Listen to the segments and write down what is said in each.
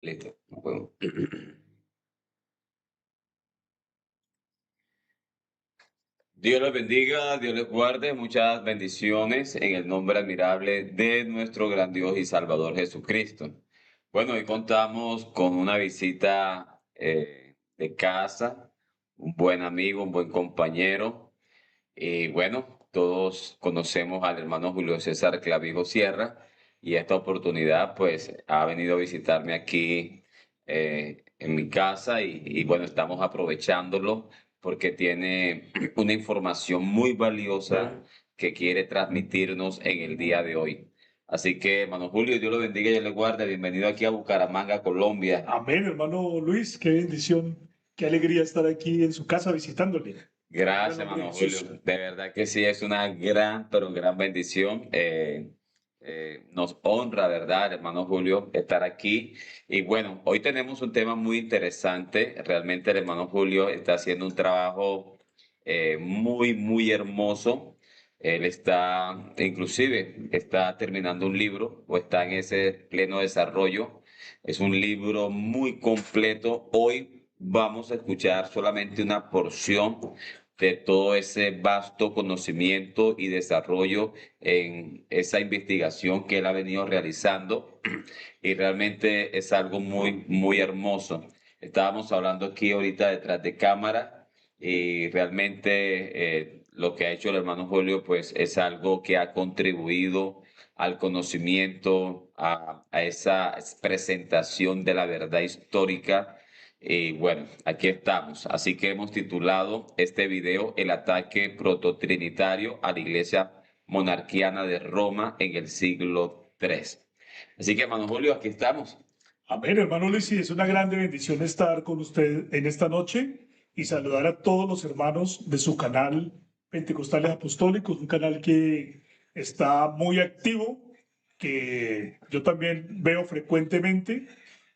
Listo. No puedo. Dios los bendiga, Dios les guarde, muchas bendiciones en el nombre admirable de nuestro gran Dios y Salvador Jesucristo. Bueno, hoy contamos con una visita de casa, un buen amigo, un buen compañero. Y bueno, todos conocemos al hermano Julio César Clavijo Sierra y esta oportunidad pues ha venido a visitarme aquí en mi casa y bueno, estamos aprovechándolo porque tiene una información muy valiosa que quiere transmitirnos en el día de hoy. Así que, hermano Julio, Dios lo bendiga y Dios le guarde. Bienvenido aquí a Bucaramanga, Colombia. Amén, hermano Luis, qué bendición, qué alegría estar aquí en su casa visitándole. Gloria al Gracias, nombre de hermano Julio. Jesús. De verdad que sí, es una gran, pero gran bendición. Nos honra, ¿verdad, hermano Julio, estar aquí? Y bueno, hoy tenemos un tema muy interesante. Realmente el hermano Julio está haciendo un trabajo muy, muy hermoso. Él está, inclusive, está terminando un libro o está en ese pleno desarrollo. Es un libro muy completo. Hoy vamos a escuchar solamente una porción de todo ese vasto conocimiento y desarrollo en esa investigación que él ha venido realizando y realmente es algo muy, muy hermoso. Estábamos hablando aquí ahorita detrás de cámara y realmente lo que ha hecho el hermano Julio pues es algo que ha contribuido al conocimiento, a esa presentación de la verdad histórica y bueno, aquí estamos. Así que hemos titulado este video El ataque prototrinitario a la iglesia monarquiana de Roma en el siglo III. Así que, hermano Julio, aquí estamos. Amén, hermano Luis, sí, es una grande bendición estar con usted en esta noche y saludar a todos los hermanos de su canal Pentecostales Apostólicos, un canal que está muy activo, que yo también veo frecuentemente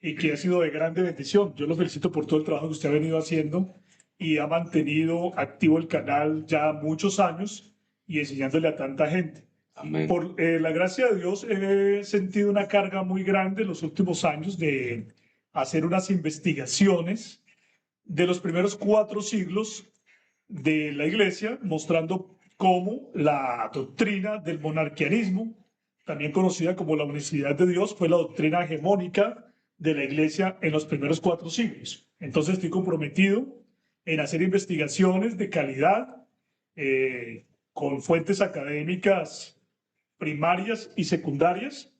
y que ha sido de grande bendición. Yo lo felicito por todo el trabajo que usted ha venido haciendo y ha mantenido activo el canal ya muchos años y enseñándole a tanta gente. Amén. Por la gracia de Dios he sentido una carga muy grande en los últimos años de hacer unas investigaciones de los primeros 4 siglos de la Iglesia, mostrando cómo la doctrina del monarquianismo, también conocida como la unicidad de Dios, fue la doctrina hegemónica de la Iglesia en los primeros 4 siglos. Entonces estoy comprometido en hacer investigaciones de calidad con fuentes académicas primarias y secundarias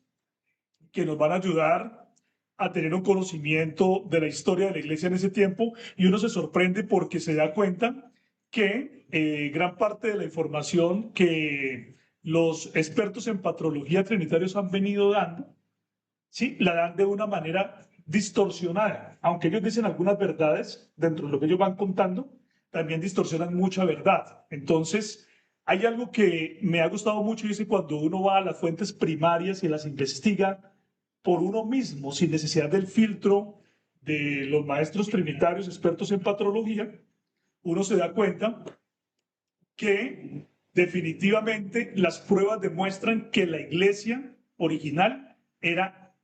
que nos van a ayudar a tener un conocimiento de la historia de la iglesia en ese tiempo y uno se sorprende porque se da cuenta que gran parte de la información que los expertos en patrología trinitarios han venido dando, ¿sí? La dan de una manera distorsionada. Aunque ellos dicen algunas verdades dentro de lo que ellos van contando, también distorsionan mucha verdad. Entonces, hay algo que me ha gustado mucho y es que cuando uno va a las fuentes primarias y las investiga por uno mismo, sin necesidad del filtro de los maestros trinitarios expertos en patrología, uno se da cuenta que definitivamente las pruebas demuestran que la iglesia original era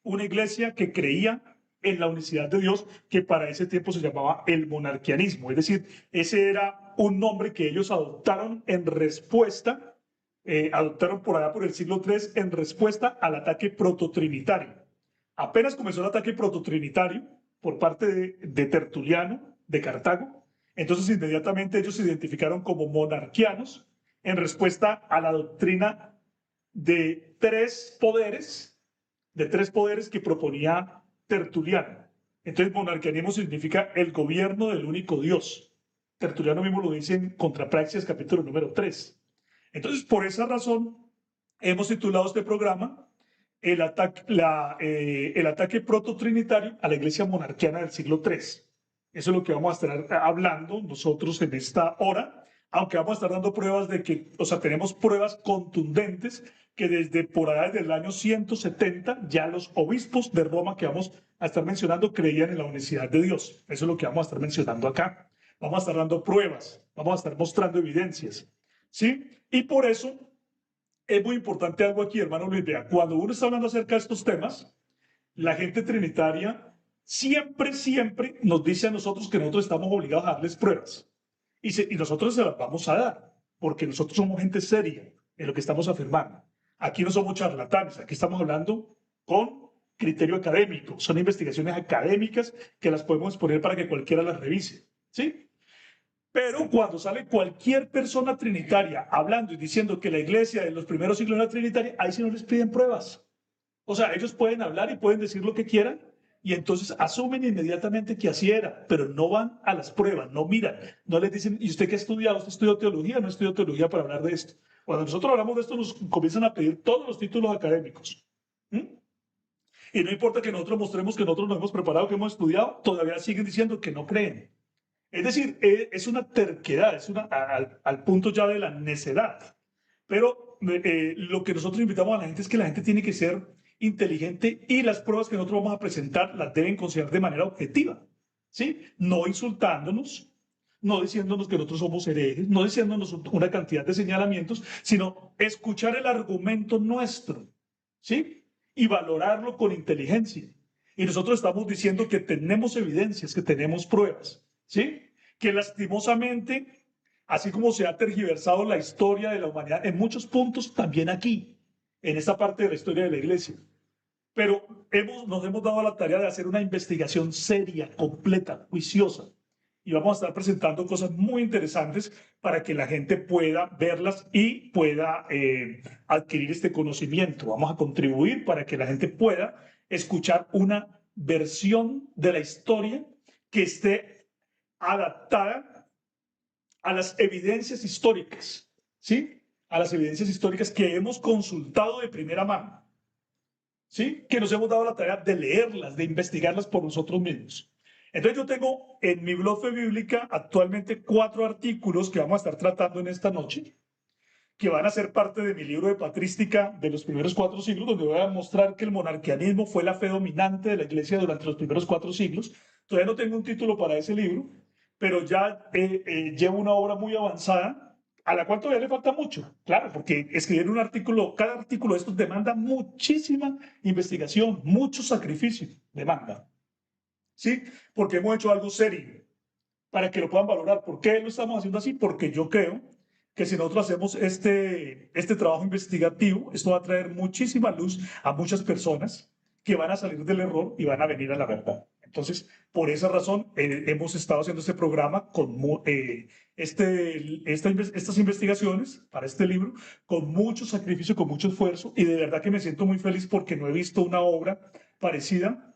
una iglesia que creía en la unicidad de Dios, que para ese tiempo se llamaba el monarquianismo. Es decir, ese era un nombre que ellos adoptaron en respuesta, adoptaron por allá por el siglo III en respuesta al ataque prototrinitario. Apenas comenzó el ataque prototrinitario por parte de Tertuliano de Cartago, entonces inmediatamente ellos se identificaron como monarquianos en respuesta a la doctrina de tres poderes que proponía Tertuliano. Entonces, monarquianismo significa el gobierno del único Dios. Tertuliano mismo lo dice en Contrapraxias, capítulo número 3. Entonces, por esa razón, hemos titulado este programa el ataque prototrinitario a la iglesia monarquiana del siglo III. Eso es lo que vamos a estar hablando nosotros en esta hora, aunque vamos a estar dando pruebas de que, o sea, tenemos pruebas contundentes que desde por allá del año 170 ya los obispos de Roma que vamos a estar mencionando creían en la unicidad de Dios. Eso es lo que vamos a estar mencionando acá. Vamos a estar dando pruebas, vamos a estar mostrando evidencias, ¿sí? Y por eso es muy importante algo aquí, hermano Luis. Vea, cuando uno está hablando acerca de estos temas, la gente trinitaria siempre nos dice a nosotros que nosotros estamos obligados a darles pruebas. Y nosotros se las vamos a dar, porque nosotros somos gente seria en lo que estamos afirmando. Aquí no somos charlatanes, aquí estamos hablando con criterio académico. Son investigaciones académicas que las podemos exponer para que cualquiera las revise. ¿Sí? Pero cuando sale cualquier persona trinitaria hablando y diciendo que la iglesia en los primeros siglos era trinitaria, ahí sí no les piden pruebas. O sea, ellos pueden hablar y pueden decir lo que quieran y entonces asumen inmediatamente que así era, pero no van a las pruebas, no miran, no les dicen, ¿y usted qué ha estudiado? ¿Usted estudió teología? ¿No estudió teología para hablar de esto? Cuando nosotros hablamos de esto, nos comienzan a pedir todos los títulos académicos. ¿Mm? Y no importa que nosotros mostremos que nosotros nos hemos preparado, que hemos estudiado, todavía siguen diciendo que no creen. Es decir, es una terquedad, al punto ya de la necedad. Pero lo que nosotros invitamos a la gente es que la gente tiene que ser inteligente y las pruebas que nosotros vamos a presentar las deben considerar de manera objetiva, ¿sí? No insultándonos, no diciéndonos que nosotros somos herejes, no diciéndonos una cantidad de señalamientos, sino escuchar el argumento nuestro, ¿sí? Y valorarlo con inteligencia. Y nosotros estamos diciendo que tenemos evidencias, que tenemos pruebas, ¿sí? Que lastimosamente, así como se ha tergiversado la historia de la humanidad en muchos puntos, también aquí, en esta parte de la historia de la iglesia. Pero nos hemos dado la tarea de hacer una investigación seria, completa, juiciosa. Y vamos a estar presentando cosas muy interesantes para que la gente pueda verlas y pueda adquirir este conocimiento. Vamos a contribuir para que la gente pueda escuchar una versión de la historia que esté adaptada a las evidencias históricas, ¿sí? A las evidencias históricas que hemos consultado de primera mano, ¿sí? Que nos hemos dado la tarea de leerlas, de investigarlas por nosotros mismos. Entonces yo tengo en mi blog Fe Bíblica actualmente 4 artículos que vamos a estar tratando en esta noche, que van a ser parte de mi libro de patrística de los primeros 4 siglos, donde voy a mostrar que el monarquianismo fue la fe dominante de la iglesia durante los primeros 4 siglos. Todavía no tengo un título para ese libro, pero ya llevo una obra muy avanzada, a la cual todavía le falta mucho, claro, porque escribir un artículo, cada artículo de estos demanda muchísima investigación, mucho sacrificio, demanda, ¿sí? Porque hemos hecho algo serio para que lo puedan valorar. ¿Por qué lo estamos haciendo así? Porque yo creo que si nosotros hacemos este trabajo investigativo, esto va a traer muchísima luz a muchas personas que van a salir del error y van a venir a la verdad. Entonces, por esa razón, hemos estado haciendo este programa con estas investigaciones para este libro con mucho sacrificio, con mucho esfuerzo, y de verdad que me siento muy feliz porque no he visto una obra parecida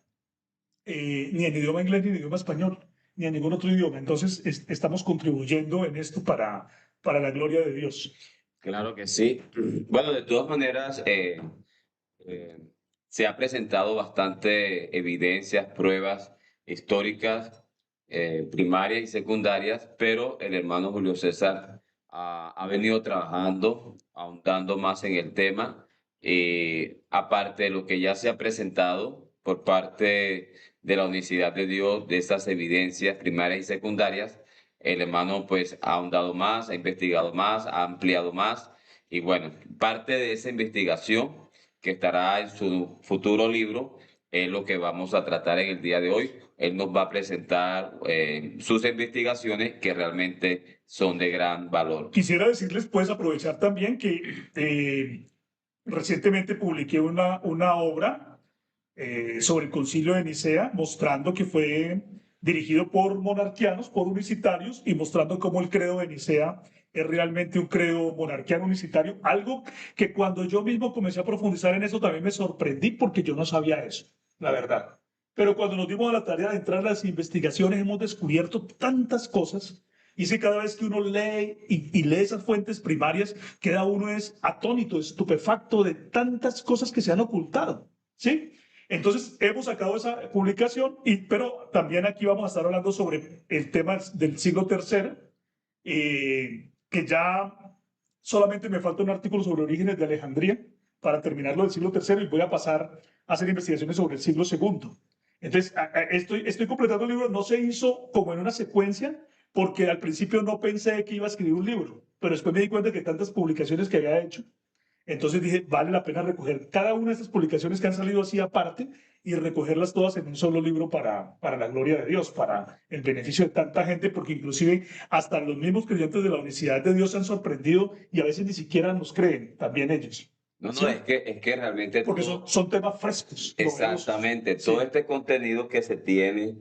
ni en idioma inglés ni en idioma español ni en ningún otro idioma. Entonces, estamos contribuyendo en esto para la gloria de Dios. Claro que sí. Bueno, de todas maneras, eh, se ha presentado bastante evidencias, pruebas históricas, primarias y secundarias, pero el hermano Julio César ha venido trabajando, ahondando más en el tema, y aparte de lo que ya se ha presentado por parte de la unicidad de Dios, de estas evidencias primarias y secundarias, el hermano pues ha ahondado más, ha investigado más, ha ampliado más, y bueno, parte de esa investigación que estará en su futuro libro, es lo que vamos a tratar en el día de hoy. Él nos va a presentar sus investigaciones que realmente son de gran valor. Quisiera decirles, pues, aprovechar también que recientemente publiqué una obra sobre el Concilio de Nicea, mostrando que fue dirigido por monarquianos, por unicitarios, y mostrando cómo el credo de Nicea es realmente un credo monarquiano unicitario, algo que cuando yo mismo comencé a profundizar en eso también me sorprendí porque yo no sabía eso, la verdad. Pero cuando nos dimos a la tarea de entrar a las investigaciones hemos descubierto tantas cosas, y es que cada vez que uno lee y lee esas fuentes primarias, queda uno es atónito, estupefacto de tantas cosas que se han ocultado, ¿sí? Entonces, hemos sacado esa publicación, pero también aquí vamos a estar hablando sobre el tema del siglo III, que ya solamente me falta un artículo sobre orígenes de Alejandría para terminarlo del siglo III y voy a pasar a hacer investigaciones sobre el siglo II. Entonces, estoy completando el libro, no se hizo como en una secuencia, porque al principio no pensé que iba a escribir un libro, pero después me di cuenta que tantas publicaciones que había hecho, entonces dije, vale la pena recoger cada una de estas publicaciones que han salido así aparte y recogerlas todas en un solo libro para la gloria de Dios, para el beneficio de tanta gente, porque inclusive hasta los mismos creyentes de la unicidad de Dios se han sorprendido y a veces ni siquiera nos creen, también ellos. No, no, ¿Sí? es que realmente Porque son temas frescos, novedosos. exactamente, todo Sí, este contenido que se tiene,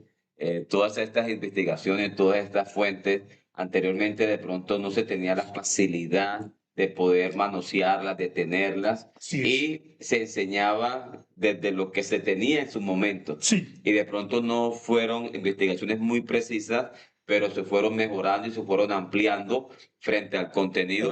todas estas investigaciones, todas estas fuentes, anteriormente de pronto no se tenía la facilidad de poder manosearlas, de tenerlas, sí es. y se enseñaba desde lo que se tenía en su momento. Sí, Y de pronto no fueron investigaciones muy precisas, pero se fueron mejorando y se fueron ampliando frente al contenido.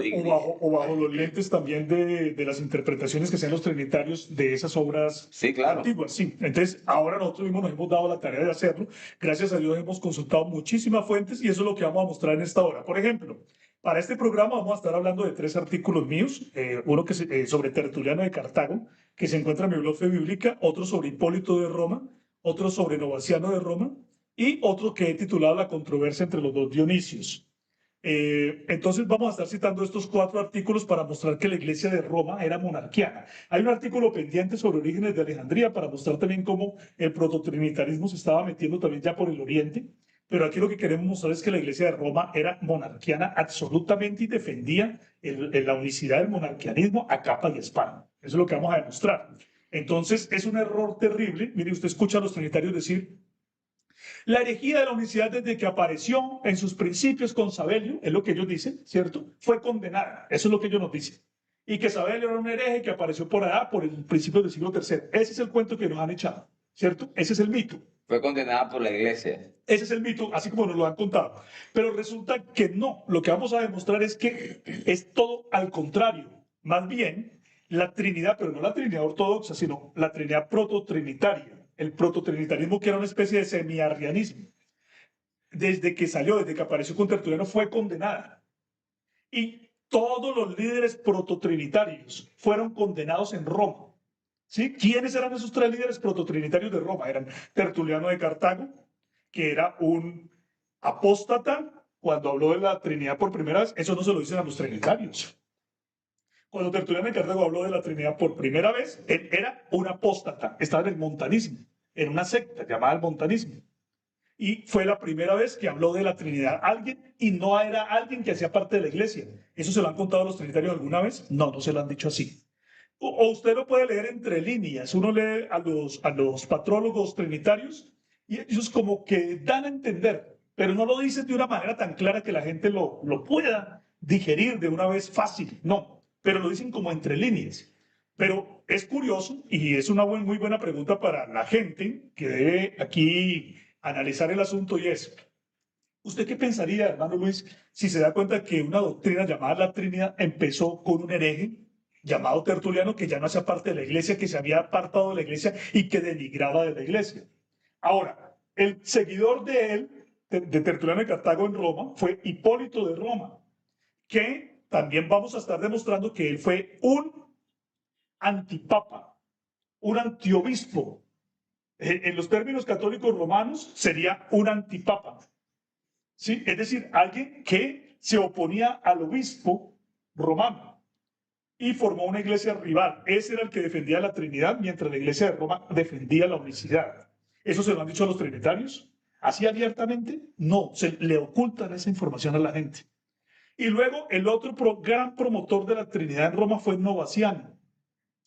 o bajo los lentes también de las interpretaciones que hacían los trinitarios de esas obras Sí, claro. antiguas, sí. Entonces, ahora nosotros mismos nos hemos dado la tarea de hacerlo. Gracias a Dios hemos consultado muchísimas fuentes y eso es lo que vamos a mostrar en esta hora. Por ejemplo, para este programa vamos a estar hablando de 3 artículos míos, uno sobre Tertuliano de Cartago, que se encuentra en mi blog Fe Bíblica, otro sobre Hipólito de Roma, otro sobre Novaciano de Roma y otro que he titulado La controversia entre los dos Dionisios. Entonces vamos a estar citando estos 4 artículos para mostrar que la iglesia de Roma era monarquiana. Hay un artículo pendiente sobre Orígenes de Alejandría para mostrar también cómo el prototrinitarismo se estaba metiendo también ya por el oriente, pero aquí lo que queremos mostrar es que la iglesia de Roma era monarquiana absolutamente y defendía la unicidad del monarquianismo a capa y espada. Eso es lo que vamos a demostrar. Entonces es un error terrible. Mire, usted escucha a los trinitarios decir: la herejía de la unicidad desde que apareció en sus principios con Sabelio, es lo que ellos dicen, ¿cierto? Fue condenada, eso es lo que ellos nos dicen. Y que Sabelio era un hereje que apareció por allá, por el principio del siglo III. Ese es el cuento que nos han echado, ¿cierto? Ese es el mito. Fue condenada por la iglesia. Ese es el mito, así como nos lo han contado. Pero resulta que no, lo que vamos a demostrar es que es todo al contrario. Más bien, la Trinidad, pero no la Trinidad ortodoxa, sino la Trinidad prototrinitaria. El prototrinitarismo, que era una especie de semiarrianismo, desde que apareció con Tertuliano, fue condenada. Y todos los líderes prototrinitarios fueron condenados en Roma. ¿Sí? ¿Quiénes eran esos 3 líderes prototrinitarios de Roma? Eran Tertuliano de Cartago, que era un apóstata cuando habló de la Trinidad por primera vez. Eso no se lo dicen a los trinitarios. Cuando Tertuliano de Cartago habló de la Trinidad por primera vez, él era un apóstata, estaba en el montanismo, en una secta llamada el montanismo. Y fue la primera vez que habló de la Trinidad alguien, y no era alguien que hacía parte de la iglesia. ¿Eso se lo han contado a los trinitarios alguna vez? No, no se lo han dicho así. O usted lo puede leer entre líneas. Uno lee a los patrólogos trinitarios y ellos como que dan a entender, pero no lo dicen de una manera tan clara que la gente lo pueda digerir de una vez fácil. No, pero lo dicen como entre líneas. Pero es curioso y es una muy buena pregunta para la gente que debe aquí analizar el asunto, y es: ¿usted qué pensaría, hermano Luis, si se da cuenta que una doctrina llamada la Trinidad empezó con un hereje llamado Tertuliano, que ya no hacía parte de la iglesia, que se había apartado de la iglesia y que denigraba de la iglesia? Ahora, el seguidor de él, de Tertuliano de Cartago en Roma, fue Hipólito de Roma, que también vamos a estar demostrando que él fue un antipapa, un antiobispo. En los términos católicos romanos sería un antipapa. ¿Sí? Es decir, alguien que se oponía al obispo romano y formó una iglesia rival. Ese era el que defendía la Trinidad, mientras la iglesia de Roma defendía la unicidad. ¿Eso se lo han dicho a los trinitarios? ¿Así abiertamente? No, se le ocultan esa información a la gente. Y luego el otro gran promotor de la Trinidad en Roma fue Novaciano.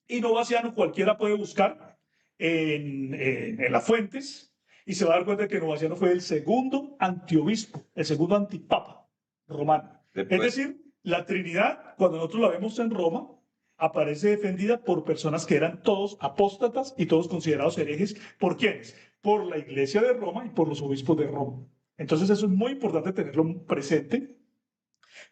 Y Novaciano cualquiera puede buscar en las fuentes y se va a dar cuenta que Novaciano fue el segundo antiobispo, el segundo antipapa romano. Es decir, la Trinidad, cuando nosotros la vemos en Roma, aparece defendida por personas que eran todos apóstatas y todos considerados herejes. ¿Por quiénes? Por la iglesia de Roma y por los obispos de Roma. Entonces eso es muy importante tenerlo presente,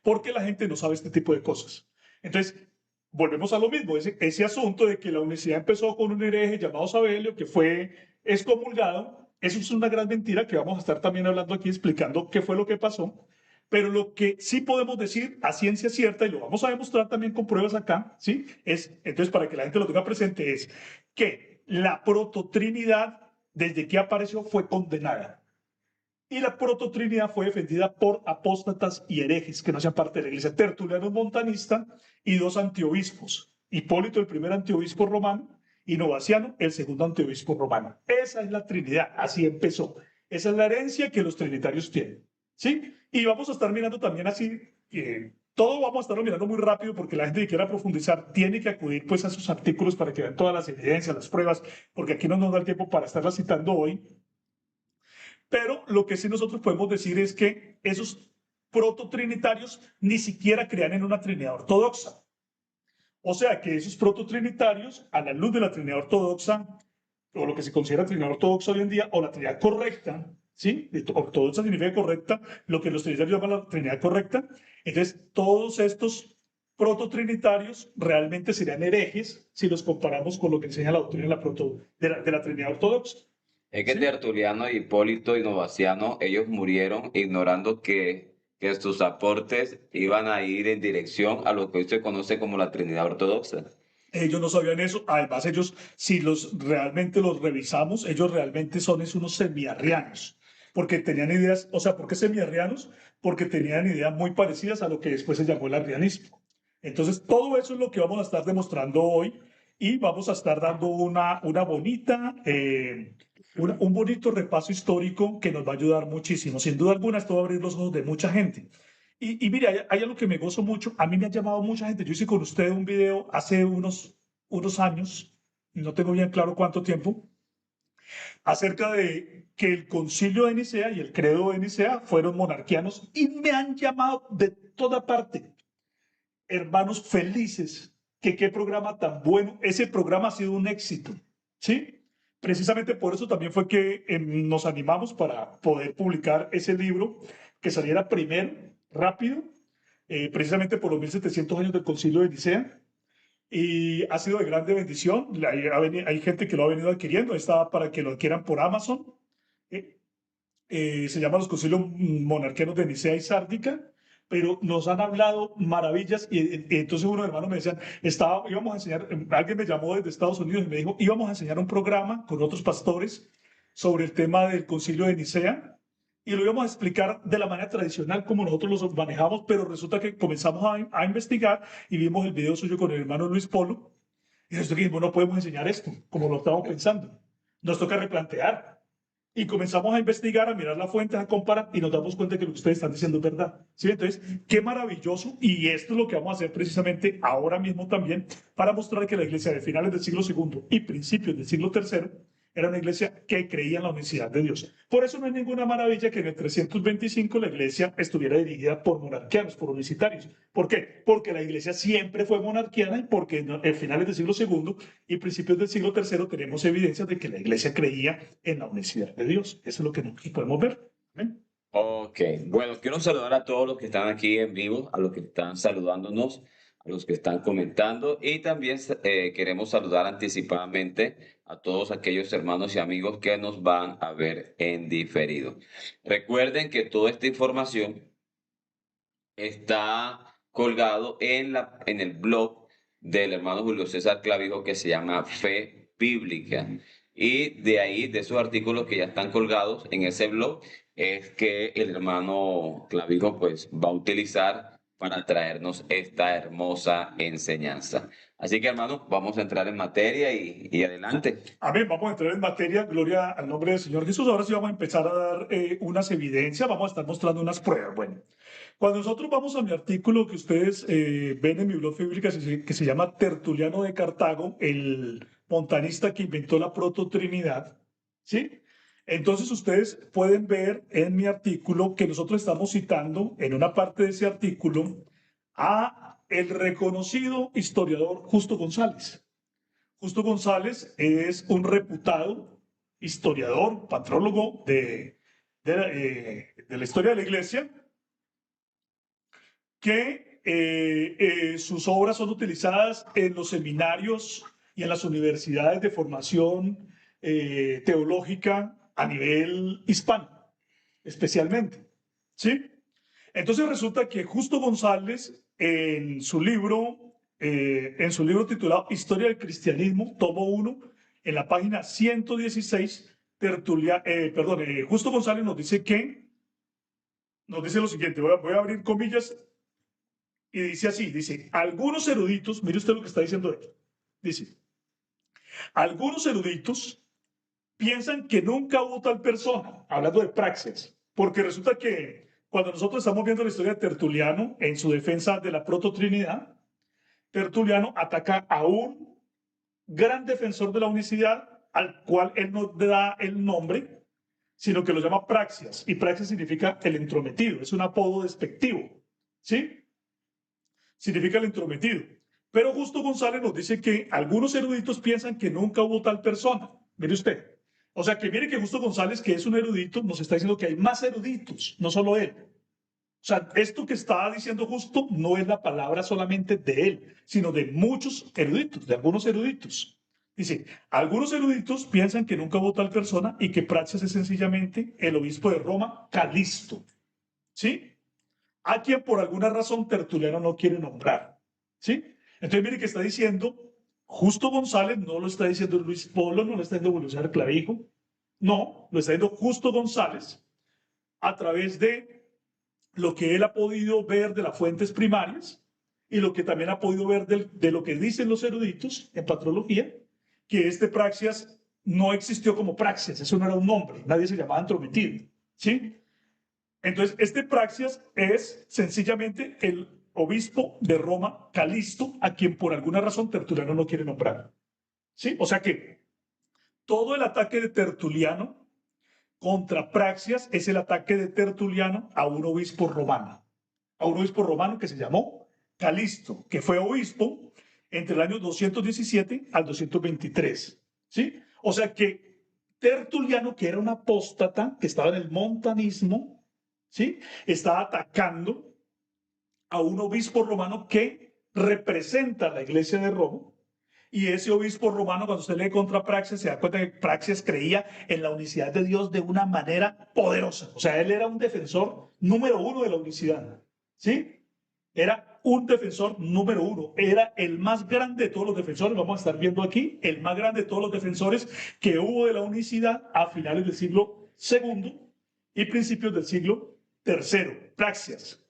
porque la gente no sabe este tipo de cosas. Entonces, volvemos a lo mismo, ese asunto de que la universidad empezó con un hereje llamado Sabelio, que fue excomulgado. Eso es una gran mentira que vamos a estar también hablando aquí, explicando qué fue lo que pasó. Pero lo que sí podemos decir a ciencia cierta, y lo vamos a demostrar también con pruebas acá, ¿sí? Entonces, para que la gente lo tenga presente, es que la prototrinidad, desde que apareció, fue condenada. Y la prototrinidad fue defendida por apóstatas y herejes que no hacían parte de la iglesia. Tertuliano montanista y 2 antiobispos. Hipólito, el primer antiobispo romano, y Novaciano, el segundo anteobispo romano. Esa es la Trinidad, así empezó. Esa es la herencia que los trinitarios tienen, ¿sí? Y vamos a estar mirando también así, todo vamos a estarlo mirando muy rápido porque la gente que quiera profundizar tiene que acudir pues a sus artículos para que vean todas las evidencias, las pruebas, porque aquí no nos da el tiempo para estarlas citando hoy. Pero lo que sí nosotros podemos decir es que esos prototrinitarios ni siquiera creían en una Trinidad ortodoxa. O sea que esos prototrinitarios, a la luz de la Trinidad ortodoxa, o lo que se considera Trinidad ortodoxa hoy en día, o la Trinidad correcta, ¿sí? Ortodoxa significa correcta, lo que los trinitarios llaman la Trinidad correcta. Entonces, todos estos prototrinitarios realmente serían herejes si los comparamos con lo que enseña la doctrina de la Trinidad ortodoxa. Es que ¿Sí? Tertuliano, Hipólito y Novaciano, ellos murieron ignorando que sus aportes iban a ir en dirección a lo que hoy se conoce como la Trinidad Ortodoxa. Ellos no sabían eso. Además, ellos, si los realmente los revisamos, ellos realmente son unos semiarrianos, porque tenían ideas, o sea, ¿por qué semiarrianos? Porque tenían ideas muy parecidas a lo que después se llamó el arrianismo. Entonces, todo eso es lo que vamos a estar demostrando hoy y vamos a estar dando una bonita, un bonito repaso histórico que nos va a ayudar muchísimo. Sin duda alguna, esto va a abrir los ojos de mucha gente. Y mire, hay algo que me gozo mucho. A mí me ha llamado mucha gente. Yo hice con usted un video hace unos años, no tengo bien claro cuánto tiempo, acerca de que el concilio de Nicea y el credo de Nicea fueron monarquianos y me han llamado de toda parte. Hermanos felices, que qué programa tan bueno. Ese programa ha sido un éxito, ¿sí? Precisamente por eso también fue que nos animamos para poder publicar ese libro, que saliera primero, rápido, precisamente por los 1700 años del Concilio de Nicea, y ha sido de grande bendición. Hay gente que lo ha venido adquiriendo, está para que lo adquieran por Amazon. Eh, Se llama Los Concilios Monarquianos de Nicea y Sárdica, pero nos han hablado maravillas y entonces unos hermanos me decían, íbamos a enseñar, alguien me llamó desde Estados Unidos y me dijo, íbamos a enseñar un programa con otros pastores sobre el tema del Concilio de Nicea y lo íbamos a explicar de la manera tradicional como nosotros lo manejamos, pero resulta que comenzamos a investigar y vimos el video suyo con el hermano Luis Polo y nosotros dijimos, no podemos enseñar esto como lo estamos pensando, nos toca replantear. Y comenzamos a investigar, a mirar las fuentes, a comparar y nos damos cuenta que lo que ustedes están diciendo es verdad. ¿Sí? Entonces, qué maravilloso. Y esto es lo que vamos a hacer precisamente ahora mismo también para mostrar que la iglesia de finales del siglo segundo y principios del siglo tercero era una iglesia que creía en la unicidad de Dios. Por eso no es ninguna maravilla que en el 325 la iglesia estuviera dirigida por monarquianos, por unicitarios. ¿Por qué? Porque la iglesia siempre fue monarquiana y porque en finales del siglo segundo y principios del siglo tercero tenemos evidencias de que la iglesia creía en la unicidad de Dios. Eso es lo que nosotros podemos ver. ¿Ven? Ok, bueno, quiero saludar a todos los que están aquí en vivo, a los que están saludándonos, a los que están comentando y también queremos saludar anticipadamente a todos aquellos hermanos y amigos que nos van a ver en diferido. Recuerden que toda esta información está colgado en el blog del hermano Julio César Clavijo que se llama Fe Bíblica. Y de ahí, de esos artículos que ya están colgados en ese blog, es que el hermano Clavijo pues va a utilizar para traernos esta hermosa enseñanza. Así que hermano, vamos a entrar en materia y adelante. Amén. Vamos a entrar en materia. Gloria al nombre del Señor Jesús. Ahora sí vamos a empezar a dar unas evidencias. Vamos a estar mostrando unas pruebas. Bueno, cuando nosotros vamos a mi artículo que ustedes ven en mi blog bíblica que se llama Tertuliano de Cartago, el montanista que inventó la prototrinidad, ¿sí? Entonces ustedes pueden ver en mi artículo que nosotros estamos citando en una parte de ese artículo a el reconocido historiador Justo González. Justo González es un reputado historiador, patrólogo de la historia de la iglesia, que sus obras son utilizadas en los seminarios y en las universidades de formación teológica a nivel hispano, especialmente. ¿Sí? Entonces resulta que Justo González, en su libro titulado Historia del Cristianismo, tomo 1, en la página 116, Justo González nos dice lo siguiente, voy a abrir comillas, y dice así, dice, algunos eruditos, mire usted lo que está diciendo él, dice, Algunos eruditos piensan que nunca hubo tal persona, hablando de praxis, porque resulta que cuando nosotros estamos viendo la historia de Tertuliano en su defensa de la prototrinidad, Tertuliano ataca a un gran defensor de la unicidad al cual él no da el nombre, sino que lo llama praxias, y praxias significa el entrometido, es un apodo despectivo, ¿sí? Significa el entrometido. Pero Justo González nos dice que algunos eruditos piensan que nunca hubo tal persona. Mire usted. O sea, que mire que Justo González, que es un erudito, nos está diciendo que hay más eruditos, no solo él. O sea, esto que está diciendo Justo no es la palabra solamente de él, sino de muchos eruditos, de algunos eruditos. Dice, algunos eruditos piensan que nunca hubo tal persona y que Praxeas es sencillamente el obispo de Roma, Calisto. ¿Sí? A quien por alguna razón Tertuliano no quiere nombrar. ¿Sí? Entonces, mire que está diciendo, Justo González no lo está diciendo Luis Polo, no lo está diciendo Julio César Clavijo, no, lo está diciendo Justo González a través de lo que él ha podido ver de las fuentes primarias y lo que también ha podido ver de lo que dicen los eruditos en patrología, que este praxias no existió como praxias, eso no era un nombre, nadie se llamaba entrometido. ¿Sí? Entonces, este praxias es sencillamente el obispo de Roma, Calisto, a quien por alguna razón Tertuliano no quiere nombrar. ¿Sí? O sea que todo el ataque de Tertuliano contra Praxias es el ataque de Tertuliano a un obispo romano que se llamó Calisto, que fue obispo entre el año 217 al 223. ¿Sí? O sea que Tertuliano, que era un apóstata, que estaba en el montanismo, ¿sí? Estaba atacando a un obispo romano que representa la iglesia de Roma. Y ese obispo romano, cuando usted lee contra Praxeas, se da cuenta que Praxeas creía en la unicidad de Dios de una manera poderosa. O sea, él era un defensor número uno de la unicidad. ¿Sí? Era un defensor número uno. Era el más grande de todos los defensores. Vamos a estar viendo aquí el más grande de todos los defensores que hubo de la unicidad a finales del siglo II y principios del siglo III. Praxeas.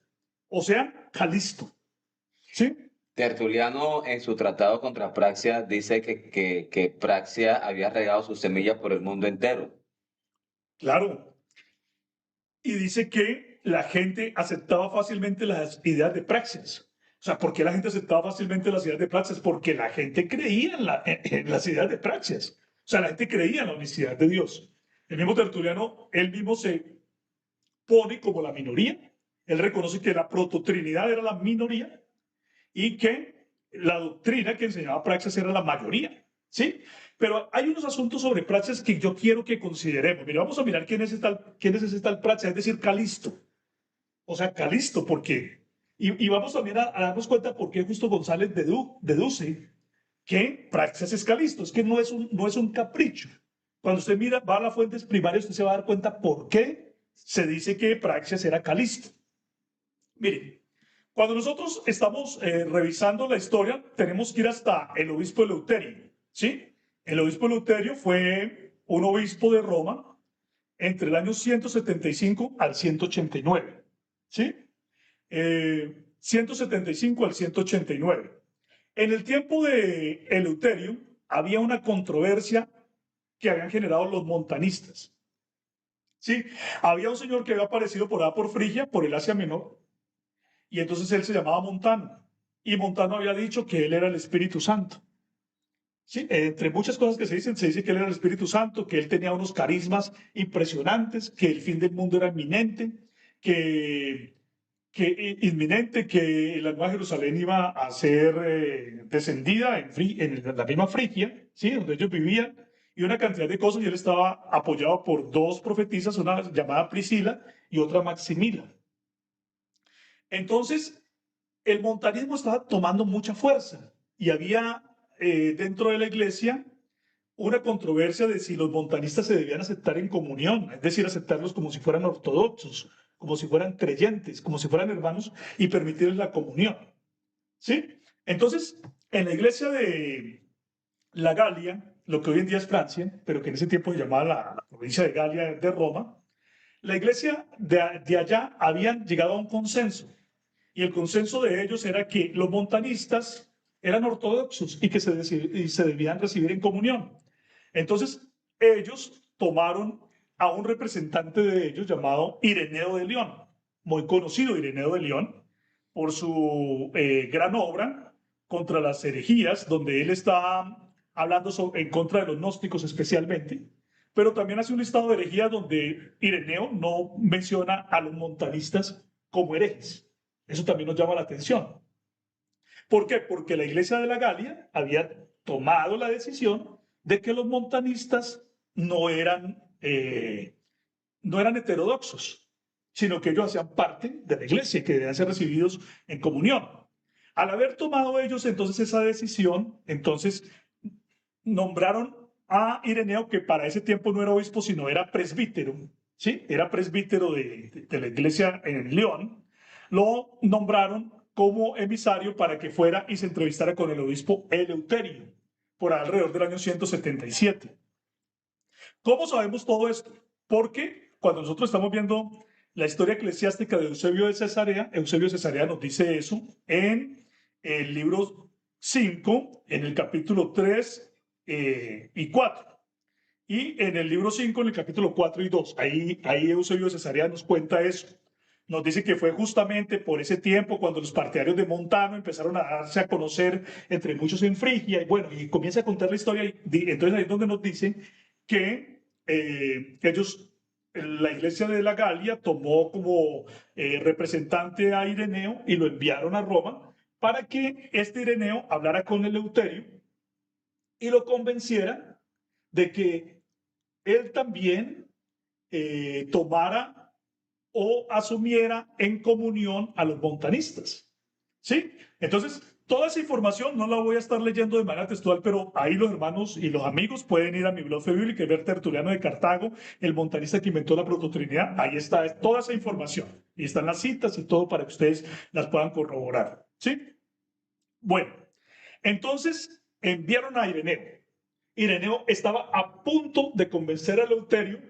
O sea, Calisto. ¿Sí? Tertuliano en su tratado contra Praxia dice que Praxia había regado sus semillas por el mundo entero. Claro. Y dice que la gente aceptaba fácilmente las ideas de Praxeas. O sea, ¿por qué la gente aceptaba fácilmente las ideas de Praxeas? Porque la gente creía en las ideas de Praxeas. O sea, la gente creía en la unicidad de Dios. El mismo Tertuliano, él mismo se pone como la minoría. Él reconoce que la prototrinidad era la minoría y que la doctrina que enseñaba Praxeas era la mayoría. ¿Sí? Pero hay unos asuntos sobre Praxeas que yo quiero que consideremos. Mira, vamos a mirar quién es ese tal Praxeas, es decir, Calisto. O sea, Calisto, porque. Y vamos también a darnos cuenta por qué Justo González deduce que Praxeas es Calisto. Es que no es un capricho. Cuando usted mira, va a las fuentes primarias, usted se va a dar cuenta por qué se dice que Praxeas era Calisto. Mire, cuando nosotros estamos revisando la historia, tenemos que ir hasta el obispo Eleuterio, ¿sí? El obispo Eleuterio fue un obispo de Roma entre el año 175 al 189, ¿sí? 175 al 189. En el tiempo de Eleuterio había una controversia que habían generado los montanistas, ¿sí? Había un señor que había aparecido por Frigia, por el Asia Menor, y entonces él se llamaba Montano. Y Montano había dicho que él era el Espíritu Santo. Sí, entre muchas cosas que se dice que él era el Espíritu Santo, que él tenía unos carismas impresionantes, que el fin del mundo era inminente, que la Nueva Jerusalén iba a ser descendida en la misma Frigia, ¿sí? Donde ellos vivían, y una cantidad de cosas, y él estaba apoyado por dos profetisas, una llamada Priscila y otra Maximila. Entonces, el montanismo estaba tomando mucha fuerza y había dentro de la iglesia una controversia de si los montanistas se debían aceptar en comunión, es decir, aceptarlos como si fueran ortodoxos, como si fueran creyentes, como si fueran hermanos y permitirles la comunión. ¿Sí? Entonces, en la iglesia de la Galia, lo que hoy en día es Francia, pero que en ese tiempo se llamaba la provincia de Galia de Roma, la iglesia de allá habían llegado a un consenso y el consenso de ellos era que los montanistas eran ortodoxos y que se debían recibir en comunión. Entonces, ellos tomaron a un representante de ellos llamado Ireneo de León, muy conocido Ireneo de León, por su gran obra contra las herejías, donde él está hablando en contra de los gnósticos especialmente, pero también hace un listado de herejías donde Ireneo no menciona a los montanistas como herejes. Eso también nos llama la atención. ¿Por qué? Porque la Iglesia de la Galia había tomado la decisión de que los montanistas no eran heterodoxos, sino que ellos hacían parte de la Iglesia y que debían ser recibidos en comunión. Al haber tomado ellos entonces esa decisión, entonces nombraron a Ireneo, que para ese tiempo no era obispo, sino era presbítero, ¿sí? Era presbítero de la iglesia en León. Lo nombraron como emisario para que fuera y se entrevistara con el obispo Eleuterio, por alrededor del año 177. ¿Cómo sabemos todo esto? Porque cuando nosotros estamos viendo la historia eclesiástica de Eusebio de Cesarea nos dice eso en el libro 5, en el capítulo 3 y 4. Y en el libro 5, en el capítulo 4 y 2, ahí Eusebio de Cesarea nos cuenta eso. Nos dice que fue justamente por ese tiempo cuando los partidarios de Montano empezaron a darse a conocer entre muchos en Frigia, y bueno, y comienza a contar la historia, y entonces ahí es donde nos dice que la iglesia de la Galia tomó como representante a Ireneo y lo enviaron a Roma para que este Ireneo hablara con Eleuterio y lo convenciera de que él también tomara o asumiera en comunión a los montanistas. ¿Sí? Entonces, toda esa información no la voy a estar leyendo de manera textual, pero ahí los hermanos y los amigos pueden ir a mi blog bíblico y ver Tertuliano de Cartago, el montanista que inventó la prototrinidad. Ahí está toda esa información. Y están las citas y todo para que ustedes las puedan corroborar. ¿Sí? Bueno, entonces enviaron a Ireneo. Ireneo estaba a punto de convencer a Eleuterio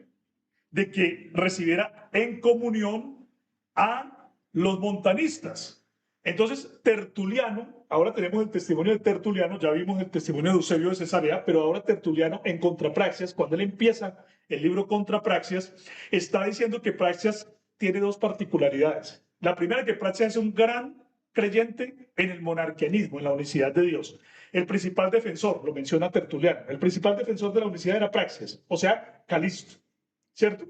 de que recibiera en comunión a los montanistas. Entonces, Tertuliano, ahora tenemos el testimonio de Tertuliano, ya vimos el testimonio de Eusebio de Cesarea, pero ahora Tertuliano en Contrapraxias, cuando él empieza el libro Contrapraxias, está diciendo que Praxias tiene dos particularidades. La primera, que Praxias es un gran creyente en el monarquianismo, en la unicidad de Dios. El principal defensor, lo menciona Tertuliano, el principal defensor de la unicidad era Praxias, o sea, Calisto, ¿cierto?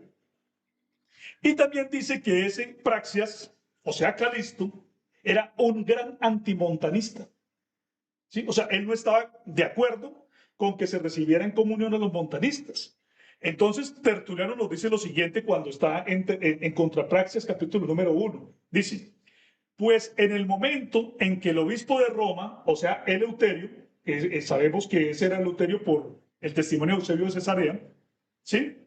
Y también dice que ese Praxias, o sea, Calisto, era un gran antimontanista. ¿Sí? O sea, él no estaba de acuerdo con que se recibiera en comunión a los montanistas. Entonces, Tertuliano nos dice lo siguiente cuando está en Contrapraxias, capítulo número 1. Dice, pues en el momento en que el obispo de Roma, o sea, Eleuterio, sabemos que ese era Eleuterio por el testimonio de Eusebio de Cesarea, ¿sí?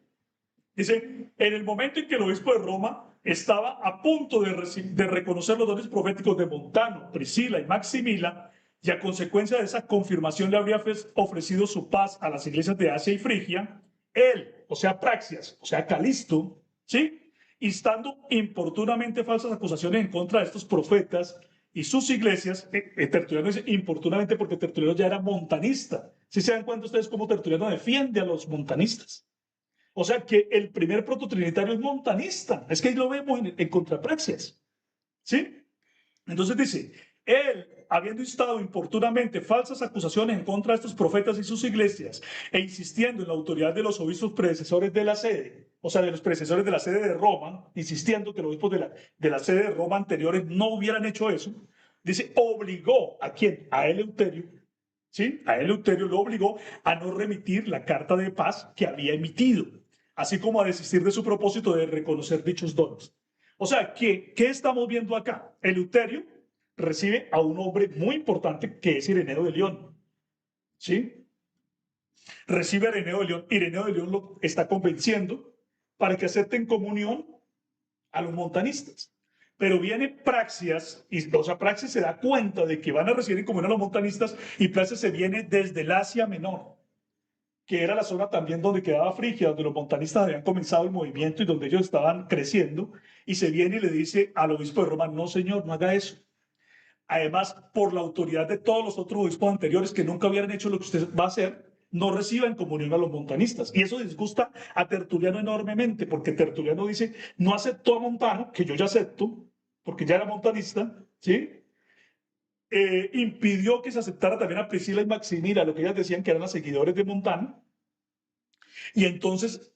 Dice, en el momento en que el obispo de Roma estaba a punto de reconocer los dones proféticos de Montano, Priscila y Maximila, y a consecuencia de esa confirmación le habría ofrecido su paz a las iglesias de Asia y Frigia, él, o sea, Praxias, o sea, Calisto, ¿sí? Instando importunamente falsas acusaciones en contra de estos profetas y sus iglesias. Tertuliano dice importunamente porque Tertuliano ya era montanista. ¿Sí se dan cuenta ustedes cómo Tertuliano defiende a los montanistas? O sea que el primer prototrinitario es montanista. Es que ahí lo vemos en Contrapraxias. ¿Sí? Entonces dice, él, habiendo instado importunamente falsas acusaciones en contra de estos profetas y sus iglesias, e insistiendo en la autoridad de los obispos predecesores de la sede, o sea, de los predecesores de la sede de Roma, insistiendo que los obispos de la sede de Roma anteriores no hubieran hecho eso, dice, obligó a quién? A Eleuterio, ¿sí? A Eleuterio lo obligó a no remitir la carta de paz que había emitido, así como a desistir de su propósito de reconocer dichos dones. O sea, ¿qué estamos viendo acá? Eleuterio recibe a un hombre muy importante que es Ireneo de León. ¿Sí? Recibe a Ireneo de León. Ireneo de León lo está convenciendo para que acepten comunión a los montanistas. Pero viene Praxias, y, o sea, Praxias se da cuenta de que van a recibir en comunión a los montanistas, y Praxias se viene desde el Asia Menor, que era la zona también donde quedaba Frigia, donde los montanistas habían comenzado el movimiento y donde ellos estaban creciendo, y se viene y le dice al obispo de Roma, no señor, no haga eso. además por la autoridad de todos los otros obispos anteriores que nunca hubieran hecho lo que usted va a hacer, no reciba en comunión a los montanistas. Y eso disgusta a Tertuliano enormemente, porque Tertuliano dice, no aceptó a Montano, que yo ya acepto, porque ya era montanista, ¿sí? Impidió que se aceptara también a Priscila y Maximila, lo que ellas decían que eran las seguidores de Montano, y entonces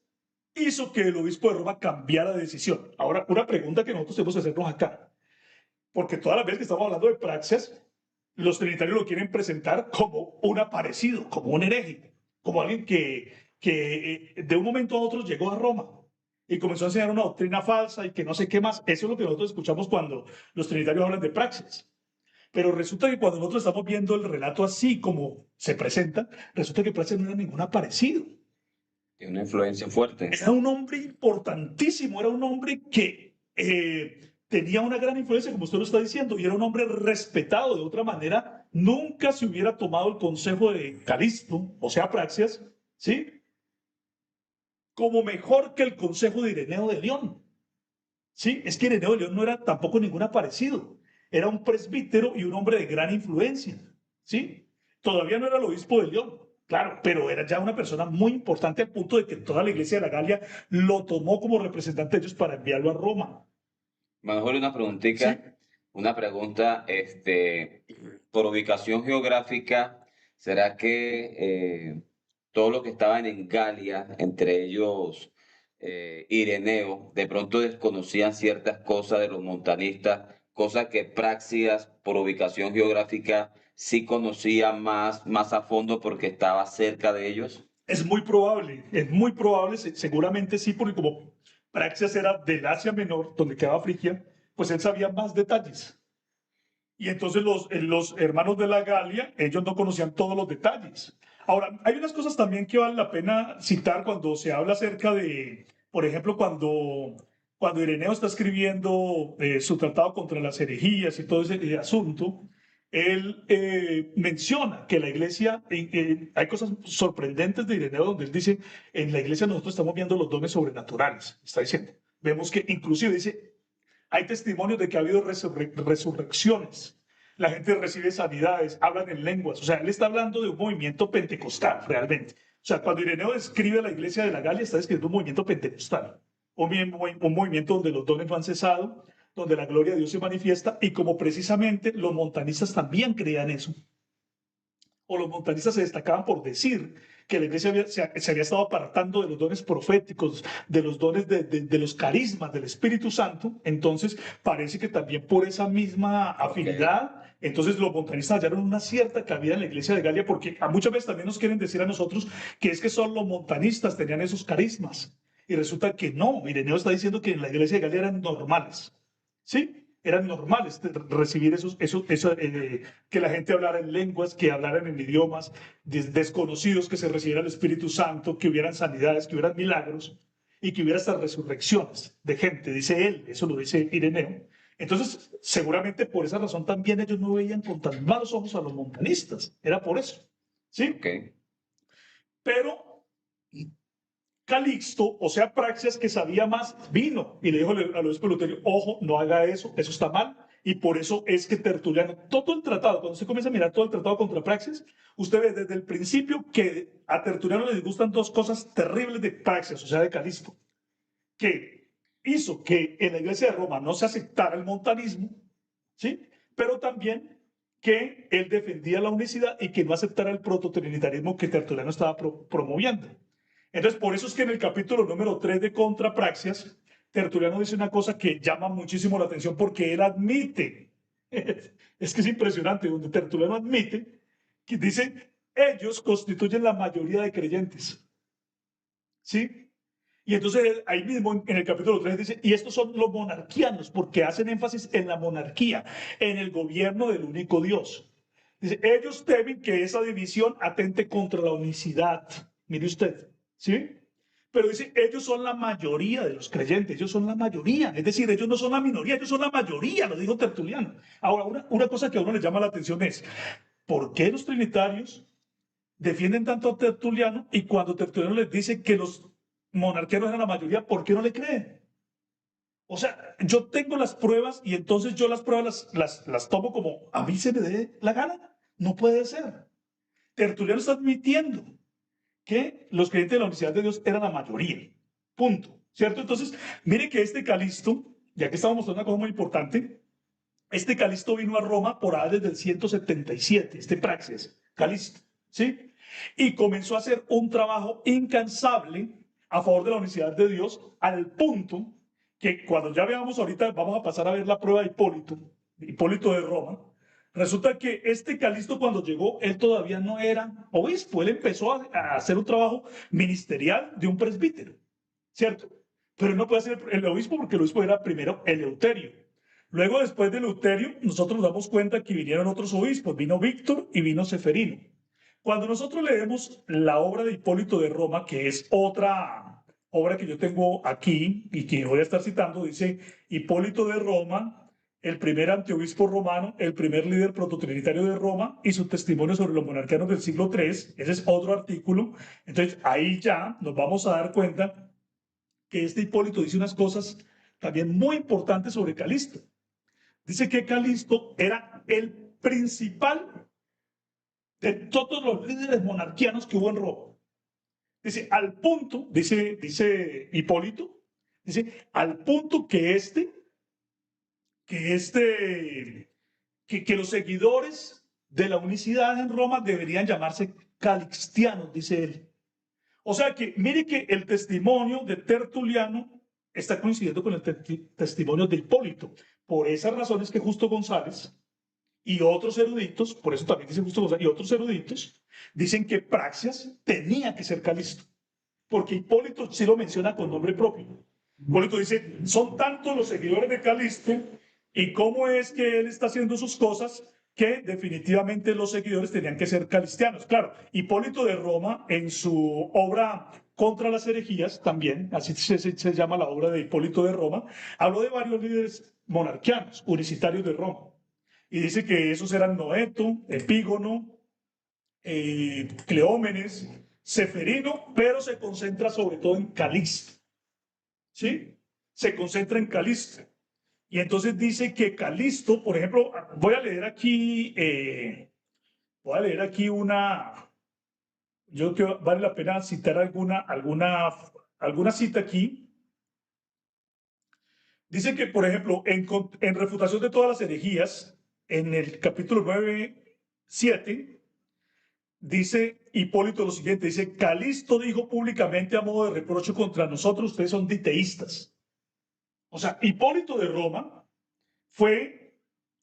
hizo que el obispo de Roma cambiara de decisión. Ahora, una pregunta que nosotros tenemos que hacernos acá, porque todas las veces que estamos hablando de praxis, los trinitarios lo quieren presentar como un aparecido, como un hereje, como alguien que de un momento a otro llegó a Roma y comenzó a enseñar una doctrina falsa y que no sé qué más. Eso es lo que nosotros escuchamos cuando los trinitarios hablan de praxis. Pero resulta que cuando nosotros estamos viendo el relato así como se presenta, resulta que praxis no era ningún aparecido. Tiene una influencia fuerte. Era un hombre importantísimo, era un hombre que tenía una gran influencia, como usted lo está diciendo, y era un hombre respetado. De otra manera, nunca se hubiera tomado el consejo de Calisto, o sea, Praxias, ¿sí? Como mejor que el consejo de Ireneo de León. ¿Sí? Es que Ireneo de León no era tampoco ningún aparecido. Era un presbítero y un hombre de gran influencia. ¿Sí? Todavía no era el obispo de León, claro, pero era ya una persona muy importante al punto de que toda la iglesia de la Galia lo tomó como representante de ellos para enviarlo a Roma. Mejor una ¿Sí? preguntita, una pregunta, por ubicación geográfica, ¿será que todos los que estaban en Galia, entre ellos Ireneo, de pronto desconocían ciertas cosas de los montanistas, cosas que Praxias, por ubicación geográfica, sí conocía más a fondo porque estaba cerca de ellos? Es muy probable, seguramente sí, porque como Praxias era del Asia Menor, donde quedaba Frigia, pues él sabía más detalles. Y entonces los hermanos de la Galia, ellos no conocían todos los detalles. Ahora, hay unas cosas también que vale la pena citar cuando se habla acerca de, por ejemplo, cuando Ireneo está escribiendo su tratado contra las herejías y todo ese asunto, él menciona que la iglesia, hay cosas sorprendentes de Ireneo donde él dice, en la iglesia nosotros estamos viendo los dones sobrenaturales, está diciendo. Vemos que inclusive dice, hay testimonios de que ha habido resurrecciones. La gente recibe sanidades, hablan en lenguas. O sea, él está hablando de un movimiento pentecostal, realmente. O sea, cuando Ireneo describe la iglesia de la Galia, está describiendo un movimiento pentecostal. Un movimiento donde los dones no han cesado, donde la gloria de Dios se manifiesta, y como precisamente los montanistas también creían eso, o los montanistas se destacaban por decir que la iglesia se había estado apartando de los dones proféticos, de los dones de los carismas del Espíritu Santo, entonces parece que también por esa misma afinidad, entonces los montanistas hallaron una cierta cabida en la iglesia de Galia, porque a muchas veces también nos quieren decir a nosotros que es que solo los montanistas tenían esos carismas, y resulta que no, Ireneo está diciendo que en la iglesia de Galia eran normales, ¿sí? Eran normales recibir que la gente hablara en lenguas, que hablaran en idiomas desconocidos, que se recibiera el Espíritu Santo, que hubieran sanidades, que hubieran milagros y que hubiera hasta resurrecciones de gente, dice él, eso lo dice Ireneo. Entonces, seguramente por esa razón también ellos no veían con tan malos ojos a los montanistas, era por eso, ¿sí? Okay. Pero Calixto, o sea, Praxias, que sabía más, vino y le dijo al obispo Eleuterio, ojo, no haga eso, eso está mal. Y por eso es que Tertuliano, todo el tratado, cuando usted comienza a mirar todo el tratado contra Praxias, usted ve desde el principio que a Tertuliano le disgustan dos cosas terribles de Praxias, o sea, de Calixto, que hizo que en la iglesia de Roma no se aceptara el montanismo, ¿sí? Pero también que él defendía la unicidad y que no aceptara el prototrinitarismo que Tertuliano estaba promoviendo. Entonces, por eso es que en el capítulo número 3 de Contrapraxias, Tertuliano dice una cosa que llama muchísimo la atención porque él admite, es que es impresionante, donde Tertuliano admite, que dice, ellos constituyen la mayoría de creyentes, ¿sí? Y entonces ahí mismo en el capítulo 3 dice, y estos son los monarquianos, porque hacen énfasis en la monarquía, en el gobierno del único Dios. Dice, ellos temen que esa división atente contra la unicidad. Mire usted, ¿sí? Pero dice, ellos son la mayoría de los creyentes, ellos son la mayoría, es decir, ellos no son la minoría, ellos son la mayoría, lo dijo Tertuliano. Ahora, una cosa que a uno le llama la atención es, ¿por qué los trinitarios defienden tanto a Tertuliano y cuando Tertuliano les dice que los monarquianos eran la mayoría, ¿por qué no le creen? O sea, yo tengo las pruebas y entonces yo las pruebas las tomo como a mí se me dé la gana. No puede ser. Tertuliano está admitiendo que los creyentes de la Universidad de Dios eran la mayoría. Punto. ¿Cierto? Entonces, mire que este Calisto, ya que estamos mostrando una cosa muy importante, este Calisto vino a Roma por ahí desde el 177, este Praxeas, Calisto, ¿sí? Y comenzó a hacer un trabajo incansable a favor de la Universidad de Dios, al punto que cuando ya veamos ahorita, vamos a pasar a ver la prueba de Hipólito de Roma. Resulta que este Calisto cuando llegó, él todavía no era obispo, él empezó a hacer un trabajo ministerial de un presbítero, ¿cierto? Pero él no puede ser el obispo porque el obispo era primero Eleuterio. Luego, después de Eleuterio, nosotros nos damos cuenta que vinieron otros obispos, vino Víctor y vino Seferino. Cuando nosotros leemos la obra de Hipólito de Roma, que es otra obra que yo tengo aquí y que voy a estar citando, dice Hipólito de Roma, el primer antiobispo romano, el primer líder prototrinitario de Roma y su testimonio sobre los monarquianos del siglo III. Ese es otro artículo. Entonces, ahí ya nos vamos a dar cuenta que este Hipólito dice unas cosas también muy importantes sobre Calisto. Dice que Calisto era el principal de todos los líderes monarquianos que hubo en Roma. Dice, al punto, dice Hipólito, dice, al punto que los seguidores de la unicidad en Roma deberían llamarse calixtianos, dice él. O sea que, mire que el testimonio de Tertuliano está coincidiendo con el testimonio de Hipólito. Por esas razones que Justo González y otros eruditos, por eso también dice Justo González, y otros eruditos, dicen que Praxias tenía que ser Calisto, porque Hipólito sí lo menciona con nombre propio. Hipólito dice, son tantos los seguidores de Calisto y cómo es que él está haciendo sus cosas que definitivamente los seguidores tenían que ser calistianos. Claro, Hipólito de Roma en su obra Contra las herejías, también, así se llama la obra de Hipólito de Roma, habló de varios líderes monarquianos, unicitarios de Roma. Y dice que esos eran Noeto, Epígono, Cleómenes, Seferino, pero se concentra sobre todo en Calixto. ¿Sí? Se concentra en Calixto. Y entonces dice que Calisto, por ejemplo, voy a leer aquí yo creo que vale la pena citar alguna cita aquí. Dice que, por ejemplo, en refutación de todas las herejías, en el capítulo 9:7, dice Hipólito lo siguiente, dice, Calisto dijo públicamente a modo de reproche contra nosotros, ustedes son diteístas. O sea, Hipólito de Roma fue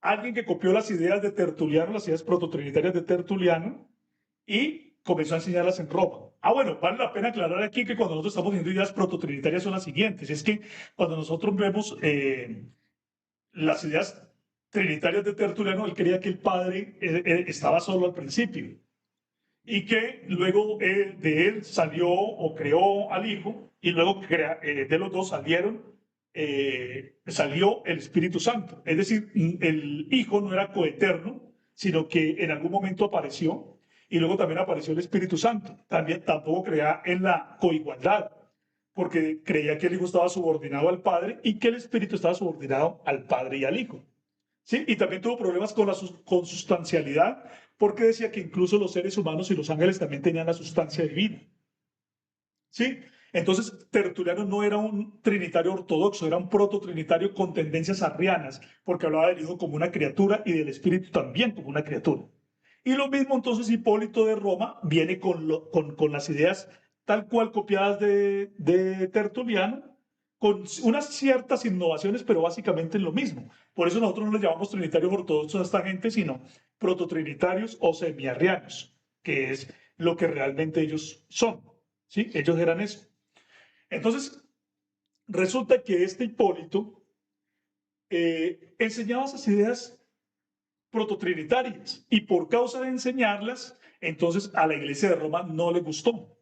alguien que copió las ideas de Tertuliano, las ideas prototrinitarias de Tertuliano, y comenzó a enseñarlas en Roma. Bueno, vale la pena aclarar aquí que cuando nosotros estamos viendo ideas prototrinitarias son las siguientes. Es que cuando nosotros vemos las ideas trinitarias de Tertuliano, él creía que el Padre estaba solo al principio y que luego de él salió o creó al Hijo y luego de los dos salió el Espíritu Santo. Es decir, el Hijo no era coeterno, sino que en algún momento apareció y luego también apareció el Espíritu Santo. También tampoco creía en la coigualdad, porque creía que el Hijo estaba subordinado al Padre y que el Espíritu estaba subordinado al Padre y al Hijo. ¿Sí? Y también tuvo problemas con la consustancialidad, porque decía que incluso los seres humanos y los ángeles también tenían la sustancia divina. ¿Sí? Entonces, Tertuliano no era un trinitario ortodoxo, era un prototrinitario con tendencias arrianas, porque hablaba del Hijo como una criatura y del Espíritu también como una criatura. Y lo mismo entonces Hipólito de Roma viene con las ideas tal cual copiadas de Tertuliano, con unas ciertas innovaciones, pero básicamente en lo mismo. Por eso nosotros no les llamamos trinitarios ortodoxos a esta gente, sino prototrinitarios o semiarrianos, que es lo que realmente ellos son. ¿Sí? Ellos eran eso. Entonces, resulta que este Hipólito enseñaba esas ideas prototrinitarias y por causa de enseñarlas, entonces a la iglesia de Roma no le gustó.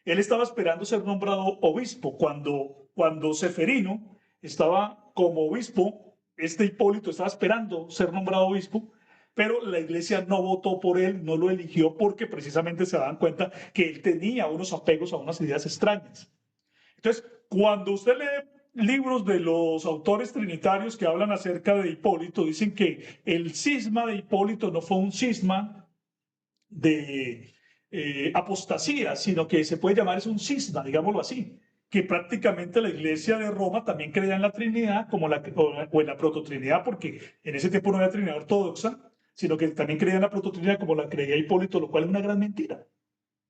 Él estaba esperando ser nombrado obispo. Cuando Seferino estaba como obispo, este Hipólito estaba esperando ser nombrado obispo, pero la iglesia no votó por él, no lo eligió porque precisamente se daban cuenta que él tenía unos apegos a unas ideas extrañas. Entonces, cuando usted lee libros de los autores trinitarios que hablan acerca de Hipólito dicen que el cisma de Hipólito no fue un cisma de apostasía, sino que se puede llamar es un cisma, digámoslo así, que prácticamente la iglesia de Roma también creía en la Trinidad como o en la prototrinidad, porque en ese tiempo no había Trinidad ortodoxa, sino que también creía en la prototrinidad como la creía Hipólito, lo cual es una gran mentira.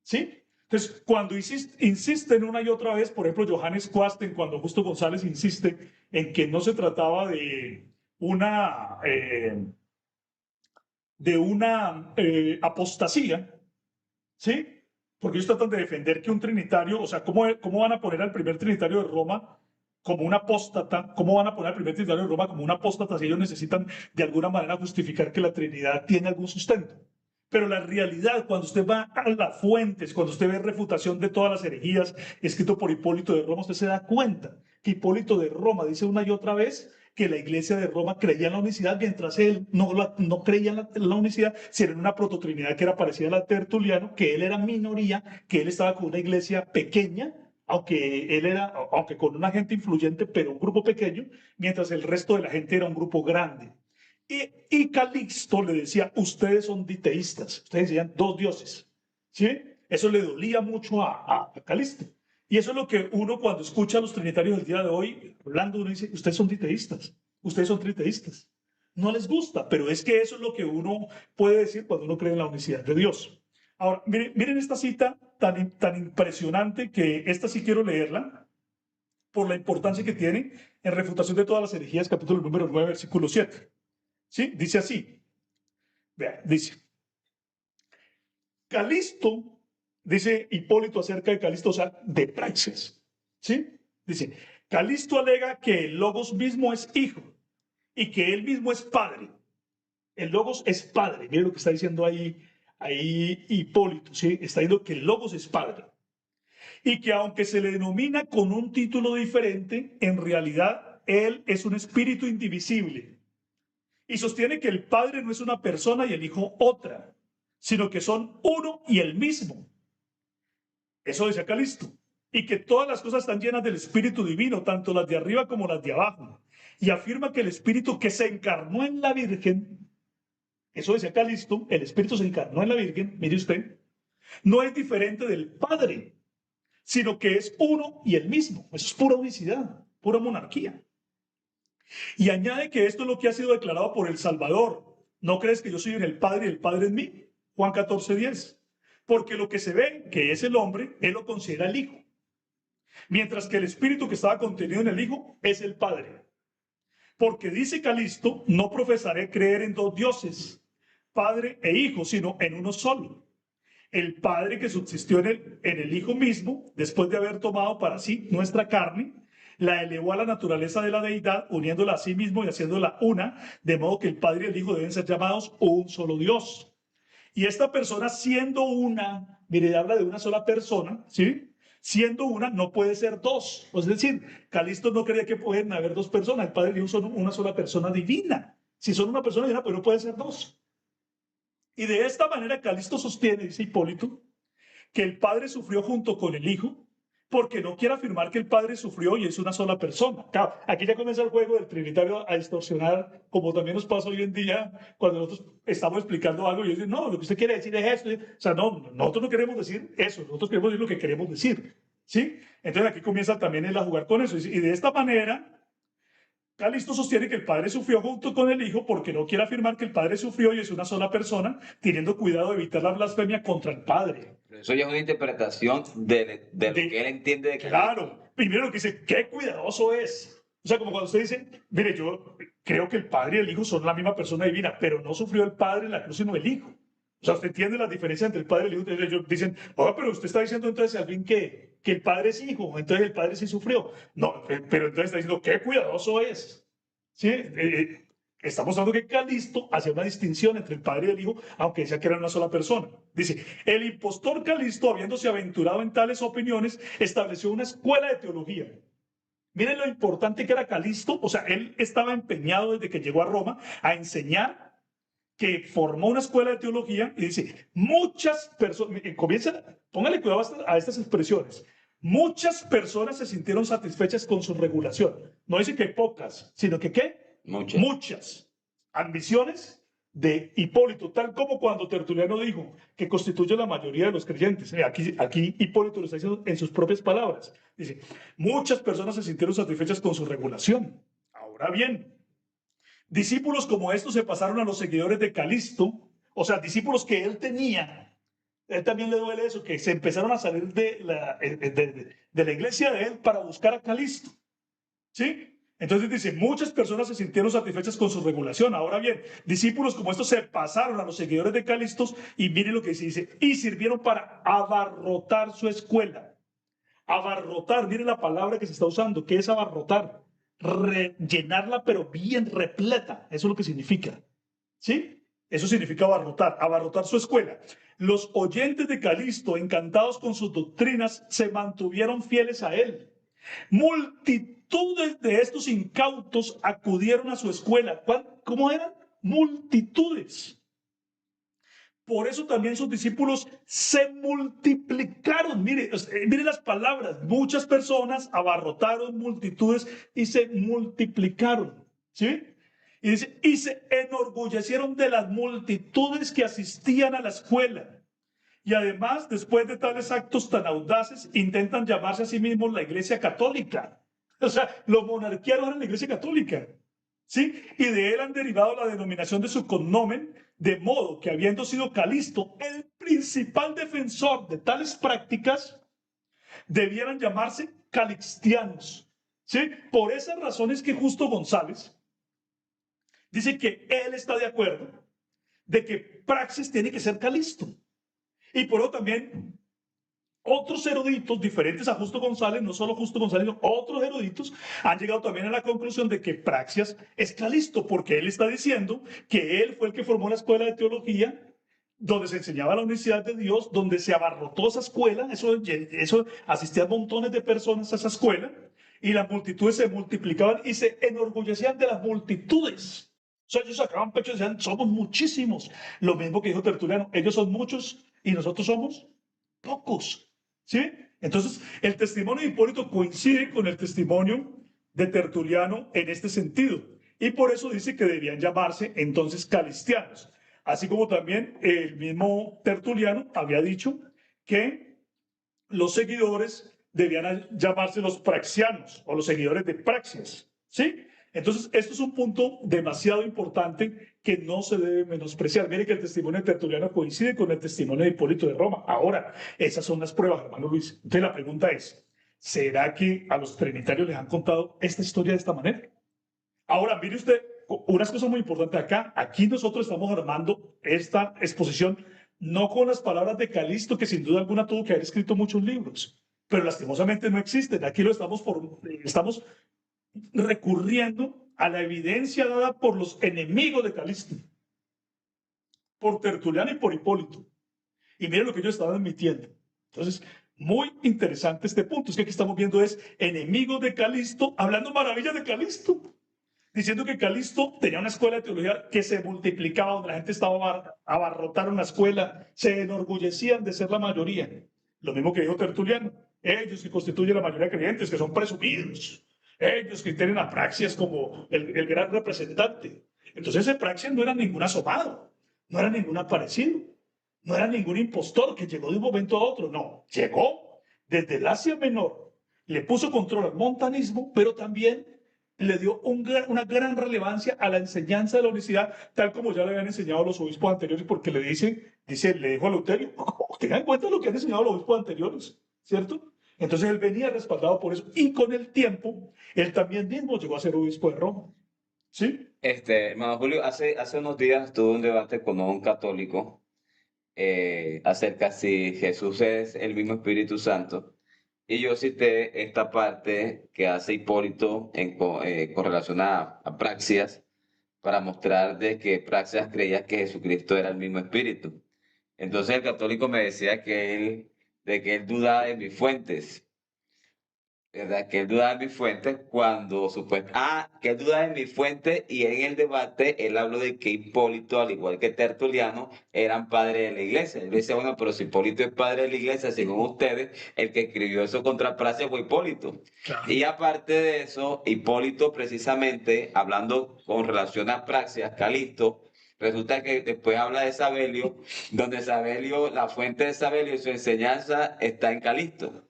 ¿Sí? Entonces, cuando insisten una y otra vez, por ejemplo, Johannes Quasten, cuando Augusto González insiste en que no se trataba una, eh, de una apostasía, ¿sí? Porque ellos tratan de defender que un trinitario, o sea, ¿cómo van a poner al primer trinitario de Roma como un apóstata? ¿Cómo van a poner al primer trinitario de Roma como un apóstata si ellos necesitan de alguna manera justificar que la Trinidad tiene algún sustento? Pero la realidad, cuando usted va a las fuentes, cuando usted ve refutación de todas las herejías escrito por Hipólito de Roma, usted se da cuenta que Hipólito de Roma dice una y otra vez que la iglesia de Roma creía en la unicidad, mientras él no creía en la unicidad, sino en una prototrinidad que era parecida a la de Tertuliano, que él era minoría, que él estaba con una iglesia pequeña, aunque con una gente influyente, pero un grupo pequeño, mientras el resto de la gente era un grupo grande. Y Calixto le decía, ustedes son diteístas, ustedes decían dos dioses, ¿sí? Eso le dolía mucho a Calixto. Y eso es lo que uno cuando escucha a los trinitarios del día de hoy hablando, uno dice, ustedes son triteístas, ustedes son triteístas. No les gusta, pero es que eso es lo que uno puede decir cuando uno cree en la unicidad de Dios. Ahora, miren esta cita tan impresionante que esta sí quiero leerla por la importancia que tiene en refutación de todas las herejías, capítulo número 9, versículo 7. ¿Sí? Dice así. Vean, dice, Calisto, dice Hipólito acerca de Calisto, o sea, de Praxis. ¿Sí? Dice, Calisto alega que el Logos mismo es hijo y que él mismo es padre. El Logos es padre. Miren lo que está diciendo ahí Hipólito, ¿sí? Está diciendo que el Logos es padre. Y que aunque se le denomina con un título diferente, en realidad él es un espíritu indivisible. Y sostiene que el Padre no es una persona y el Hijo otra, sino que son uno y el mismo. Eso decía Calisto. Y que todas las cosas están llenas del Espíritu Divino, tanto las de arriba como las de abajo. Y afirma que el Espíritu que se encarnó en la Virgen, eso decía Calisto, el Espíritu se encarnó en la Virgen, mire usted, no es diferente del Padre, sino que es uno y el mismo. Eso es pura unicidad, pura monarquía. Y añade que esto es lo que ha sido declarado por el Salvador. ¿No crees que yo soy en el Padre y el Padre en mí? Juan 14:10. Porque lo que se ve, que es el hombre, él lo considera el Hijo. Mientras que el Espíritu que estaba contenido en el Hijo es el Padre. Porque dice Calisto, no profesaré creer en dos dioses, Padre e Hijo, sino en uno solo. El Padre que subsistió en el Hijo mismo, después de haber tomado para sí nuestra carne, la elevó a la naturaleza de la deidad, uniéndola a sí mismo y haciéndola una, de modo que el Padre y el Hijo deben ser llamados un solo Dios. Y esta persona siendo una, mire, habla de una sola persona, ¿sí? Siendo una, no puede ser dos. Es decir, Calisto no creía que pueden haber dos personas. El Padre y el Hijo son una sola persona divina. Si son una persona divina, pues no pueden ser dos. Y de esta manera Calisto sostiene, dice Hipólito, que el Padre sufrió junto con el Hijo, porque no quiere afirmar que el Padre sufrió y es una sola persona. Claro, aquí ya comienza el juego del Trinitario a distorsionar, como también nos pasa hoy en día cuando nosotros estamos explicando algo y dicen, no, lo que usted quiere decir es esto. O sea, no, nosotros no queremos decir eso, nosotros queremos decir lo que queremos decir. ¿Sí? Entonces aquí comienza también él a jugar con eso. Y de esta manera, Calisto sostiene que el Padre sufrió junto con el Hijo porque no quiere afirmar que el Padre sufrió y es una sola persona, teniendo cuidado de evitar la blasfemia contra el Padre. Eso ya es una interpretación de lo que él entiende de Cristo. Claro, primero lo que dice, qué cuidadoso es. O sea, como cuando usted dice, mire, yo creo que el Padre y el Hijo son la misma persona divina, pero no sufrió el Padre en la cruz, sino el Hijo. O sea, usted entiende la diferencia entre el Padre y el Hijo. Entonces ellos dicen, oh, pero usted está diciendo entonces al fin que el Padre es Hijo, entonces el Padre sí sufrió. No, pero entonces está diciendo, qué cuidadoso es. ¿Sí? Estamos hablando que Calisto hacía una distinción entre el Padre y el Hijo, aunque decía que eran una sola persona. Dice, el impostor Calisto, habiéndose aventurado en tales opiniones, estableció una escuela de teología. Miren lo importante que era Calisto, o sea, él estaba empeñado desde que llegó a Roma a enseñar, que formó una escuela de teología y dice, muchas personas, comienza, póngale cuidado a estas expresiones, muchas personas se sintieron satisfechas con su regulación. No dice que pocas, sino que ¿qué? Muchas. Muchas. Ambiciones de Hipólito, tal como cuando Tertuliano dijo que constituye la mayoría de los creyentes. Aquí Hipólito lo está diciendo en sus propias palabras. Dice, muchas personas se sintieron satisfechas con su regulación. Ahora bien, discípulos como estos se pasaron a los seguidores de Calisto, o sea, discípulos que él tenía. Él también le duele eso, que se empezaron a salir de la iglesia de él para buscar a Calisto. ¿Sí? Entonces dice, muchas personas se sintieron satisfechas con su regulación. Ahora bien, discípulos como estos se pasaron a los seguidores de Calistos y miren lo que dice, y sirvieron para abarrotar su escuela. Abarrotar, miren la palabra que se está usando. ¿Qué es abarrotar? Rellenarla, pero bien repleta. Eso es lo que significa. ¿Sí? Eso significa abarrotar su escuela. Los oyentes de Calisto, encantados con sus doctrinas, se mantuvieron fieles a él. Multitudes de estos incautos acudieron a su escuela. ¿Cómo eran? Multitudes. Por eso también sus discípulos se multiplicaron. Mire las palabras. Muchas personas abarrotaron multitudes y se multiplicaron. ¿Sí? Y dice, y se enorgullecieron de las multitudes que asistían a la escuela. Y además, después de tales actos tan audaces, intentan llamarse a sí mismos la Iglesia Católica. O sea, los monarquianos eran la Iglesia Católica. ¿Sí? Y de él han derivado la denominación de su cognomen, de modo que habiendo sido Calisto el principal defensor de tales prácticas, debieran llamarse calixtianos. ¿Sí? Por esas razones que Justo González dice que él está de acuerdo de que praxis tiene que ser Calisto. Y por eso también otros eruditos diferentes a Justo González, no solo Justo González, sino otros eruditos han llegado también a la conclusión de que Praxias es Calisto, porque él está diciendo que él fue el que formó la escuela de teología, donde se enseñaba la unicidad de Dios, donde se abarrotó esa escuela, eso asistían montones de personas a esa escuela, y las multitudes se multiplicaban y se enorgullecían de las multitudes. O sea, ellos sacaban pecho y decían, somos muchísimos. Lo mismo que dijo Tertuliano, ellos son muchos y nosotros somos pocos. ¿Sí? Entonces, el testimonio de Hipólito coincide con el testimonio de Tertuliano en este sentido. Y por eso dice que deberían llamarse entonces calistianos. Así como también el mismo Tertuliano había dicho que los seguidores debían llamarse los praxianos o los seguidores de Praxias. ¿Sí? Entonces, esto es un punto demasiado importante que no se debe menospreciar. Mire que el testimonio de Tertuliano coincide con el testimonio de Hipólito de Roma. Ahora, esas son las pruebas, hermano Luis. Entonces, la pregunta es, ¿será que a los trinitarios les han contado esta historia de esta manera? Ahora, mire usted, unas cosas muy importantes acá. Aquí nosotros estamos armando esta exposición no con las palabras de Calisto, que sin duda alguna tuvo que haber escrito muchos libros, pero lastimosamente no existen. Aquí lo estamos recurriendo a la evidencia dada por los enemigos de Calisto, por Tertuliano y por Hipólito. Y miren lo que ellos estaban admitiendo. Entonces, muy interesante este punto. Es que aquí estamos viendo es enemigos de Calisto, hablando maravillas de Calisto, diciendo que Calisto tenía una escuela de teología que se multiplicaba, donde la gente estaba abarrotar una escuela, se enorgullecían de ser la mayoría. Lo mismo que dijo Tertuliano. Ellos que constituyen la mayoría de creyentes, que son presumidos. Ellos que tienen a Praxias como el gran representante. Entonces ese Praxias no era ningún asomado, no era ningún aparecido, no era ningún impostor que llegó de un momento a otro, no, llegó desde el Asia Menor, le puso control al montanismo, pero también le dio una gran relevancia a la enseñanza de la unicidad, tal como ya le habían enseñado los obispos anteriores, porque le dijo a Leuterio, tengan en cuenta lo que han enseñado los obispos anteriores, ¿cierto? Entonces él venía respaldado por eso, y con el tiempo, él también mismo llegó a ser obispo de Roma, ¿sí? Hermano Julio, hace unos días tuve un debate con un católico acerca si Jesús es el mismo Espíritu Santo. Y yo cité esta parte que hace Hipólito con relación a Praxias para mostrar de que Praxias creía que Jesucristo era el mismo Espíritu. Entonces el católico me decía de que él dudaba de mis fuentes. ¿verdad? Que él dudaba de mi fuente cuando supuestamente, que él dudaba de mi fuente y en el debate él habló de que Hipólito, al igual que Tertuliano, eran padres de la iglesia. Él decía, bueno, pero si Hipólito es padre de la iglesia, según ustedes, el que escribió eso contra Praxeas fue Hipólito. Claro. Y aparte de eso, Hipólito precisamente, hablando con relación a Praxeas, Calisto, resulta que después habla de Sabelio, donde Sabelio, la fuente de Sabelio y su enseñanza está en Calisto.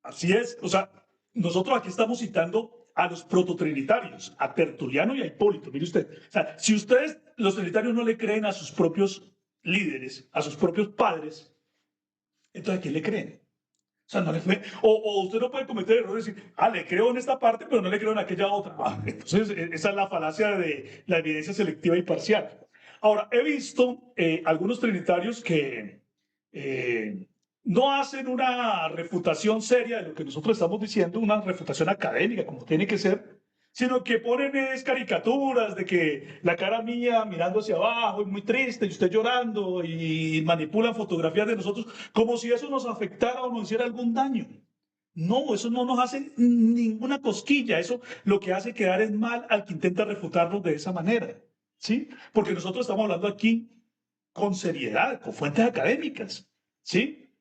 Así es, o sea, nosotros aquí estamos citando a los prototrinitarios, a Tertuliano y a Hipólito, mire usted. O sea, si ustedes, los trinitarios, no le creen a sus propios líderes, a sus propios padres, entonces ¿a quién le creen? O sea, no le fue, o usted no puede cometer el error de decir, le creo en esta parte, pero no le creo en aquella otra. Entonces, esa es la falacia de la evidencia selectiva y parcial. Ahora, he visto algunos trinitarios que no hacen una refutación seria de lo que nosotros estamos diciendo, una refutación académica, como tiene que ser, sino que ponen caricaturas de que la cara mía mirando hacia abajo es muy triste y usted llorando y manipulan fotografías de nosotros como si eso nos afectara o nos hiciera algún daño. No, eso no nos hace ninguna cosquilla, eso lo que hace quedar es mal al que intenta refutarnos de esa manera, ¿sí? Porque nosotros estamos hablando aquí con seriedad, con fuentes académicas, ¿sí?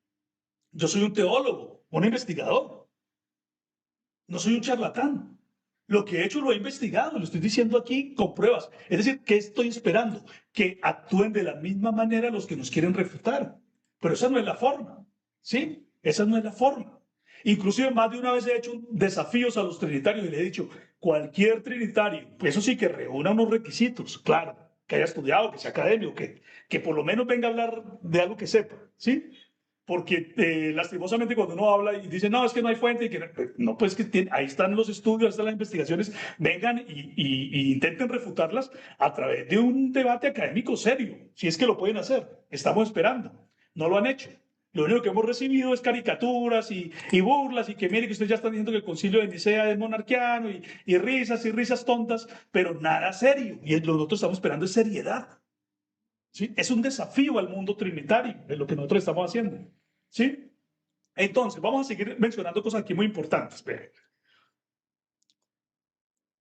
Yo soy un teólogo, un investigador, no soy un charlatán. Lo que he hecho lo he investigado, lo estoy diciendo aquí con pruebas. Es decir, ¿qué estoy esperando? Que actúen de la misma manera los que nos quieren refutar. Pero esa no es la forma, ¿sí? Esa no es la forma. Inclusive más de una vez he hecho desafíos a los trinitarios y les he dicho, cualquier trinitario, pues eso sí que reúna unos requisitos, claro, que haya estudiado, que sea académico, que por lo menos venga a hablar de algo que sepa, ¿sí? Porque lastimosamente cuando uno habla y dice, no, es que no hay fuente, y que no, pues que ahí están los estudios, ahí están las investigaciones, vengan y intenten refutarlas a través de un debate académico serio, si es que lo pueden hacer. Estamos esperando, no lo han hecho. Lo único que hemos recibido es caricaturas y burlas y que mire que ustedes ya están diciendo que el concilio de Nicea es monarquiano y risas tontas, pero nada serio. Y lo que nosotros estamos esperando es seriedad. ¿Sí? Es un desafío al mundo trinitario, es lo que nosotros estamos haciendo. ¿Sí? Entonces, vamos a seguir mencionando cosas aquí muy importantes.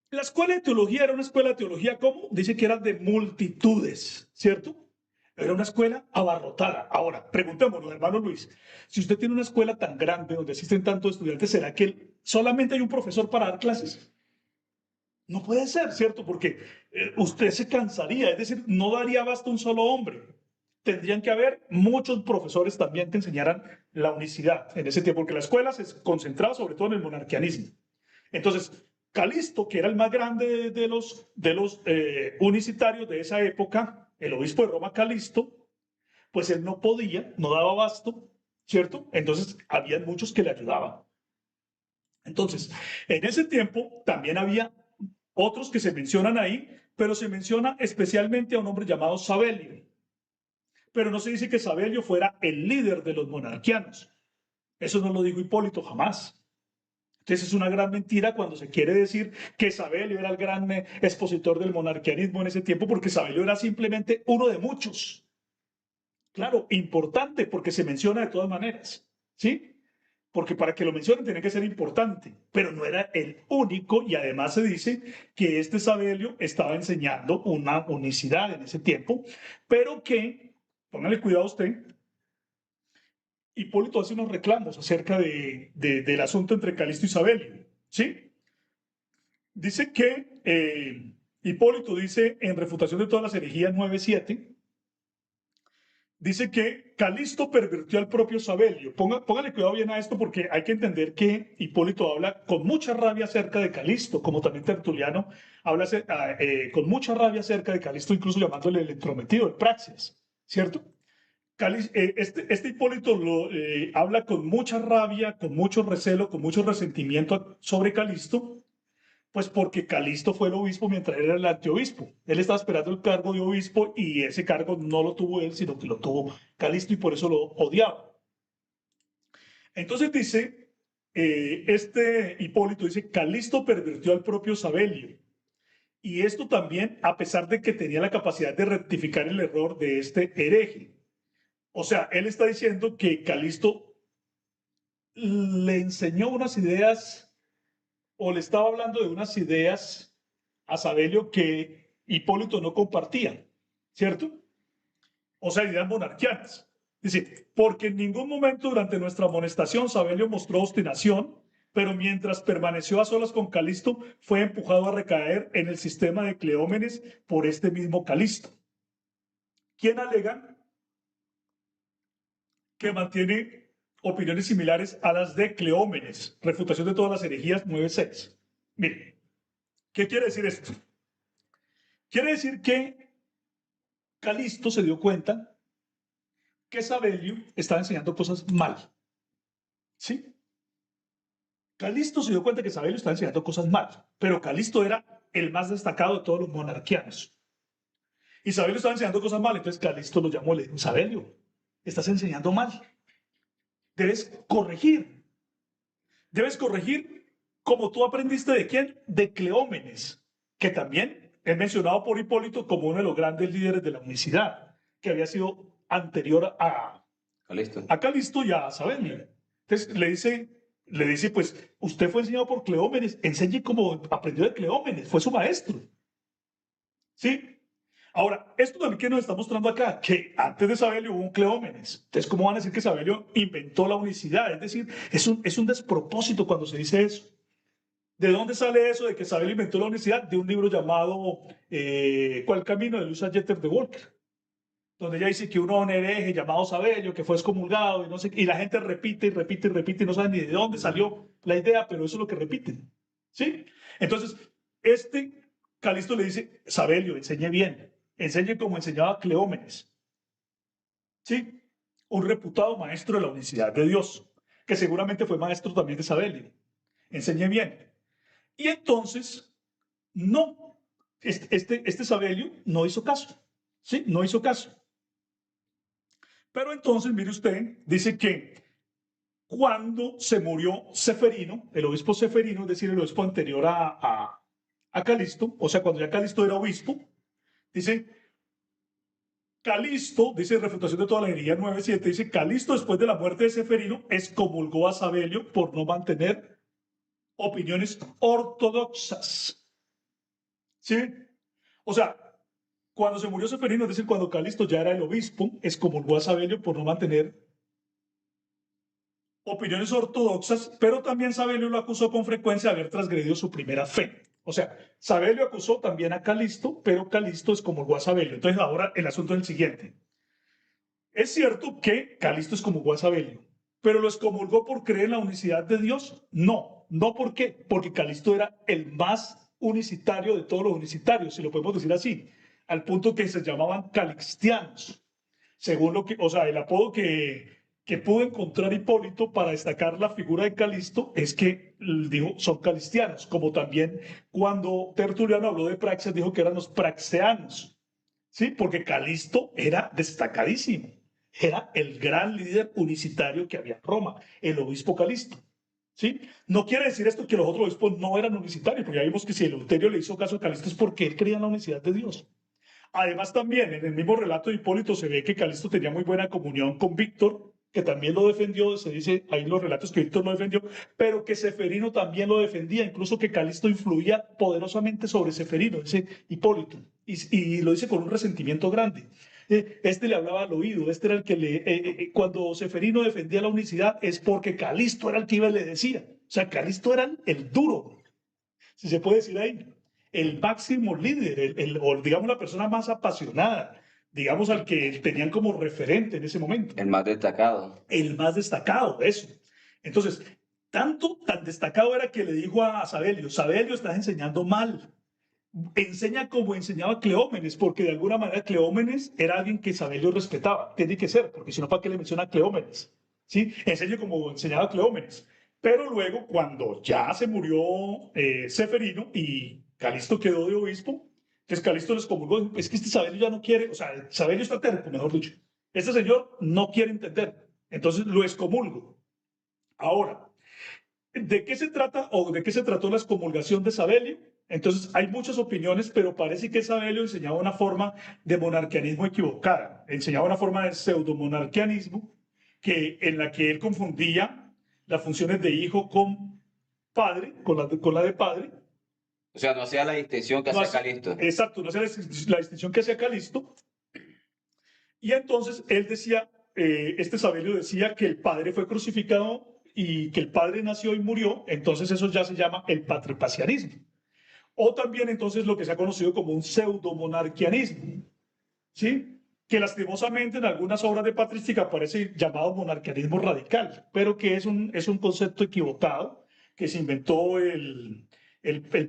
La escuela de teología era una escuela de teología, ¿cómo? Dice que era de multitudes, ¿cierto? Era una escuela abarrotada. Ahora, preguntémonos, hermano Luis, si usted tiene una escuela tan grande donde asisten tantos estudiantes, ¿será que solamente hay un profesor para dar clases? No puede ser, ¿cierto? Porque usted se cansaría, es decir, no daría abasto un solo hombre. Tendrían que haber muchos profesores también que enseñaran la unicidad en ese tiempo, porque la escuela se concentraba sobre todo en el monarquianismo. Entonces, Calisto, que era el más grande de los unicitarios de esa época, el obispo de Roma Calisto, pues él no podía, no daba abasto, ¿cierto? Entonces, había muchos que le ayudaban. Entonces, en ese tiempo también había otros que se mencionan ahí, pero se menciona especialmente a un hombre llamado Sabelio. Pero no se dice que Sabelio fuera el líder de los monarquianos. Eso no lo dijo Hipólito jamás. Entonces es una gran mentira cuando se quiere decir que Sabelio era el gran expositor del monarquianismo en ese tiempo, porque Sabelio era simplemente uno de muchos. Claro, importante porque se menciona de todas maneras, ¿sí? Porque para que lo mencionen tiene que ser importante, pero no era el único y además se dice que este Sabelio estaba enseñando una unicidad en ese tiempo, pero que, póngale cuidado a usted, Hipólito hace unos reclamos acerca del asunto entre Calisto y Sabelio, ¿sí? Dice que Hipólito dice en refutación de todas las herejías 9:7, dice que Calisto pervirtió al propio Sabelio. Póngale cuidado bien a esto porque hay que entender que Hipólito habla con mucha rabia acerca de Calisto, como también Tertuliano habla con mucha rabia acerca de Calisto, incluso llamándole el entrometido, el praxis, ¿cierto? Este Hipólito habla con mucha rabia, con mucho recelo, con mucho resentimiento sobre Calisto, pues porque Calisto fue el obispo mientras él era el antiobispo. Él estaba esperando el cargo de obispo y ese cargo no lo tuvo él, sino que lo tuvo Calisto y por eso lo odiaba. Entonces dice, este Hipólito dice, Calisto pervirtió al propio Sabelio. Y esto también a pesar de que tenía la capacidad de rectificar el error de este hereje. O sea, él está diciendo que Calisto le enseñó unas ideas o le estaba hablando de unas ideas a Sabelio que Hipólito no compartía, ¿cierto? O sea, ideas monarquianas. Dice, porque en ningún momento durante nuestra amonestación Sabelio mostró obstinación, pero mientras permaneció a solas con Calisto, fue empujado a recaer en el sistema de Cleómenes por este mismo Calisto, quien alega que mantiene opiniones similares a las de Cleómenes, refutación de todas las herejías 9.6. Mire, ¿qué quiere decir esto? Quiere decir que Calisto se dio cuenta que Sabelio estaba enseñando cosas mal, ¿sí? Calisto se dio cuenta que Sabelio estaba enseñando cosas mal, pero Calisto era el más destacado de todos los monarquianos. Y Sabelio estaba enseñando cosas mal, entonces Calisto lo llamó y le dijo, Sabelio, estás enseñando mal, debes corregir, debes corregir como tú aprendiste de quién, de Cleómenes, que también es mencionado por Hipólito como uno de los grandes líderes de la unicidad, que había sido anterior Listo. a Calisto y a Sabelio. Entonces le dice, pues usted fue enseñado por Cleómenes, enseñe cómo aprendió de Cleómenes, fue su maestro. ¿Sí? Ahora, esto también que nos está mostrando acá, que antes de Sabelio hubo un Cleómenes. Entonces, ¿cómo van a decir que Sabelio inventó la unicidad? Es decir, es un despropósito cuando se dice eso. ¿De dónde sale eso de que Sabelio inventó la unicidad? De un libro llamado ¿Cuál camino? De Luisa Jeter de Walker, donde ella dice que uno es un hereje llamado Sabelio, que fue excomulgado, y, no sé, y la gente repite y repite y repite, y no saben ni de dónde salió la idea, pero eso es lo que repiten. ¿Sí? Entonces, Calisto le dice, Sabelio, enseñe bien, enseñe como enseñaba Cleómenes. ¿Sí? Un reputado maestro de la unicidad de Dios, que seguramente fue maestro también de Sabelio. Enseñe bien. Y entonces, no, este Sabelio no hizo caso. ¿Sí? No hizo caso. Pero entonces, mire usted, dice que cuando se murió Seferino, el obispo Seferino, es decir, el obispo anterior a Calisto, o sea, cuando ya Calisto era obispo, dice, Calisto, dice Refutación de toda la herejía 9.7, dice, Calisto después de la muerte de Seferino excomulgó a Sabelio por no mantener opiniones ortodoxas. ¿Sí? O sea, cuando se murió Seferino, es decir, cuando Calisto ya era el obispo, excomulgó a Sabelio por no mantener opiniones ortodoxas, pero también Sabelio lo acusó con frecuencia de haber transgredido su primera fe. O sea, Sabelio acusó también a Calisto, pero Calisto excomulgó a Sabelio. Entonces ahora el asunto es el siguiente. Es cierto que Calisto excomulgó a Sabelio, pero ¿lo excomulgó por creer en la unicidad de Dios? No, no ¿por qué? Porque Calisto era el más unicitario de todos los unicitarios, si lo podemos decir así, al punto que se llamaban calixtianos, según lo que, o sea, el apodo que pudo encontrar Hipólito para destacar la figura de Calisto es que dijo son calistianos, como también cuando Tertuliano habló de Praxeas dijo que eran los praxeanos, ¿sí? Porque Calisto era destacadísimo, era el gran líder unicitario que había en Roma, el obispo Calisto. ¿Sí? No quiere decir esto que los otros obispos no eran unicitarios, porque ya vimos que si Eleuterio le hizo caso a Calisto es porque él creía en la unicidad de Dios. Además, también en el mismo relato de Hipólito se ve que Calisto tenía muy buena comunión con Víctor, que también lo defendió, se dice ahí los relatos que Víctor lo defendió, pero que Seferino también lo defendía, incluso que Calisto influía poderosamente sobre Seferino, dice Hipólito, y lo dice con un resentimiento grande. Este le hablaba al oído, este era el que cuando Seferino defendía la unicidad es porque Calisto era el que iba y le decía, o sea, Calisto era el duro, si se puede decir ahí, el máximo líder, o digamos la persona más apasionada, digamos al que tenían como referente en ese momento. El más destacado. El más destacado, eso. Entonces, tan destacado era que le dijo a Sabelio, Sabelio, estás enseñando mal. Enseña como enseñaba Cleómenes, porque de alguna manera Cleómenes era alguien que Sabelio respetaba. Tiene que ser, porque si no, ¿para qué le menciona a Cleómenes? ¿Sí? Enseña como enseñaba Cleómenes. Pero luego, cuando ya se murió Seferino y Calisto quedó de obispo, entonces Calisto les comulgó, es que este Sabelio ya no quiere, o sea, Sabelio está terco, mejor dicho. Este señor no quiere entender, entonces lo excomulgo. Ahora, ¿de qué se trata o de qué se trató la excomulgación de Sabelio? Entonces, hay muchas opiniones, pero parece que Sabelio enseñaba una forma de monarquianismo equivocada, enseñaba una forma de pseudomonarquianismo en la que él confundía las funciones de hijo con padre, con la de padre. O sea, no hacía la distinción que No hacía hace, Calisto. exacto, no hace la distinción que hacía Calisto. Y entonces él decía, este Sabelio decía que el padre fue crucificado y que el padre nació y murió, entonces eso ya se llama el patripacianismo. O también entonces lo que se ha conocido como un pseudomonarquianismo, ¿sí? Que lastimosamente en algunas obras de patrística aparece llamado monarquianismo radical, pero que es un concepto equivocado que se inventó el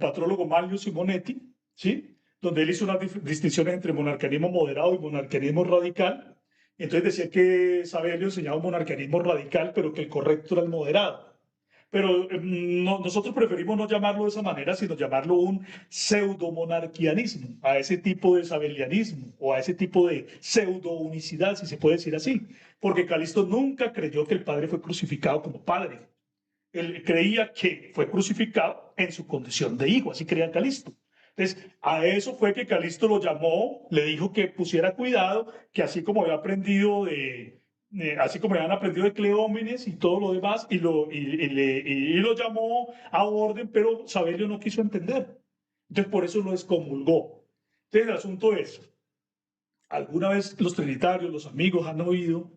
patrólogo Manlio Simonetti, ¿sí? Donde él hizo unas distinciones entre monarquianismo moderado y monarquianismo radical. Entonces decía que Sabelio enseñaba un monarquianismo radical, pero que el correcto era el moderado. Pero nosotros preferimos no llamarlo de esa manera, sino llamarlo un pseudomonarquianismo, a ese tipo de sabelianismo o a ese tipo de pseudo-unicidad, si se puede decir así. Porque Calisto nunca creyó que el padre fue crucificado como padre. Él creía que fue crucificado en su condición de hijo, así creía Calisto. Entonces, a eso fue que Calisto lo llamó, le dijo que pusiera cuidado, que así como había aprendido así como habían aprendido de Cleómenes y todo lo demás, y lo llamó a orden, pero Sabelio no quiso entender. Entonces, por eso lo excomulgó. Entonces, el asunto es, ¿alguna vez los trinitarios, los amigos han oído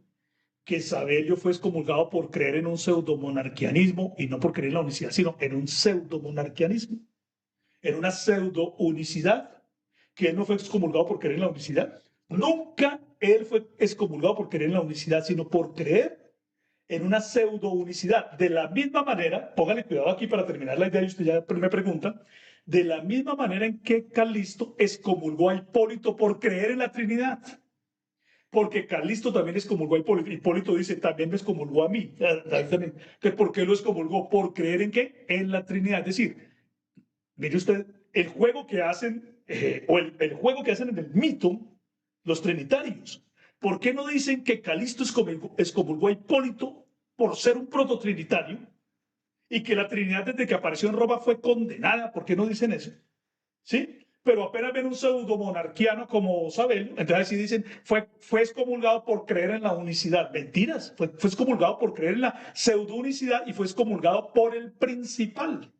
que Sabelio fue excomulgado por creer en un pseudomonarquianismo y no por creer en la unicidad, sino en un pseudomonarquianismo, en una pseudo-unicidad, que él no fue excomulgado por creer en la unicidad? Nunca él fue excomulgado por creer en la unicidad, sino por creer en una pseudo-unicidad. De la misma manera, póngale cuidado aquí para terminar la idea y usted ya me pregunta, de la misma manera en que Calisto excomulgó a Hipólito por creer en la Trinidad. Porque Calisto también excomulgó a Hipólito. Hipólito dice, también me excomulgó a mí. Entonces, ¿por qué lo excomulgó? ¿Por creer en qué? En la Trinidad. Es decir, mire usted, el juego que hacen, el juego que hacen en el mito, los trinitarios. ¿Por qué no dicen que Calisto excomulgó a Hipólito por ser un prototrinitario y que la Trinidad desde que apareció en Roma fue condenada? ¿Por qué no dicen eso? ¿Sí? Pero apenas ven un pseudo-monarquiano como Sabelio, entonces sí dicen, fue excomulgado por creer en la unicidad. Mentiras, fue excomulgado por creer en la pseudo-unicidad y fue excomulgado por el principal,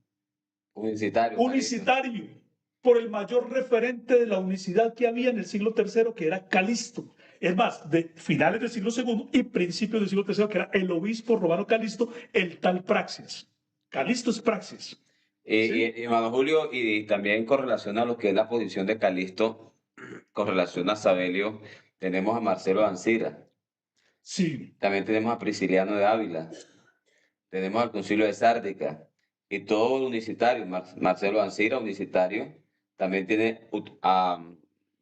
Unicitario, Calisto. unicitario, por el mayor referente de la unicidad que había en el siglo III, que era Calisto. Es más, de finales del siglo II y principios del siglo III, que era el obispo romano Calisto, el tal Praxis. Calisto es Praxis. ¿Sí? Hermano Julio, y también con relación a lo que es la posición de Calisto, con relación a Sabelio, tenemos a Marcelo Ancira, Sí. también tenemos a Prisciliano de Ávila, tenemos al Concilio de Sárdica, y todo unicitario, Marcelo Ancira, unicitario, también tiene,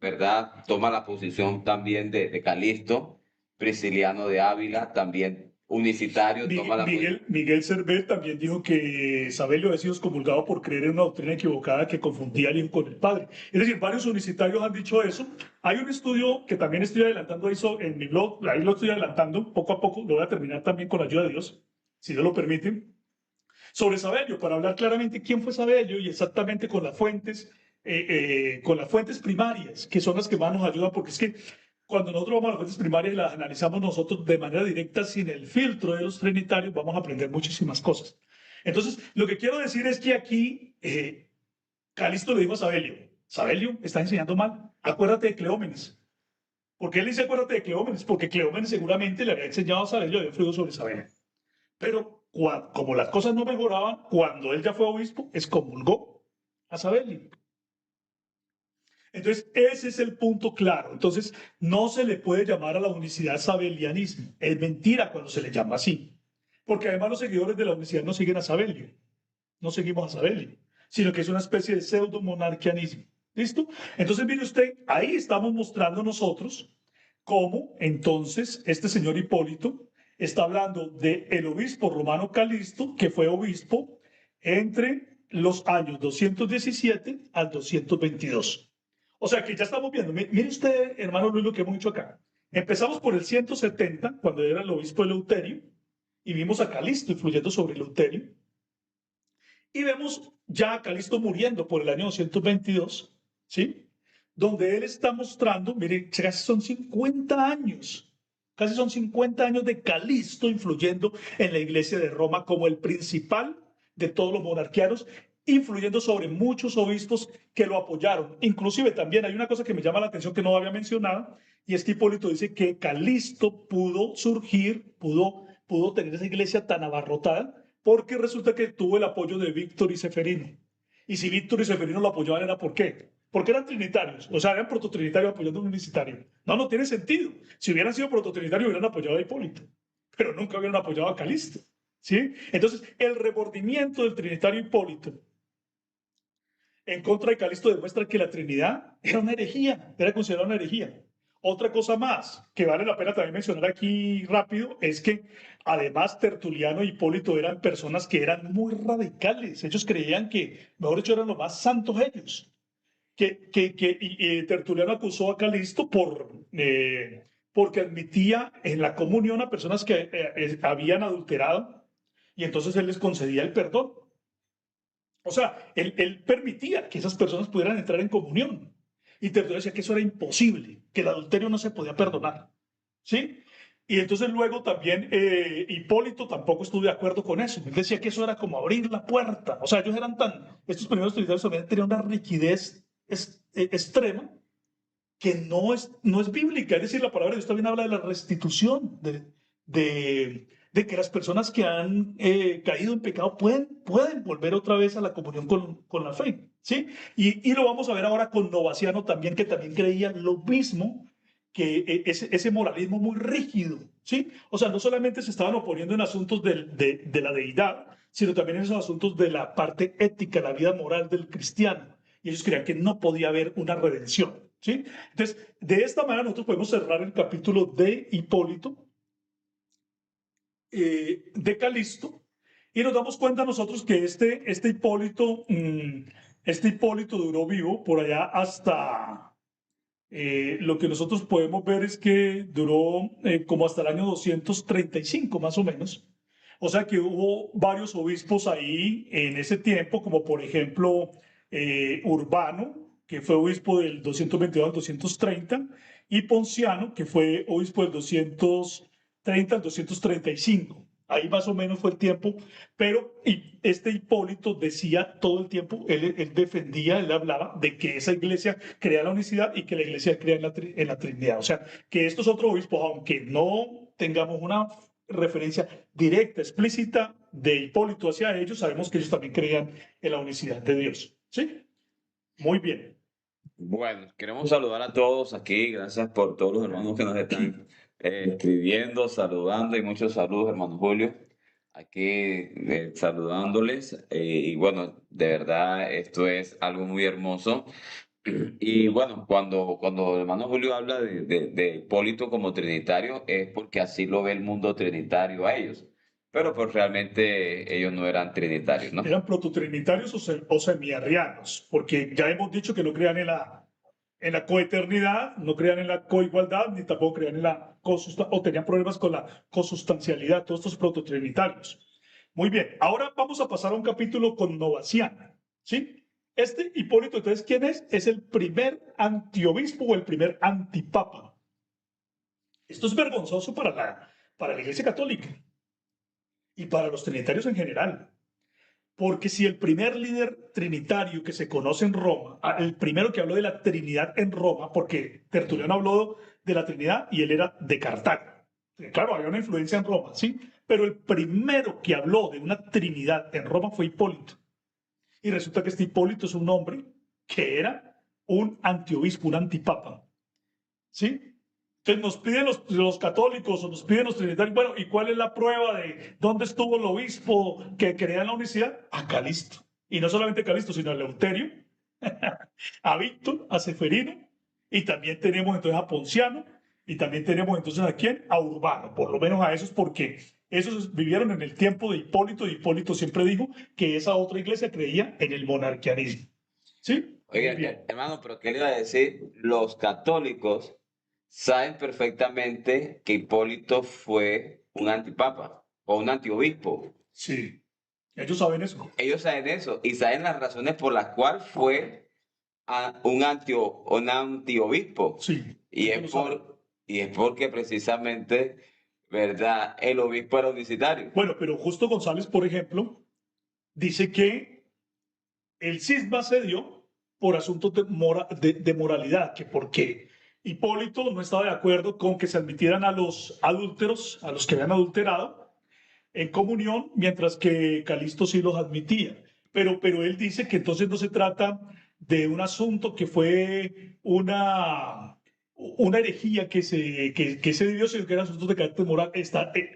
¿verdad? Toma la posición también de Calisto, Prisciliano de Ávila, también unicitario, toma la posición. Miguel Servet también dijo que Sabelio había sido excomulgado por creer en una doctrina equivocada que confundía al hijo con el padre. Es decir, varios unicitarios han dicho eso. Hay un estudio que también estoy adelantando ahí en mi blog, ahí lo estoy adelantando poco a poco, lo voy a terminar también con la ayuda de Dios, si Dios lo permite, sobre Sabelio, para hablar claramente quién fue Sabelio y exactamente con las fuentes primarias, que son las que más nos ayudan, porque es que cuando nosotros vamos a las fuentes primarias y las analizamos nosotros de manera directa, sin el filtro de los trinitarios, vamos a aprender muchísimas cosas. Entonces, lo que quiero decir es que aquí Calisto le dijo a Sabelio, Sabelio, está enseñando mal, acuérdate de Cleómenes. ¿Por qué él dice acuérdate de Cleómenes? Porque Cleómenes seguramente le había enseñado a Sabelio, había influido sobre Sabelio. Pero como las cosas no mejoraban, cuando él ya fue obispo, excomulgó a Sabelio. Entonces, ese es el punto claro. Entonces, no se le puede llamar a la unicidad sabelianismo. Es mentira cuando se le llama así. Porque además los seguidores de la unicidad no siguen a Sabelio. No seguimos a Sabelio, sino que es una especie de pseudo-monarquianismo. ¿Listo? Entonces, mire usted, ahí estamos mostrando nosotros cómo entonces este señor Hipólito está hablando del obispo romano Calisto, que fue obispo entre los años 217 al 222. O sea que ya estamos viendo, mire usted, hermano Luis, lo que hemos dicho acá. Empezamos por el 170, cuando era el obispo Eleuterio, y vimos a Calisto influyendo sobre Eleuterio. Y vemos ya a Calisto muriendo por el año 222, ¿sí? Donde él está mostrando, mire, son 50 años Casi son 50 años de Calisto influyendo en la iglesia de Roma como el principal de todos los monarquianos, influyendo sobre muchos obispos que lo apoyaron. Inclusive también hay una cosa que me llama la atención que no había mencionado, y es que Hipólito dice que Calisto pudo surgir, pudo tener esa iglesia tan abarrotada, porque resulta que tuvo el apoyo de Víctor y Seferino. Y si Víctor y Seferino lo apoyaban era ¿por qué? Porque eran trinitarios, o sea, eran prototrinitarios apoyando a un unicitario. No, no tiene sentido. Si hubieran sido prototrinitarios, hubieran apoyado a Hipólito, pero nunca hubieran apoyado a Calisto. ¿Sí? Entonces, el remordimiento del trinitario Hipólito en contra de Calisto demuestra que la Trinidad era una herejía, era considerada una herejía. Otra cosa más que vale la pena también mencionar aquí rápido es que además Tertuliano e Hipólito eran personas que eran muy radicales. Ellos creían que, mejor dicho, eran los más santos ellos. Y Tertuliano acusó a Calisto porque admitía en la comunión a personas que habían adulterado y entonces él les concedía el perdón. O sea, él permitía que esas personas pudieran entrar en comunión. Y Tertuliano decía que eso era imposible, que el adulterio no se podía perdonar. ¿Sí? Y entonces luego también Hipólito tampoco estuvo de acuerdo con eso. Él decía que eso era como abrir la puerta. O sea, ellos eran estos primeros trinitarios también tenían una rigidez extrema que no es bíblica. Es decir, la palabra de Dios también habla de la restitución, de que las personas que han caído en pecado pueden volver otra vez a la comunión con la fe. ¿Sí? Y lo vamos a ver ahora con Novaciano también, que también creía lo mismo, que ese moralismo muy rígido. ¿Sí? O sea, no solamente se estaban oponiendo en asuntos de la deidad, sino también en esos asuntos de la parte ética, la vida moral del cristiano. Y ellos creían que no podía haber una redención. ¿Sí? Entonces, de esta manera nosotros podemos cerrar el capítulo de Hipólito, de Calisto, y nos damos cuenta nosotros que este Hipólito duró vivo por allá hasta, lo que nosotros podemos ver es que duró como hasta el año 235 más o menos. O sea que hubo varios obispos ahí en ese tiempo, como por ejemplo Urbano, que fue obispo del 222 al 230, y Ponciano, que fue obispo del 230 al 235. Ahí más o menos fue el tiempo, pero este Hipólito decía todo el tiempo, él defendía, él hablaba de que esa iglesia crea la unicidad y que la iglesia crea en la Trinidad. O sea, que estos otros obispos, aunque no tengamos una referencia directa, explícita de Hipólito hacia ellos, sabemos que ellos también creían en la unicidad de Dios. ¿Sí? Muy bien. Bueno, queremos saludar a todos aquí. Gracias por todos los hermanos que nos están escribiendo, saludando y muchos saludos, hermano Julio. Aquí saludándoles. Y bueno, de verdad, esto es algo muy hermoso. Y bueno, cuando el hermano Julio habla de Hipólito como trinitario, es porque así lo ve el mundo trinitario a ellos. Pero pues realmente ellos no eran trinitarios, ¿no? Eran prototrinitarios o semiarrianos, porque ya hemos dicho que no creían en la coeternidad, no creían en la coigualdad, ni tampoco creían en la o tenían problemas con la consustancialidad, todos estos prototrinitarios. Muy bien, ahora vamos a pasar a un capítulo con Novaciana, ¿sí? Este Hipólito, entonces, ¿quién es? Es el primer antiobispo o el primer antipapa. Esto es vergonzoso para la Iglesia Católica y para los trinitarios en general. Porque si el primer líder trinitario que se conoce en Roma, el primero que habló de la Trinidad en Roma, porque Tertuliano habló de la Trinidad y él era de Cartago. Claro, había una influencia en Roma, ¿sí? Pero el primero que habló de una Trinidad en Roma fue Hipólito. Y resulta que este Hipólito es un hombre que era un antiobispo, un antipapa, ¿sí? Entonces nos piden los católicos o nos piden los trinitarios, bueno, ¿y cuál es la prueba de dónde estuvo el obispo que crea la unicidad? A Calisto. Y no solamente Calisto, sino a Eleuterio, a Víctor, a Seferino, y también tenemos entonces a Ponciano, y también tenemos entonces a quién? A Urbano, por lo menos a esos, porque esos vivieron en el tiempo de Hipólito, y Hipólito siempre dijo que esa otra iglesia creía en el monarquianismo. ¿Sí? Oiga, Muy bien. hermano, pero ¿qué le iba a decir? Los católicos saben perfectamente que Hipólito fue un antipapa o un antiobispo. Sí. Ellos saben eso. Ellos saben eso y saben las razones por las cuales fue un antiobispo. Sí. Y Ellos es lo saben. y es porque precisamente, ¿verdad? El obispo era unicitario. Bueno, pero Justo González, por ejemplo, dice que el cisma se dio por asuntos de moralidad, que porque Hipólito no estaba de acuerdo con que se admitieran a los adúlteros, a los que habían adulterado, en comunión, mientras que Calixto sí los admitía. Pero él dice que entonces no se trata de un asunto que fue una herejía que se dio, sino que eran asuntos de carácter moral.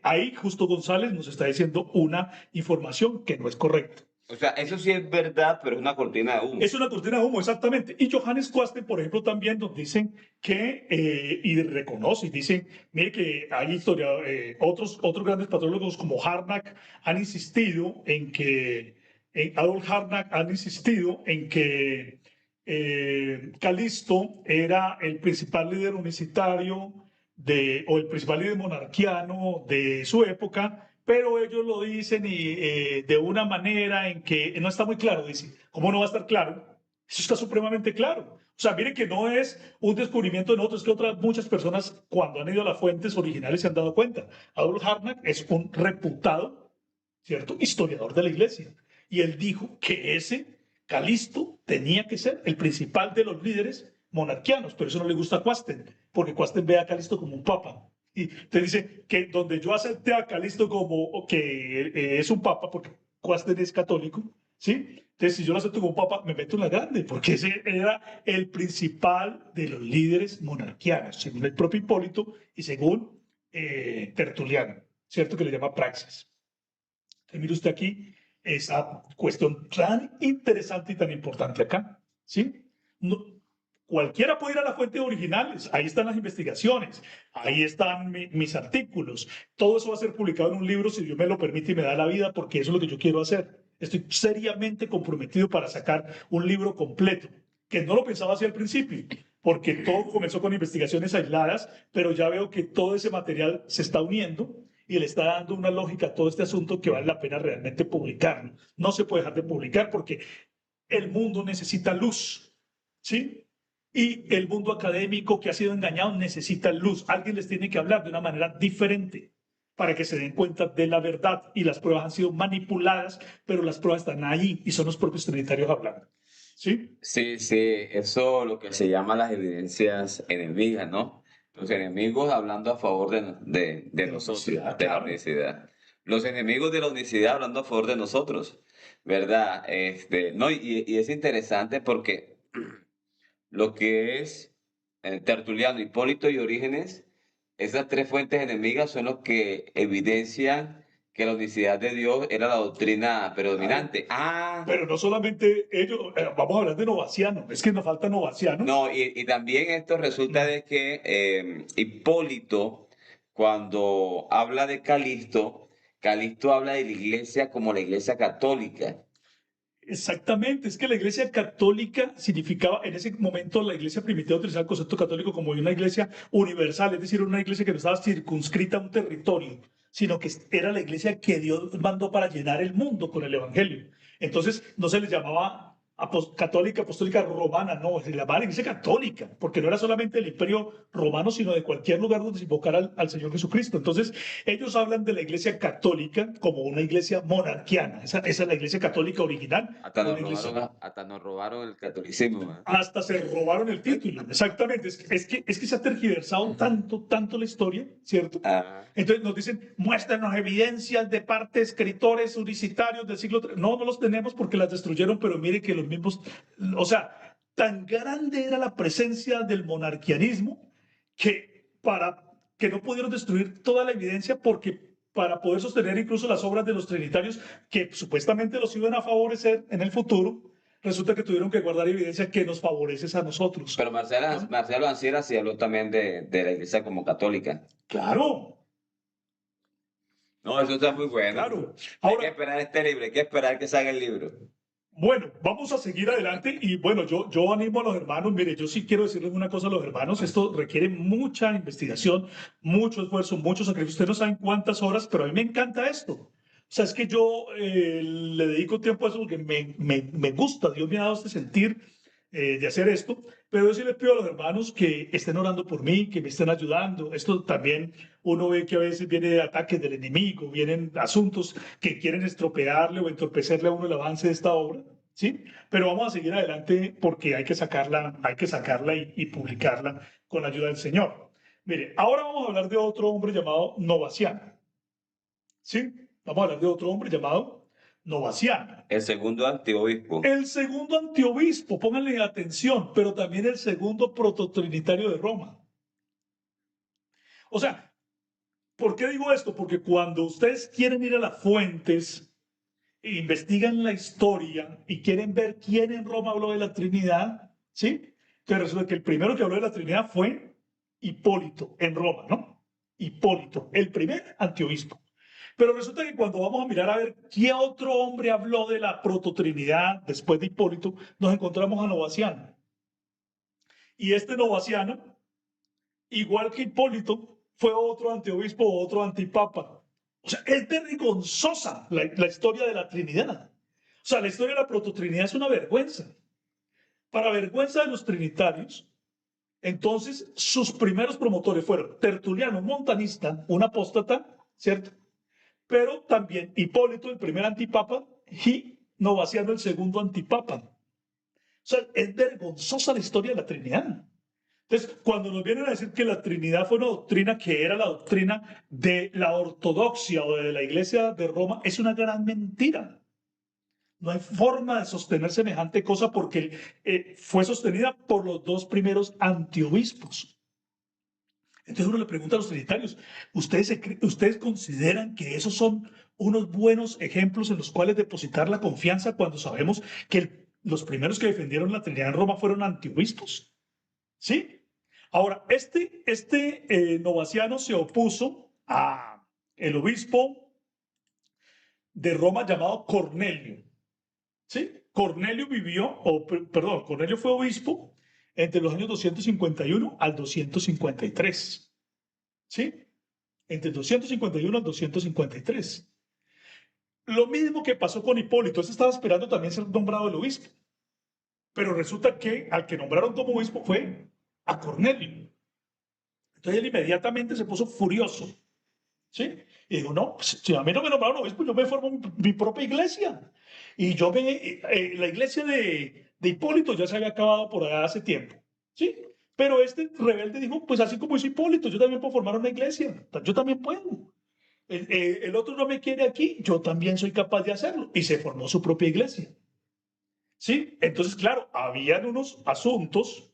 Ahí Justo González nos está diciendo una información que no es correcta. O sea, eso sí es verdad, pero es una cortina de humo. Es una cortina de humo, exactamente. Y Johannes Quasten, por ejemplo, también nos dicen que, y reconoce, y dicen, mire que hay historia, otros grandes patrólogos como Harnack han insistido en que, Adolf Harnack han insistido en que Calixto era el principal líder unicitario o el principal líder monarquiano de su época, pero ellos lo dicen de una manera en que no está muy claro. Dice, ¿cómo no va a estar claro? Eso está supremamente claro. O sea, mire que no es un descubrimiento de nosotros, que otras muchas personas cuando han ido a las fuentes originales se han dado cuenta. Adolf Harnack es un reputado, ¿cierto?, historiador de la iglesia. Y él dijo que ese Calixto tenía que ser el principal de los líderes monarquianos, pero eso no le gusta a Quasten, porque Quasten ve a Calixto como un papa. Y te dice que donde yo acepté a Calixto como que es un papa, porque Quasten es católico, ¿sí? Entonces, si yo lo acepto como un papa, me meto en la grande, porque ese era el principal de los líderes monarquianos, según el propio Hipólito y según Tertuliano, ¿cierto? Que le llama praxis. Entonces, mire usted aquí esa cuestión tan interesante y tan importante acá, ¿sí? No, cualquiera puede ir a las fuentes originales, ahí están las investigaciones, ahí están mis artículos, todo eso va a ser publicado en un libro si Dios me lo permite y me da la vida, porque eso es lo que yo quiero hacer. Estoy seriamente comprometido para sacar un libro completo, que no lo pensaba así al principio, porque todo comenzó con investigaciones aisladas, pero ya veo que todo ese material se está uniendo y le está dando una lógica a todo este asunto que vale la pena realmente publicarlo. No se puede dejar de publicar porque el mundo necesita luz, ¿sí? Y el mundo académico que ha sido engañado necesita luz. Alguien les tiene que hablar de una manera diferente para que se den cuenta de la verdad. Y las pruebas han sido manipuladas, pero las pruebas están ahí y son los propios trinitarios hablando. ¿Sí? Sí, sí, eso lo que se llama las evidencias enemigas, ¿no? Los enemigos hablando a favor de De la nosotros, universidad, de la claro. unicidad. Los enemigos de la unicidad hablando a favor de nosotros, ¿verdad? No, y es interesante porque lo que es Tertuliano, Hipólito y Orígenes, esas tres fuentes enemigas son los que evidencian que la unicidad de Dios era la doctrina Claro. predominante. Ah. Pero no solamente ellos, vamos a hablar de Novaciano, es que nos falta Novaciano. No, y también esto resulta de que Hipólito, cuando habla de Calixto, Calixto habla de la iglesia como la iglesia católica. Exactamente, es que la iglesia católica significaba, en ese momento la iglesia primitiva utilizaba el concepto católico como una iglesia universal, es decir, una iglesia que no estaba circunscrita a un territorio, sino que era la iglesia que Dios mandó para llenar el mundo con el evangelio. Entonces no se les llamaba católica, apostólica romana, no, se llamaba la iglesia católica, porque no era solamente el imperio romano, sino de cualquier lugar donde se invocara al Señor Jesucristo. Entonces ellos hablan de la iglesia católica como una iglesia monarquiana, esa es la iglesia católica original. Una iglesia Hasta nos robaron el catolicismo, ¿eh? hasta se robaron el título, exactamente. Es que se ha tergiversado tanto la historia, ¿cierto? Ah, Entonces nos dicen, muéstranos evidencias de parte de escritores unicitarios del siglo III. No, no los tenemos porque las destruyeron, pero mire que los mismos, o sea, tan grande era la presencia del monarquianismo que no pudieron destruir toda la evidencia porque para poder sostener incluso las obras de los trinitarios que supuestamente los iban a favorecer en el futuro, resulta que tuvieron que guardar evidencia que nos favorece a nosotros. pero ¿No? Marcelo Ancira sí habló también de la iglesia como católica. Claro, No, eso está muy bueno. claro. Hay que Ahora, esperar este libro, hay que esperar que salga el libro. bueno, vamos a seguir adelante y bueno, yo animo a los hermanos, mire, yo sí quiero decirles una cosa a los hermanos, esto requiere mucha investigación, mucho esfuerzo, mucho sacrificio. Ustedes no saben cuántas horas, pero a mí me encanta esto. O sea, es que yo le dedico tiempo a eso porque me gusta, Dios me ha dado este sentir de hacer esto, pero yo sí les pido a los hermanos que estén orando por mí, que me estén ayudando. Esto también uno ve que a veces vienen ataques del enemigo, vienen asuntos que quieren estropearle o entorpecerle a uno el avance de esta obra, ¿sí? Pero vamos a seguir adelante porque hay que sacarla y publicarla con la ayuda del Señor. Mire, ahora vamos a hablar de otro hombre llamado Novaciano, ¿sí? Vamos a hablar de otro hombre llamado Novaciano. El segundo antiobispo. El segundo antiobispo, pónganle atención, pero también el segundo prototrinitario de Roma. O sea, ¿por qué digo esto? Porque cuando ustedes quieren ir a las fuentes, e investigan la historia y quieren ver quién en Roma habló de la Trinidad, ¿sí? Que resulta que el primero que habló de la Trinidad fue Hipólito en Roma, ¿no? Hipólito, el primer antiobispo. Pero resulta que cuando vamos a mirar a ver qué otro hombre habló de la prototrinidad después de Hipólito, nos encontramos a Novaciano. Y este Novaciano, igual que Hipólito, fue otro antiobispo o otro antipapa. O sea, es vergonzosa la historia de la Trinidad. O sea, la historia de la prototrinidad es una vergüenza. Para vergüenza de los trinitarios, entonces sus primeros promotores fueron Tertuliano, montanista, un apóstata, ¿cierto? Pero también Hipólito, el primer antipapa, y Novaciano, el segundo antipapa. O sea, es vergonzosa la historia de la Trinidad. Entonces, cuando nos vienen a decir que la Trinidad fue una doctrina que era la doctrina de la ortodoxia o de la Iglesia de Roma, es una gran mentira. No hay forma de sostener semejante cosa porque fue sostenida por los dos primeros antiobispos. Entonces uno le pregunta a los trinitarios, ¿ustedes consideran que esos son unos buenos ejemplos en los cuales depositar la confianza cuando sabemos que los primeros que defendieron la Trinidad en Roma fueron antiobispos? ¿Sí? Ahora, Novaciano se opuso a el obispo de Roma llamado Cornelio. ¿Sí? Cornelio Cornelio fue obispo entre los años 251 al 253. ¿Sí? Entre el 251 al 253. Lo mismo que pasó con Hipólito, ese estaba esperando también ser nombrado el obispo. Pero resulta que al que nombraron como obispo fue a Cornelio. Entonces él inmediatamente se puso furioso. ¿Sí? Y dijo, no, pues, si a mí no me nombraron obispo, yo me formo mi propia iglesia. Y la iglesia de Hipólito ya se había acabado por allá hace tiempo. ¿Sí? Pero este rebelde dijo, pues así como hizo Hipólito, yo también puedo formar una iglesia. Yo también puedo. El otro no me quiere aquí, yo también soy capaz de hacerlo. Y se formó su propia iglesia. ¿Sí? Entonces, claro, habían unos asuntos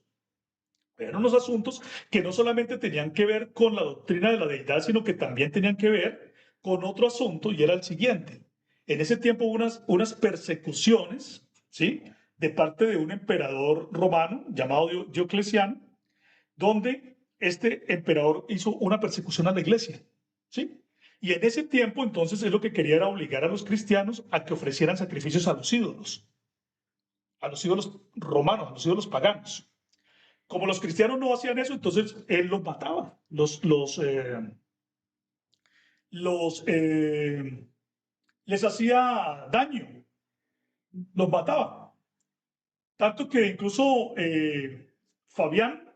que no solamente tenían que ver con la doctrina de la deidad, sino que también tenían que ver con otro asunto, y era el siguiente. En ese tiempo hubo unas persecuciones, ¿sí? De parte de un emperador romano llamado Diocleciano, donde este emperador hizo una persecución a la iglesia, ¿sí? Y en ese tiempo, entonces, él lo que quería era obligar a los cristianos a que ofrecieran sacrificios a los ídolos romanos, a los ídolos paganos. Como los cristianos no hacían eso, entonces él los mataba, les hacía daño, los mataba. Tanto que incluso Fabián,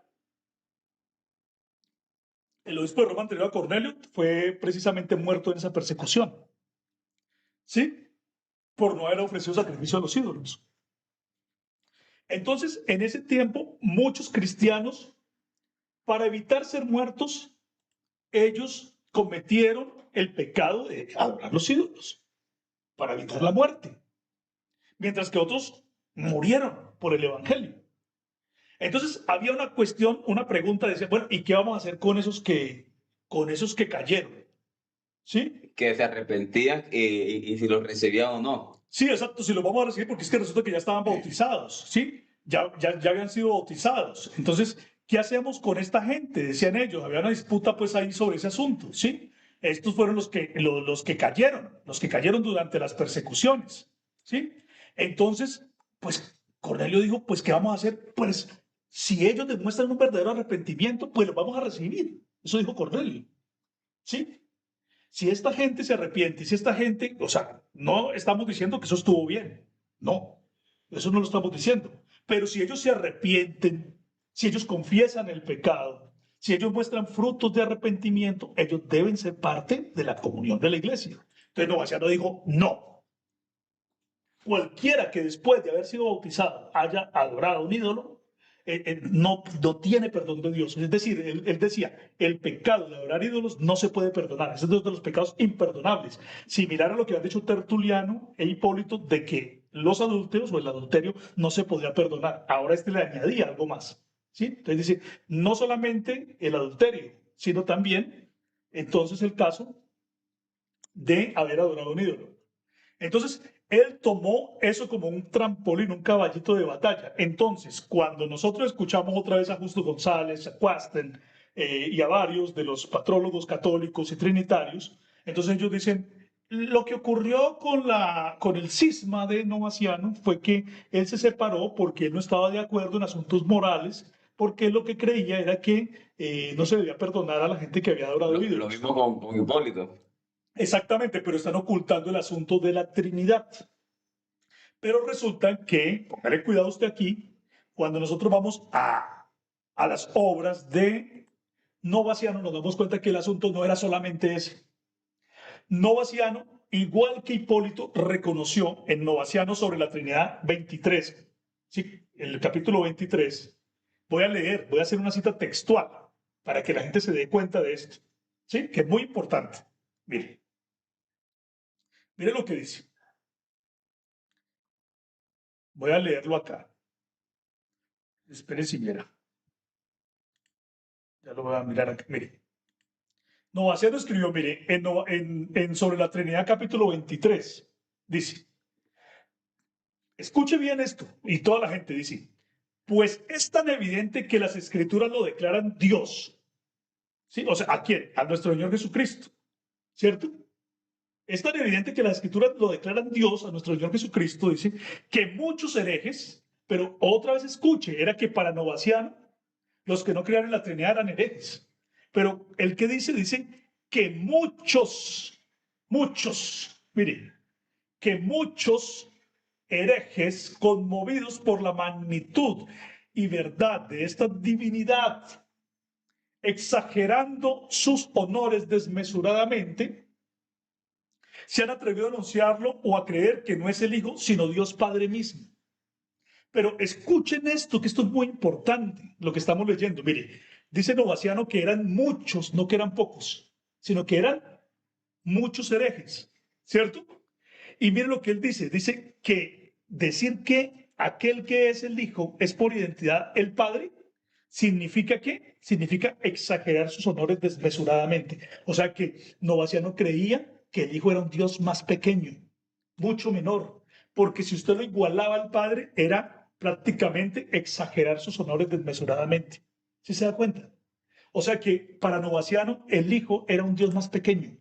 el obispo de Roma anterior a Cornelio, fue precisamente muerto en esa persecución, ¿sí? Por no haber ofrecido sacrificio a los ídolos. Entonces, en ese tiempo, muchos cristianos, para evitar ser muertos, ellos cometieron el pecado de adorar los ídolos para evitar la muerte, mientras que otros murieron por el Evangelio. Entonces había una cuestión, una pregunta, decía, bueno, ¿y qué vamos a hacer con esos que cayeron? ¿Sí? Que se arrepentían y si los recibían o no. Sí, exacto, si los vamos a recibir porque es que resulta que ya estaban bautizados, ¿sí? Ya habían sido bautizados. Entonces, ¿qué hacemos con esta gente? Decían ellos, había una disputa pues ahí sobre ese asunto, ¿sí? Estos fueron los que cayeron durante las persecuciones, ¿sí? Entonces, pues Cornelio dijo, pues, ¿qué vamos a hacer? Pues, si ellos demuestran un verdadero arrepentimiento, pues los vamos a recibir. Eso dijo Cornelio, ¿sí? Si esta gente se arrepiente, si esta gente, o sea, no estamos diciendo que eso estuvo bien, no, eso no lo estamos diciendo, Pero si ellos se arrepienten, si ellos confiesan el pecado, si ellos muestran frutos de arrepentimiento, ellos deben ser parte de la comunión de la iglesia. Entonces Novaciano dijo, no. Cualquiera que después de haber sido bautizado haya adorado a un ídolo, no tiene perdón de Dios. Es decir, él decía, el pecado de adorar ídolos no se puede perdonar. Ese es uno de los pecados imperdonables. Similar a lo que han dicho Tertuliano e Hipólito, de que los adúlteros o el adulterio no se podía perdonar. Ahora le añadía algo más. ¿Sí? Entonces dice, no solamente el adulterio, sino también, entonces, el caso de haber adorado un ídolo. Entonces, él tomó eso como un trampolín, un caballito de batalla. Entonces, cuando nosotros escuchamos otra vez a Justo González, a Quasten y a varios de los patrólogos católicos y trinitarios, entonces ellos dicen, lo que ocurrió con el cisma de Novaciano fue que él se separó porque él no estaba de acuerdo en asuntos morales, porque él lo que creía era que no se debía perdonar a la gente que había adorado ídolos. Lo mismo con Hipólito. Exactamente, pero están ocultando el asunto de la Trinidad. Pero resulta que, póngale cuidado usted aquí, cuando nosotros vamos a las obras de Novaciano, nos damos cuenta que el asunto no era solamente ese. Novaciano, igual que Hipólito, reconoció en Novaciano sobre la Trinidad 23, ¿sí? En el capítulo 23, voy a hacer una cita textual para que la gente se dé cuenta de esto, ¿sí? Que es muy importante. Mire, mire lo que dice. Voy a leerlo acá. Espere si viera. Ya lo voy a mirar acá. Mire. Novaciano escribió, mire, en sobre la Trinidad capítulo 23, dice, escuche bien esto, y toda la gente dice, pues es tan evidente que las escrituras lo declaran Dios. ¿Sí? O sea, ¿a quién? A nuestro Señor Jesucristo, ¿cierto? Es tan evidente que las escrituras lo declaran Dios, a nuestro Señor Jesucristo, dice, que muchos herejes, pero otra vez escuche, era que para Novaciano, los que no creían en la Trinidad eran herejes. Pero el que dice que mire, que muchos herejes conmovidos por la magnitud y verdad de esta divinidad, exagerando sus honores desmesuradamente, se han atrevido a anunciarlo o a creer que no es el Hijo, sino Dios Padre mismo. Pero escuchen esto, que esto es muy importante, lo que estamos leyendo. Mire, dice Novaciano que eran muchos, no que eran pocos, sino que eran muchos herejes, ¿cierto? Y mire lo que él dice que decir que aquel que es el Hijo es por identidad el Padre, ¿significa qué? Significa exagerar sus honores desmesuradamente. O sea que Novaciano creía que el Hijo era un Dios más pequeño, mucho menor, porque si usted lo igualaba al Padre, era prácticamente exagerar sus honores desmesuradamente. ¿Sí se da cuenta? O sea que para Novaciano el Hijo era un Dios más pequeño.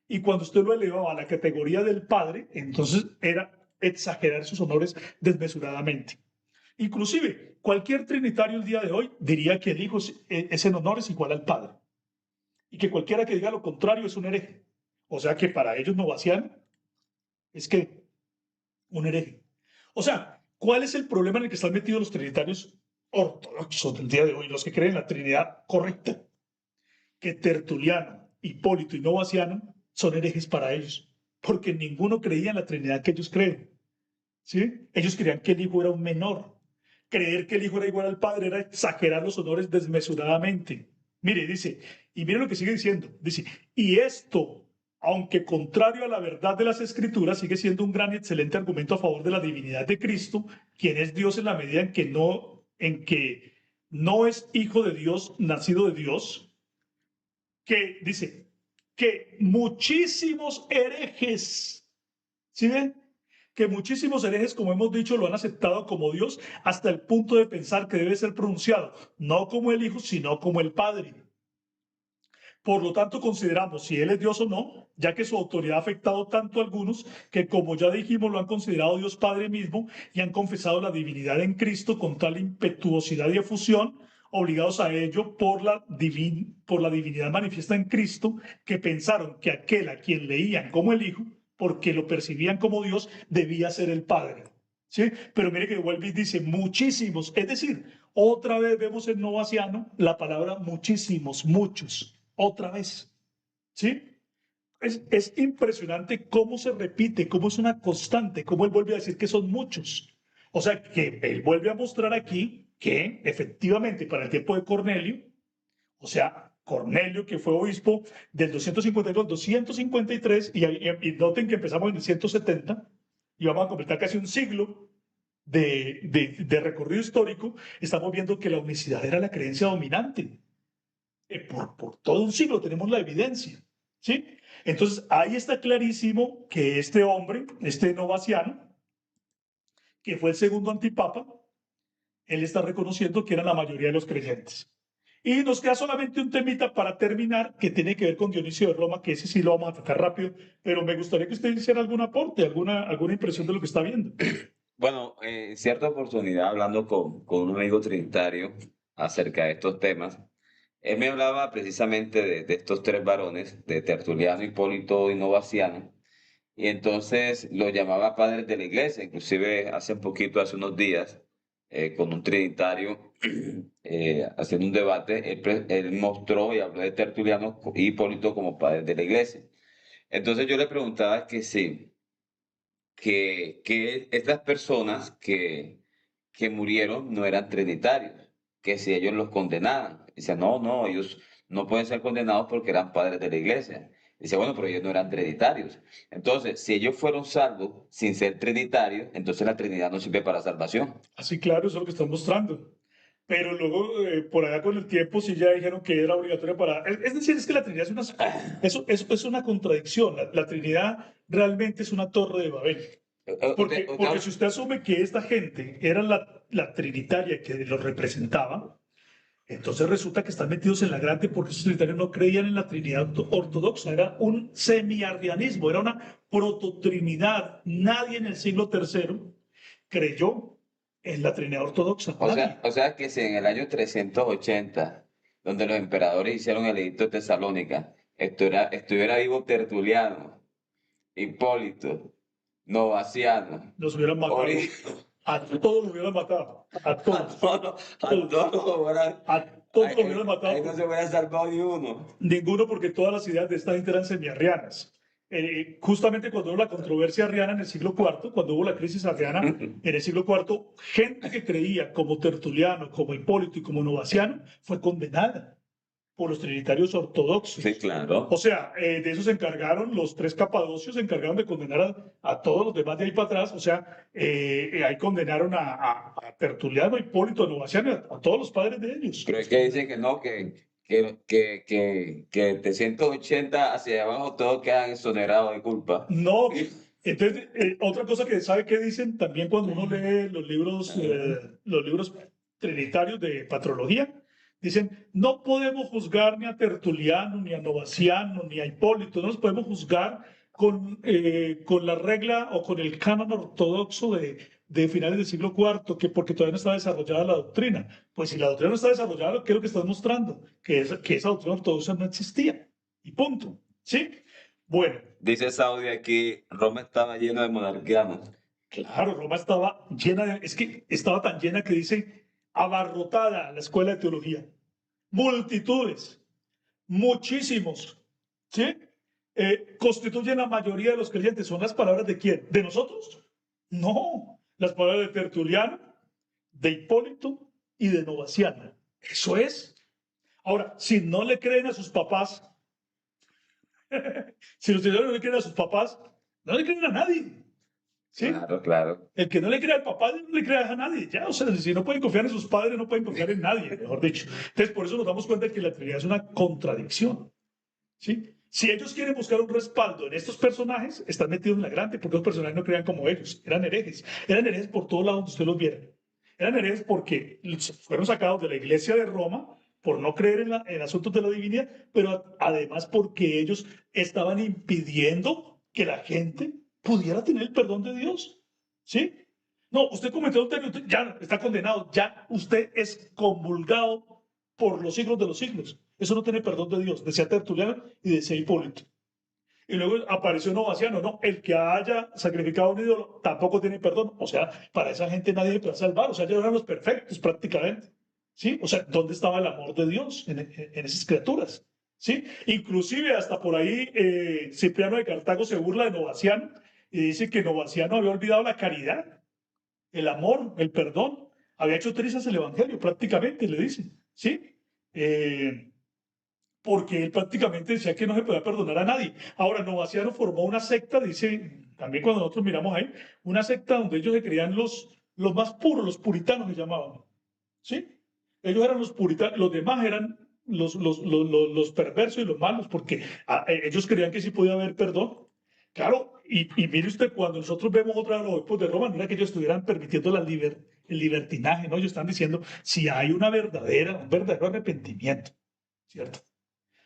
Y cuando usted lo elevaba a la categoría del Padre, entonces era exagerar sus honores desmesuradamente. Inclusive, cualquier trinitario el día de hoy diría que el Hijo es en honores igual al Padre. Y que cualquiera que diga lo contrario es un hereje. O sea que para ellos Novaciano es que un hereje. O sea, ¿cuál es el problema en el que están metidos los trinitarios ortodoxos del día de hoy, los que creen en la Trinidad correcta? Que Tertuliano, Hipólito y Novaciano son herejes para ellos, porque ninguno creía en la Trinidad que ellos creen. ¿Sí? Ellos creían que el Hijo era un menor. Creer que el Hijo era igual al Padre era exagerar los honores desmesuradamente. Mire, dice, y mire lo que sigue diciendo, dice, y esto, aunque contrario a la verdad de las Escrituras, sigue siendo un gran y excelente argumento a favor de la divinidad de Cristo, quien es Dios en la medida en que no es hijo de Dios, nacido de Dios, que dice que muchísimos herejes, ¿sí ven? Que muchísimos herejes, como hemos dicho, lo han aceptado como Dios hasta el punto de pensar que debe ser pronunciado no como el Hijo, sino como el Padre. Por lo tanto, consideramos si Él es Dios o no, ya que su autoridad ha afectado tanto a algunos que, como ya dijimos, lo han considerado Dios Padre mismo y han confesado la divinidad en Cristo con tal impetuosidad y efusión, obligados a ello por la divinidad manifiesta en Cristo, que pensaron que aquel a quien leían como el Hijo, porque lo percibían como Dios, debía ser el Padre. ¿sí? Pero mire que vuelve y dice muchísimos. Es decir, otra vez vemos en Novaciano la palabra muchísimos, muchos, otra vez, ¿sí? Es impresionante cómo se repite, cómo es una constante, cómo él vuelve a decir que son muchos. O sea, que él vuelve a mostrar aquí que efectivamente para el tiempo de Cornelio, o sea, Cornelio, que fue obispo del 252 al 253, y noten que empezamos en el 170, y vamos a completar casi un siglo de recorrido histórico, estamos viendo que la unicidad era la creencia dominante. Por todo un siglo tenemos la evidencia, ¿sí? Entonces, ahí está clarísimo que este hombre, este Novaciano, que fue el segundo antipapa, él está reconociendo que eran la mayoría de los creyentes. Y nos queda solamente un temita para terminar que tiene que ver con Dionisio de Roma, que ese sí lo vamos a tratar rápido, pero me gustaría que usted hiciera algún aporte, alguna impresión de lo que está viendo. Bueno, en cierta oportunidad, hablando con un amigo trinitario acerca de estos temas, él me hablaba precisamente de estos tres varones, de Tertuliano, Hipólito y Novaciano, y entonces los llamaba padres de la iglesia. Inclusive hace un poquito, hace unos días, con un trinitario haciendo un debate, él mostró y habló de Tertuliano y Hipólito como padres de la iglesia. Entonces yo le preguntaba que sí, que estas personas que murieron no eran trinitarios, que si ellos los condenaban. Dice, no, no, ellos no pueden ser condenados porque eran padres de la iglesia. Dice, bueno, pero ellos no eran trinitarios. Entonces, si ellos fueron salvos sin ser trinitarios, entonces la Trinidad no sirve para salvación. Así, claro, eso es lo que están mostrando. Pero luego, por allá con el tiempo, sí ya dijeron que era obligatoria para... Es decir, es que la Trinidad es una contradicción. La Trinidad realmente es una torre de Babel. Porque si usted asume que esta gente era la trinitaria que los representaba, entonces resulta que están metidos en la grande porque esos trinitarios no creían en la Trinidad ortodoxa, era un semiarrianismo, era una prototrinidad. Nadie en el siglo tercero creyó en la Trinidad ortodoxa, nadie. O sea que si en el año 380, donde los emperadores hicieron el edicto de Tesalónica, estuviera vivo Tertuliano, Hipólito, Novaciano, Los hubieran matado, Ori, a todos los hubieran matado, a a todos, todos, ¿verdad? a todos los hubieran Ahí no matado. se hubiera salvado ni uno. Ninguno, porque todas las ideas de esta gente eran semiarrianas. Justamente cuando hubo la controversia arriana en el siglo IV, cuando hubo la crisis arriana en el siglo IV, gente que creía como Tertuliano, como Hipólito y como Novaciano fue condenada por los trinitarios Sí, ortodoxos. claro. O sea, de eso se encargaron los tres capadocios, se encargaron de condenar a todos los demás de ahí para atrás. O sea, ahí condenaron a Tertuliano, a Hipólito, a Novaciano, a todos los padres de ellos. Pero es que dicen que no, que de 180 hacia abajo todos quedan exonerados de culpa. No, entonces, otra cosa que sabe que dicen también cuando uno lee los libros trinitarios de patrología, dicen, no podemos juzgar ni a Tertuliano, ni a Novaciano, ni a Hipólito, no los podemos juzgar con la regla o con el canon ortodoxo de finales del siglo IV, que porque todavía no está desarrollada la doctrina. Pues si la doctrina no está desarrollada, ¿qué es lo que estás mostrando? Que esa doctrina ortodoxa no existía. Y punto. ¿Sí? Bueno. Dice Saudi aquí, Roma estaba llena de monarquianos. Claro, Roma estaba llena es que estaba tan llena que dice abarrotada la escuela de teología. Multitudes, muchísimos, ¿sí? Constituyen la mayoría de los creyentes. ¿Son las palabras de quién? ¿De nosotros? No, las palabras de Tertuliano, de Hipólito y de Novaciano. Eso es. Ahora, si no le creen a sus papás, si los señores no le creen a sus papás, no le creen a nadie. ¿Sí? Claro, claro. El que no le crea al papá no le crea a nadie. Ya, o sea, si no pueden confiar en sus padres, no pueden confiar en nadie, mejor dicho. Entonces, por eso nos damos cuenta de que la Trinidad es una contradicción. ¿Sí? Si ellos quieren buscar un respaldo en estos personajes, están metidos en la grande, porque los personajes no creían como ellos. Eran herejes. Eran herejes por todos lados donde usted los viera. Eran herejes porque fueron sacados de la iglesia de Roma por no creer en asuntos de la divinidad, pero además porque ellos estaban impidiendo que la gente pudiera tener el perdón de Dios. ¿Sí? No, usted cometió adulterio, ya está condenado, ya usted es convulgado por los siglos de los siglos. Eso no tiene perdón de Dios, decía Tertuliano y decía Hipólito. Y luego apareció Novaciano, no, el que haya sacrificado a un ídolo tampoco tiene perdón. O sea, para esa gente nadie se puede salvar. O sea, ellos eran los perfectos prácticamente. ¿Sí? O sea, ¿dónde estaba el amor de Dios en esas criaturas? ¿Sí? Inclusive hasta por ahí Cipriano de Cartago se burla de Novaciano y dice que Novaciano había olvidado la caridad, el amor, el perdón. Había hecho trizas el evangelio prácticamente, le dice. ¿Sí? Eh, Porque él prácticamente decía que no se podía perdonar a nadie. Ahora, Novaciano formó una secta, dice, también cuando nosotros miramos ahí, una secta donde ellos se creían los más puros, los puritanos se llamaban, ¿sí? Ellos eran los puritanos, los demás eran los perversos y los malos, porque ellos creían que sí podía haber perdón. Claro, y mire usted, cuando nosotros vemos otra de los obispos de Roma, no era que ellos estuvieran permitiendo el libertinaje, ¿no? Ellos están diciendo si hay un verdadero arrepentimiento, ¿cierto?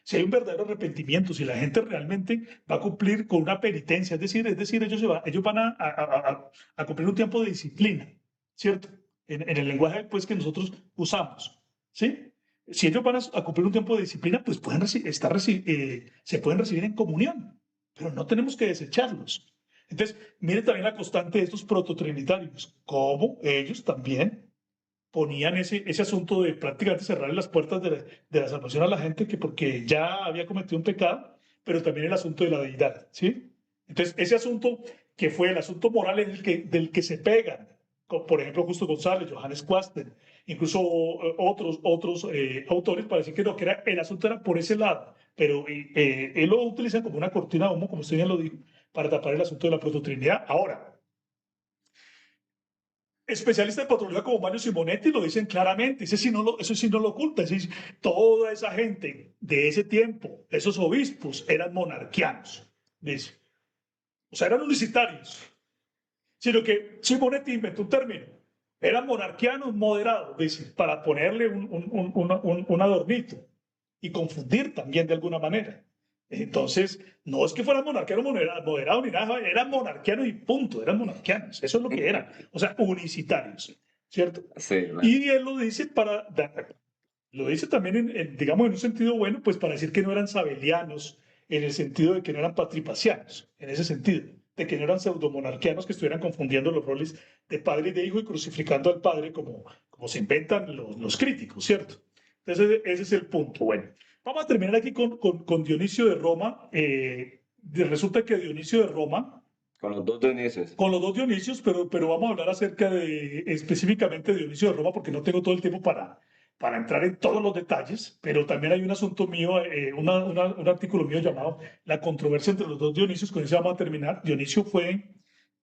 Si hay un verdadero arrepentimiento, si la gente realmente va a cumplir con una penitencia, es decir, ellos van a cumplir un tiempo de disciplina, ¿cierto? En el lenguaje pues, que nosotros usamos, ¿sí? Si ellos van a cumplir un tiempo de disciplina, pues se pueden recibir en comunión, pero no tenemos que desecharlos. Entonces, mire también la constante de estos prototrinitarios, cómo ellos también ponían ese asunto de prácticamente cerrar las puertas de la salvación a la gente que porque ya había cometido un pecado, pero también el asunto de la deidad, ¿sí? Entonces, ese asunto que fue el asunto moral en del que se pegan, por ejemplo, Justo González, Johannes Quasten, incluso otros autores para decir que no, que el asunto era por ese lado, pero él lo utiliza como una cortina de humo, como usted bien lo dijo, para tapar el asunto de la prototrinidad. Ahora, especialistas en patología como Mario Simonetti lo dicen claramente, eso sí no lo oculta, toda esa gente de ese tiempo, esos obispos, eran monarquianos, dice. O sea, eran unicitarios, sino que Simonetti inventó un término, eran monarquianos moderados, dice, para ponerle un adornito y confundir también de alguna manera. Entonces, no es que fueran monarquianos moderados ni nada, eran monarquianos y punto, eran monarquianos, eso es lo que eran, o sea, unicitarios, ¿cierto? Sí, Y él lo dice lo dice también, digamos, en un sentido bueno, pues para decir que no eran sabelianos, en el sentido de que no eran patripacianos, en ese sentido, de que no eran pseudomonarquianos que estuvieran confundiendo los roles de padre y de hijo y crucificando al padre como se inventan los críticos, ¿cierto? Entonces, ese es el punto. Bueno, vamos a terminar aquí con Dionisio de Roma. Resulta que Dionisio de Roma, con los dos Dionisos. con los dos Dionisios, pero vamos a hablar acerca de específicamente de Dionisio de Roma porque no tengo todo el tiempo para entrar en todos los detalles, pero también hay un asunto mío, un artículo mío llamado La controversia entre los dos Dionisios, con eso vamos a terminar. Dionisio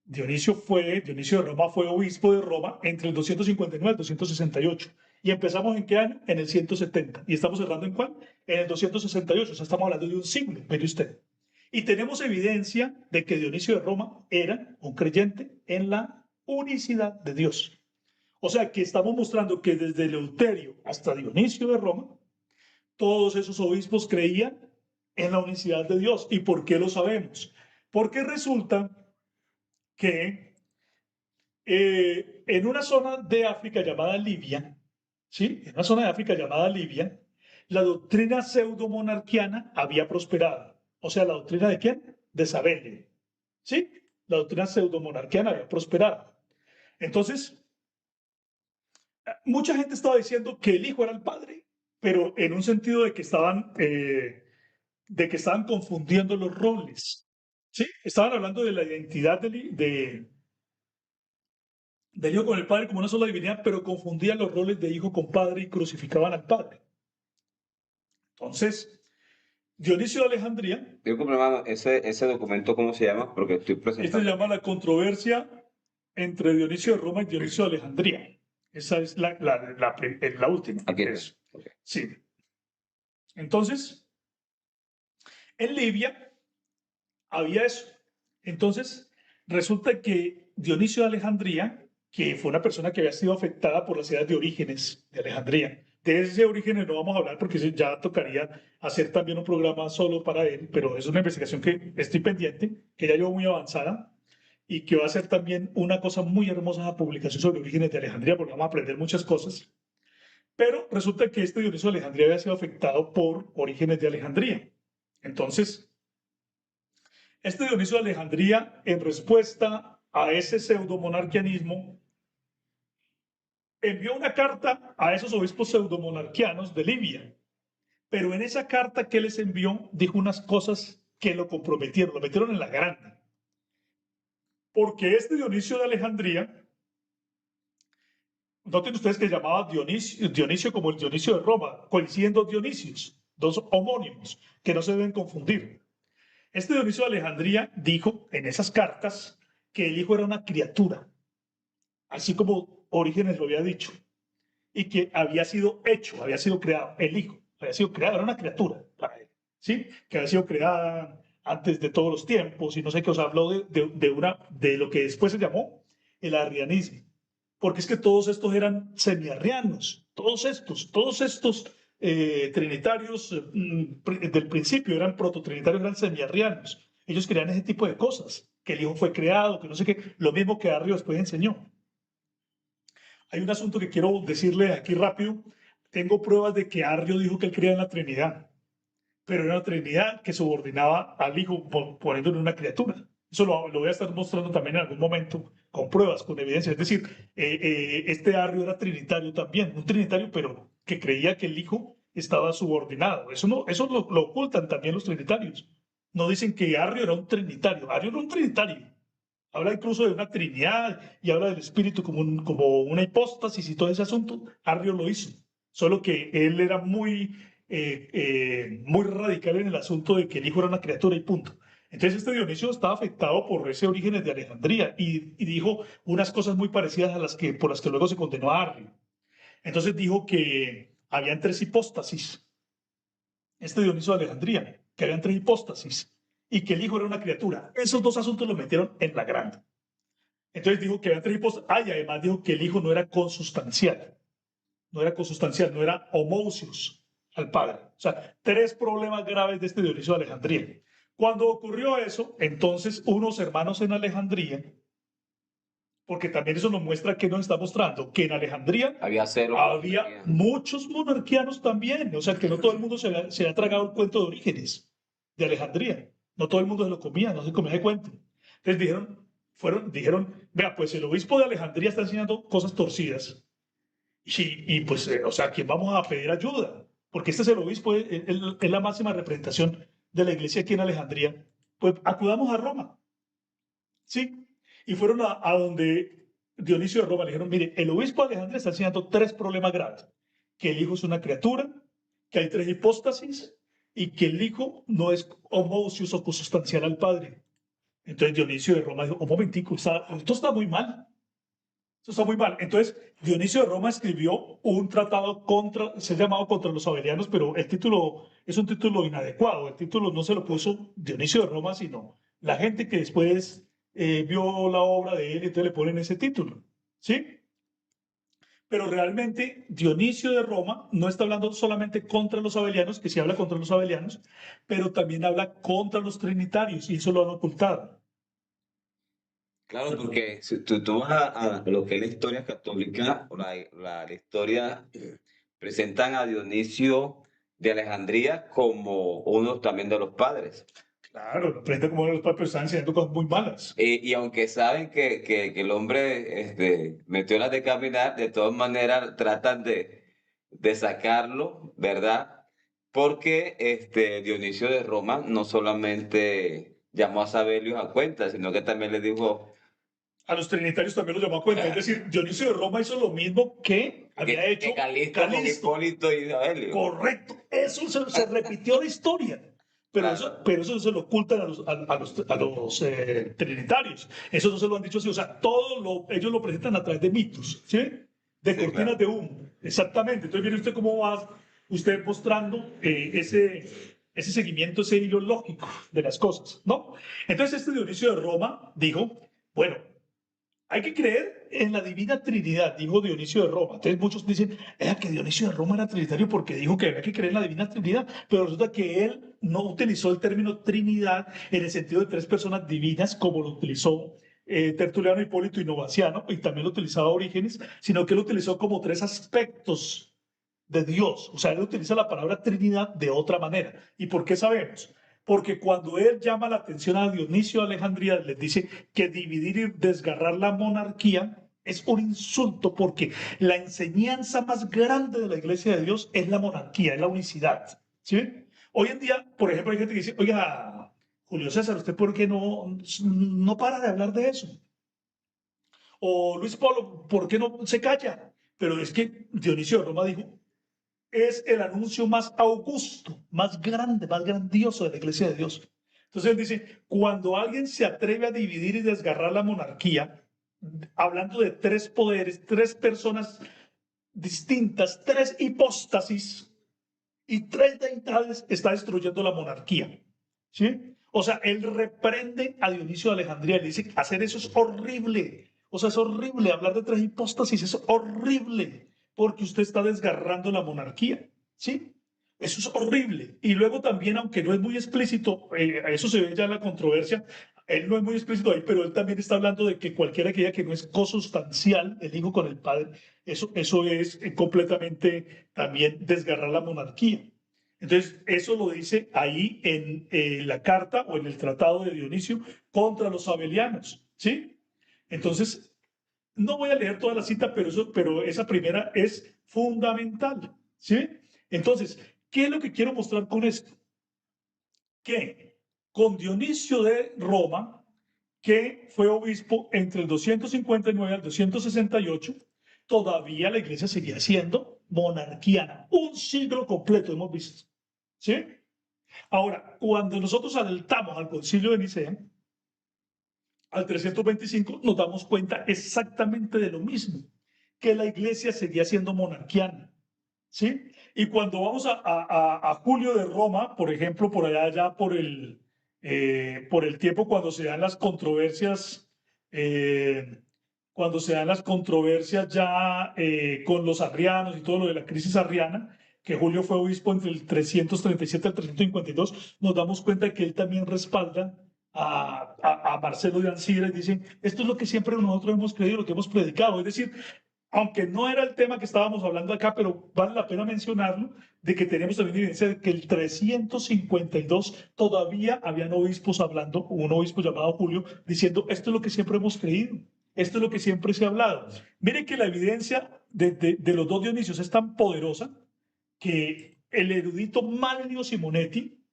de Roma fue obispo de Roma entre el 259 y el 268. ¿Y empezamos en qué año? En el 170. ¿Y estamos cerrando en cuál? En el 268. O sea, estamos hablando de un siglo, mire usted. Y tenemos evidencia de que Dionisio de Roma era un creyente en la unicidad de Dios. O sea que estamos mostrando que desde Eleuterio hasta Dionisio de Roma, todos esos obispos creían en la unicidad de Dios. ¿Y por qué lo sabemos? Porque resulta que en una zona de África llamada Libia, ¿sí? En una zona de África llamada Libia, la doctrina pseudomonarquiana había prosperado. O sea, ¿la doctrina de quién? De Sabelli. ¿Sí? La doctrina pseudomonarquiana había prosperado. Entonces, mucha gente estaba diciendo que el hijo era el padre, pero en un sentido de que estaban confundiendo los roles. ¿Sí? Estaban hablando de la identidad del hijo con el padre como una sola divinidad, pero confundían los roles de hijo con padre y crucificaban al padre. Entonces, Dionisio de Alejandría, Yo hermano, ese documento, ¿cómo se llama? Porque estoy este se presentando. llama la controversia entre Dionisio de Roma y Dionisio de Alejandría. Esa es la última. Aquí está. Eso. Okay. Sí. Entonces, en Libia había eso. Entonces, resulta que Dionisio de Alejandría, que fue una persona que había sido afectada por las ideas de Orígenes de Alejandría, de ese Orígenes no vamos a hablar porque ya tocaría hacer también un programa solo para él, pero es una investigación que estoy pendiente, que ya llevo muy avanzada y que va a ser también una cosa muy hermosa la publicación sobre Orígenes de Alejandría porque vamos a aprender muchas cosas. Pero resulta que este Dionisio de Alejandría había sido afectado por Orígenes de Alejandría. Entonces, Este Dionisio de Alejandría, en respuesta a ese pseudomonarquianismo, envió una carta a esos obispos pseudomonarquianos de Libia, pero en esa carta que les envió dijo unas cosas que lo comprometieron, lo metieron en la grande, porque este Dionisio de Alejandría, noten ustedes que llamaba Dionisio como el Dionisio de Roma, coinciden dos Dionisios, dos homónimos, que no se deben confundir. Este Dionisio de Alejandría dijo en esas cartas que el hijo era una criatura, así como Orígenes lo había dicho, y que había sido hecho, había sido creado, el hijo había sido creado, era una criatura para él, ¿sí? Que había sido creada antes de todos los tiempos y no sé qué, os habló de lo que después se llamó el arrianismo, porque es que todos estos eran semiarrianos, todos estos trinitarios del principio eran prototrinitarios, eran semiarrianos. Ellos creían ese tipo de cosas, que el hijo fue creado, que no sé qué, lo mismo que Arrio después enseñó. Hay un asunto que quiero decirle aquí rápido. Tengo pruebas de que Arrio dijo que él creía en la Trinidad, pero era una Trinidad que subordinaba al Hijo poniéndole una criatura. Eso lo voy a estar mostrando también en algún momento con pruebas, con evidencia. Es decir, este Arrio era trinitario también, un trinitario, pero que creía que el Hijo estaba subordinado. Eso, no, eso lo ocultan también los trinitarios. No dicen que Arrio era un trinitario. Arrio era un trinitario. Habla incluso de una trinidad y habla del espíritu como una hipóstasis y todo ese asunto. Arrio lo hizo, solo que él era muy radical en el asunto de que el hijo era una criatura y punto. Entonces este Dionisio estaba afectado por ese Orígenes de Alejandría y dijo unas cosas muy parecidas a por las que luego se condenó a Arrio. Entonces dijo que habían tres hipóstasis, este Dionisio de Alejandría, que habían tres hipóstasis y que el hijo era una criatura. Esos dos asuntos los metieron en la grande. Entonces dijo que había tres hipóstasis. Y además dijo que el hijo no era consustancial, no era homousios al padre. O sea, tres problemas graves de este Dionisio de Alejandría. Cuando ocurrió eso, entonces unos hermanos en Alejandría, porque también eso nos muestra que nos está mostrando que en Alejandría había muchos monarquianos también, o sea que no todo el mundo se ha tragado el cuento de Orígenes de Alejandría, no todo el mundo se lo comía, no se comía de cuento. Entonces dijeron, vea, pues el obispo de Alejandría está enseñando cosas torcidas y pues, o sea, ¿a quién vamos a pedir ayuda? Porque este es el obispo, es la máxima representación de la iglesia aquí en Alejandría. Pues acudamos a Roma, ¿sí? Y fueron a donde Dionisio de Roma le dijeron, mire, el obispo de Alejandría está enseñando tres problemas graves. Que el hijo es una criatura, que hay tres hipóstasis y que el hijo no es homousios o consustancial al padre. Entonces Dionisio de Roma dijo, un momentico, esto está muy mal. Esto está muy mal. Entonces Dionisio de Roma escribió un tratado se ha llamado contra los sabelianos, pero el título es un título inadecuado. El título no se lo puso Dionisio de Roma, sino la gente que después vio la obra de él y entonces le ponen ese título. ¿Sí? Pero realmente Dionisio de Roma no está hablando solamente contra los sabelianos, que sí habla contra los sabelianos, pero también habla contra los trinitarios y eso lo han ocultado. Claro, porque si tú vas a lo que es la historia católica, o la historia, presentan a Dionisio de Alejandría como uno también de los padres. Claro, lo presenta como los papas están enseñando cosas muy malas. Y aunque saben que el hombre metió las de caminar, de todas maneras tratan de sacarlo, ¿verdad? Porque Dionisio de Roma no solamente llamó a Sabellius a cuenta, sino que también le dijo A los trinitarios también los llamó a cuenta. Es decir, Dionisio de Roma hizo lo mismo que había hecho Calisto con Hipólito y Sabellius. Correcto, eso se repitió la historia. Pero eso se lo ocultan a los trinitarios. Eso no se lo han dicho así. O sea, ellos lo presentan a través de mitos, ¿sí? De Sí, cortinas claro. de humo. Exactamente. Entonces, mire usted cómo va usted mostrando ese seguimiento, ese hilo lógico de las cosas, ¿no? Entonces, este Dionisio de Roma dijo, bueno, hay que creer en la divina Trinidad, dijo Dionisio de Roma. Entonces muchos dicen, que Dionisio de Roma era trinitario porque dijo que había que creer en la divina Trinidad, pero resulta que él no utilizó el término Trinidad en el sentido de tres personas divinas como lo utilizó Tertuliano, Hipólito y Novaciano, y también lo utilizaba Orígenes, sino que lo utilizó como tres aspectos de Dios. O sea, él utiliza la palabra Trinidad de otra manera. ¿Y por qué sabemos? porque cuando él llama la atención a Dionisio de Alejandría, les dice que dividir y desgarrar la monarquía es un insulto, porque la enseñanza más grande de la Iglesia de Dios es la monarquía, es la unicidad. ¿Sí? Hoy en día, por ejemplo, hay gente que dice, oiga, Julio César, ¿usted por qué no para de hablar de eso? O Luis Polo, ¿por qué no se calla? Pero es que Dionisio de Roma dijo, es el anuncio más augusto, más grande, más grandioso de la Iglesia de Dios. Entonces él dice, cuando alguien se atreve a dividir y desgarrar la monarquía, hablando de tres poderes, tres personas distintas, tres hipóstasis y tres deidades, está destruyendo la monarquía. ¿Sí? O sea, él reprende a Dionisio de Alejandría y le dice, hacer eso es horrible. O sea, es horrible hablar de tres hipóstasis, es horrible, porque usted está desgarrando la monarquía. ¿Sí? Eso es horrible. Y luego también, aunque no es muy explícito, eso se ve ya en la controversia, él no es muy explícito ahí, pero él también está hablando de que cualquiera que diga que no es cosustancial el hijo con el padre, eso es completamente también desgarrar la monarquía. Entonces, eso lo dice ahí en la carta o en el tratado de Dionisio contra los sabelianos, ¿sí? Entonces, no voy a leer toda la cita, pero esa primera es fundamental, ¿sí? Entonces, ¿qué es lo que quiero mostrar con esto? Que con Dionisio de Roma, que fue obispo entre el 259 al 268, todavía la iglesia seguía siendo monarquiana. Un siglo completo hemos visto, ¿sí? Ahora, cuando nosotros saltamos al concilio de Nicea, al 325, nos damos cuenta exactamente de lo mismo, que la iglesia seguía siendo monarquiana, ¿sí? Y cuando vamos a Julio de Roma, por ejemplo, por allá ya por el tiempo cuando se dan las controversias, ya con los arrianos y todo lo de la crisis arriana, que Julio fue obispo entre el 337 al 352, nos damos cuenta que él también respalda a Marcelo de Ancira y dicen, esto es lo que siempre nosotros hemos creído, lo que hemos predicado, es decir, aunque no era el tema que estábamos hablando acá, pero vale la pena mencionarlo, de que tenemos también evidencia de que el 352 todavía habían obispos hablando, un obispo llamado Julio, diciendo, esto es lo que siempre hemos creído, esto es lo que siempre se ha hablado. Miren que la evidencia de los dos Dionisios es tan poderosa que el erudito Manlio Simonetti,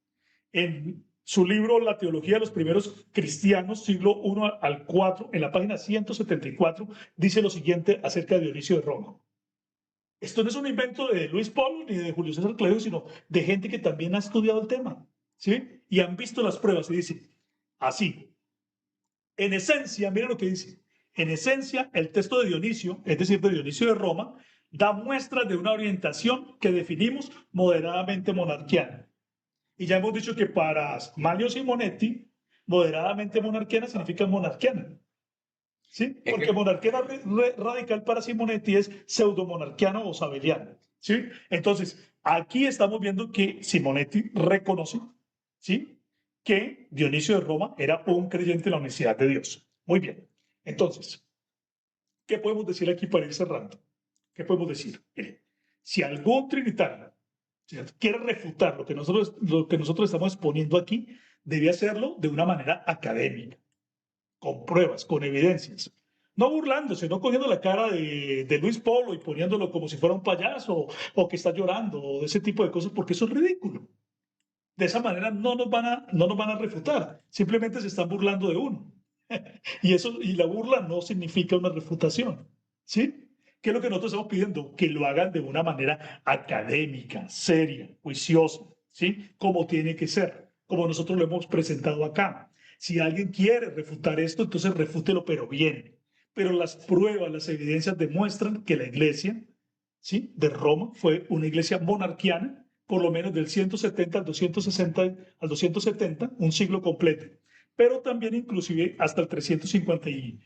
en su libro La teología de los primeros cristianos, siglo I al IV, en la página 174, dice lo siguiente acerca de Dionisio de Roma. Esto no es un invento de Luis Polo ni de Julio César Clavijo, sino de gente que también ha estudiado el tema, ¿sí? Y han visto las pruebas y dice, así, en esencia, miren lo que dice, en esencia, el texto de Dionisio, es decir, de Dionisio de Roma, da muestras de una orientación que definimos moderadamente monarquiana. Y ya hemos dicho que para Manlio Simonetti, moderadamente monarquiana significa monarquiana. ¿Sí? Es Porque que, monarquiana radical para Simonetti es pseudomonarquiano o sabeliano. ¿Sí? Entonces, aquí estamos viendo que Simonetti reconoce, ¿sí?, que Dionisio de Roma era un creyente en la unicidad de Dios. Muy bien. Entonces, ¿qué podemos decir aquí para ir cerrando? ¿Qué podemos decir? Si algún trinitario quiere refutar lo que nosotros estamos exponiendo aquí, debe hacerlo de una manera académica, con pruebas, con evidencias. No burlándose, no cogiendo la cara de Luis Polo y poniéndolo como si fuera un payaso o que está llorando o ese tipo de cosas, porque eso es ridículo. De esa manera no nos van a refutar, simplemente se están burlando de uno. Y la burla no significa una refutación, ¿sí? ¿Qué es lo que nosotros estamos pidiendo? Que lo hagan de una manera académica, seria, juiciosa, ¿sí? Como tiene que ser, como nosotros lo hemos presentado acá. Si alguien quiere refutar esto, entonces refútelo, pero bien. Pero las pruebas, las evidencias demuestran que la iglesia, ¿sí?, de Roma fue una iglesia monarquiana, por lo menos del 170 al 260, al 270, un siglo completo, pero también inclusive hasta el 350 y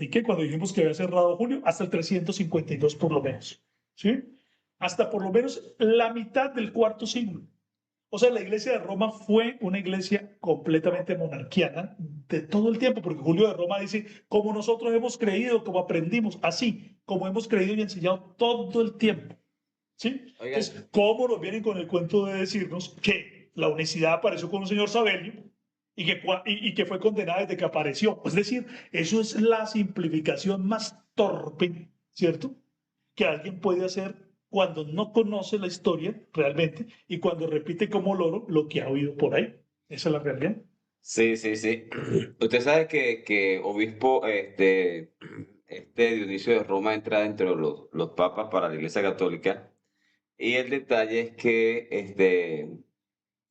qué, cuando dijimos que había cerrado Julio, hasta el 352 por lo menos, ¿sí? Hasta por lo menos la mitad del cuarto siglo. O sea, la iglesia de Roma fue una iglesia completamente monarquiana de todo el tiempo, porque Julio de Roma dice, como nosotros hemos creído, como aprendimos, así como hemos creído y enseñado todo el tiempo, ¿sí? oigan, Entonces, ¿cómo nos vienen con el cuento de decirnos que la unicidad apareció con un señor Sabelio y que fue condenada desde que apareció. Es decir, eso es la simplificación más torpe, ¿cierto?, que alguien puede hacer cuando no conoce la historia realmente y cuando repite como loro lo que ha oído por ahí. Esa es la realidad. Sí, sí, sí. Usted sabe que obispo, Dionisio de Roma entra dentro de los papas para la Iglesia Católica. Y el detalle es que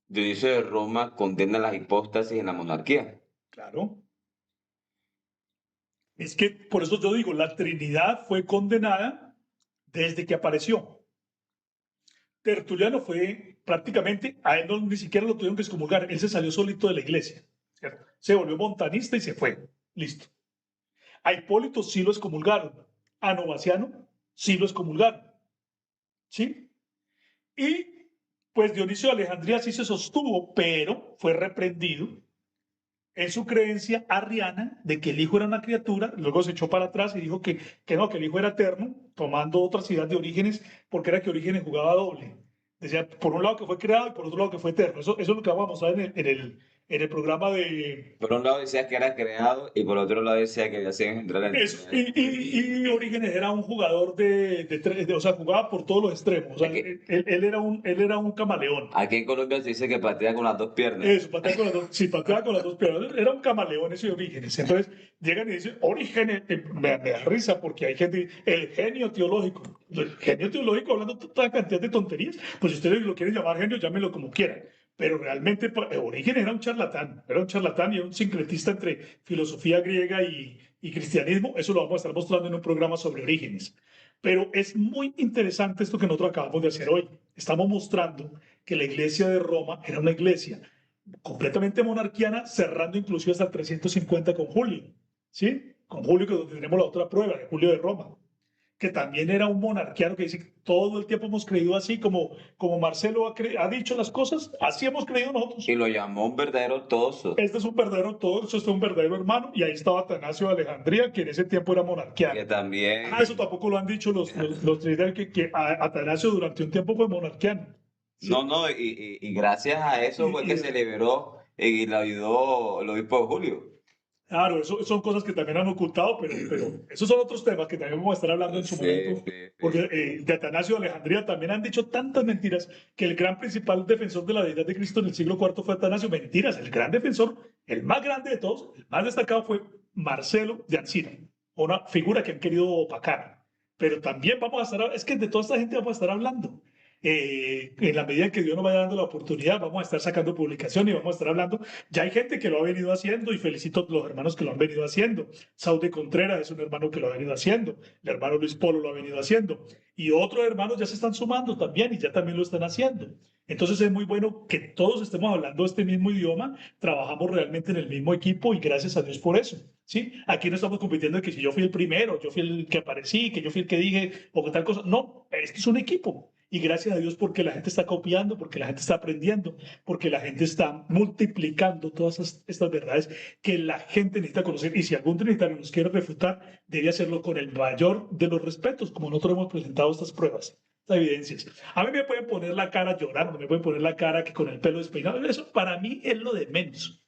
Dionisio de Roma condena las hipóstasis en la monarquía. Claro. Es que por eso yo digo, la Trinidad fue condenada desde que apareció. Tertuliano fue prácticamente, a él no, ni siquiera lo tuvieron que excomulgar, él se salió solito de la iglesia, ¿cierto? Se volvió montanista y se fue, listo. A Hipólito sí lo excomulgaron, a Novaciano sí lo excomulgaron, ¿sí? Y pues Dionisio de Alejandría sí se sostuvo, pero fue reprendido en su creencia arriana de que el hijo era una criatura, luego se echó para atrás y dijo que no, que el hijo era eterno, tomando otras ideas de Orígenes, porque era que Orígenes jugaba doble. Decía, por un lado que fue creado y por otro lado que fue eterno. Eso es lo que vamos a mostrar en el programa de... Por un lado decía que era creado y por otro lado decía que había sido engendrado en el Eso, vientre de y Orígenes era un jugador o sea, jugaba por todos los extremos. O sea, Aquí, él era un camaleón. aquí en Colombia se dice que patea con las dos piernas. Eso, patea con las dos, sí, pateaba con las dos piernas. Era un camaleón ese Orígenes. Entonces llegan y dicen, Orígenes, me da risa porque hay gente, el genio teológico. El genio teológico hablando toda cantidad de tonterías. Pues si ustedes lo quieren llamar genio, llámenlo como quieran. Pero realmente Orígenes era un charlatán y era un sincretista entre filosofía griega y cristianismo. Eso lo vamos a estar mostrando en un programa sobre Orígenes. Pero es muy interesante esto que nosotros acabamos de hacer hoy. Estamos mostrando que la iglesia de Roma era una iglesia completamente monarquiana, cerrando inclusive hasta el 350 con Julio, ¿sí? Con Julio, que donde tenemos la otra prueba, de Julio de Roma, que también era un monarquiano que dice, todo el tiempo hemos creído así, como Marcelo ha dicho las cosas, así hemos creído nosotros. Y lo llamó un verdadero ortodoxo, Este es un verdadero todo, esto es un verdadero hermano, y ahí estaba Atanasio de Alejandría, que en ese tiempo era que monarquiano. Ah, eso también, tampoco lo han dicho los trinitarios, que Atanasio durante un tiempo fue monarquiano, no, ¿sí? no, y gracias a eso fue Y, que y se liberó y le ayudó el obispo Julio. Claro, eso son cosas que también han ocultado, pero esos son otros temas que también vamos a estar hablando en su Sí, momento, sí, sí. porque de Atanasio de Alejandría también han dicho tantas mentiras que el gran principal defensor de la deidad de Cristo en el siglo IV fue Atanasio. Mentiras, el gran defensor, el más grande de todos, el más destacado fue Marcelo de Ancira, una figura que han querido opacar. Pero también vamos a estar, es que de toda esta gente vamos a estar hablando. En la medida en que Dios nos vaya dando la oportunidad, vamos a estar sacando publicación y vamos a estar hablando. Ya hay gente que lo ha venido haciendo y felicito a los hermanos que lo han venido haciendo. Saude Contreras es un hermano que lo ha venido haciendo. El hermano Luis Polo lo ha venido haciendo. Y otros hermanos ya se están sumando también y ya también lo están haciendo. Entonces es muy bueno que todos estemos hablando este mismo idioma, trabajamos realmente en el mismo equipo y gracias a Dios por eso. ¿Sí? Aquí no estamos compitiendo de que si yo fui el primero, yo fui el que aparecí, que yo fui el que dije o que tal cosa. No, esto es un equipo. Y gracias a Dios porque la gente está copiando, porque la gente está aprendiendo, porque la gente está multiplicando todas estas verdades que la gente necesita conocer. Y si algún trinitario nos quiere refutar, debe hacerlo con el mayor de los respetos, como nosotros hemos presentado estas pruebas, estas evidencias. A mí me pueden poner la cara llorando, me pueden poner la cara que con el pelo despeinado. Eso para mí es lo de menos.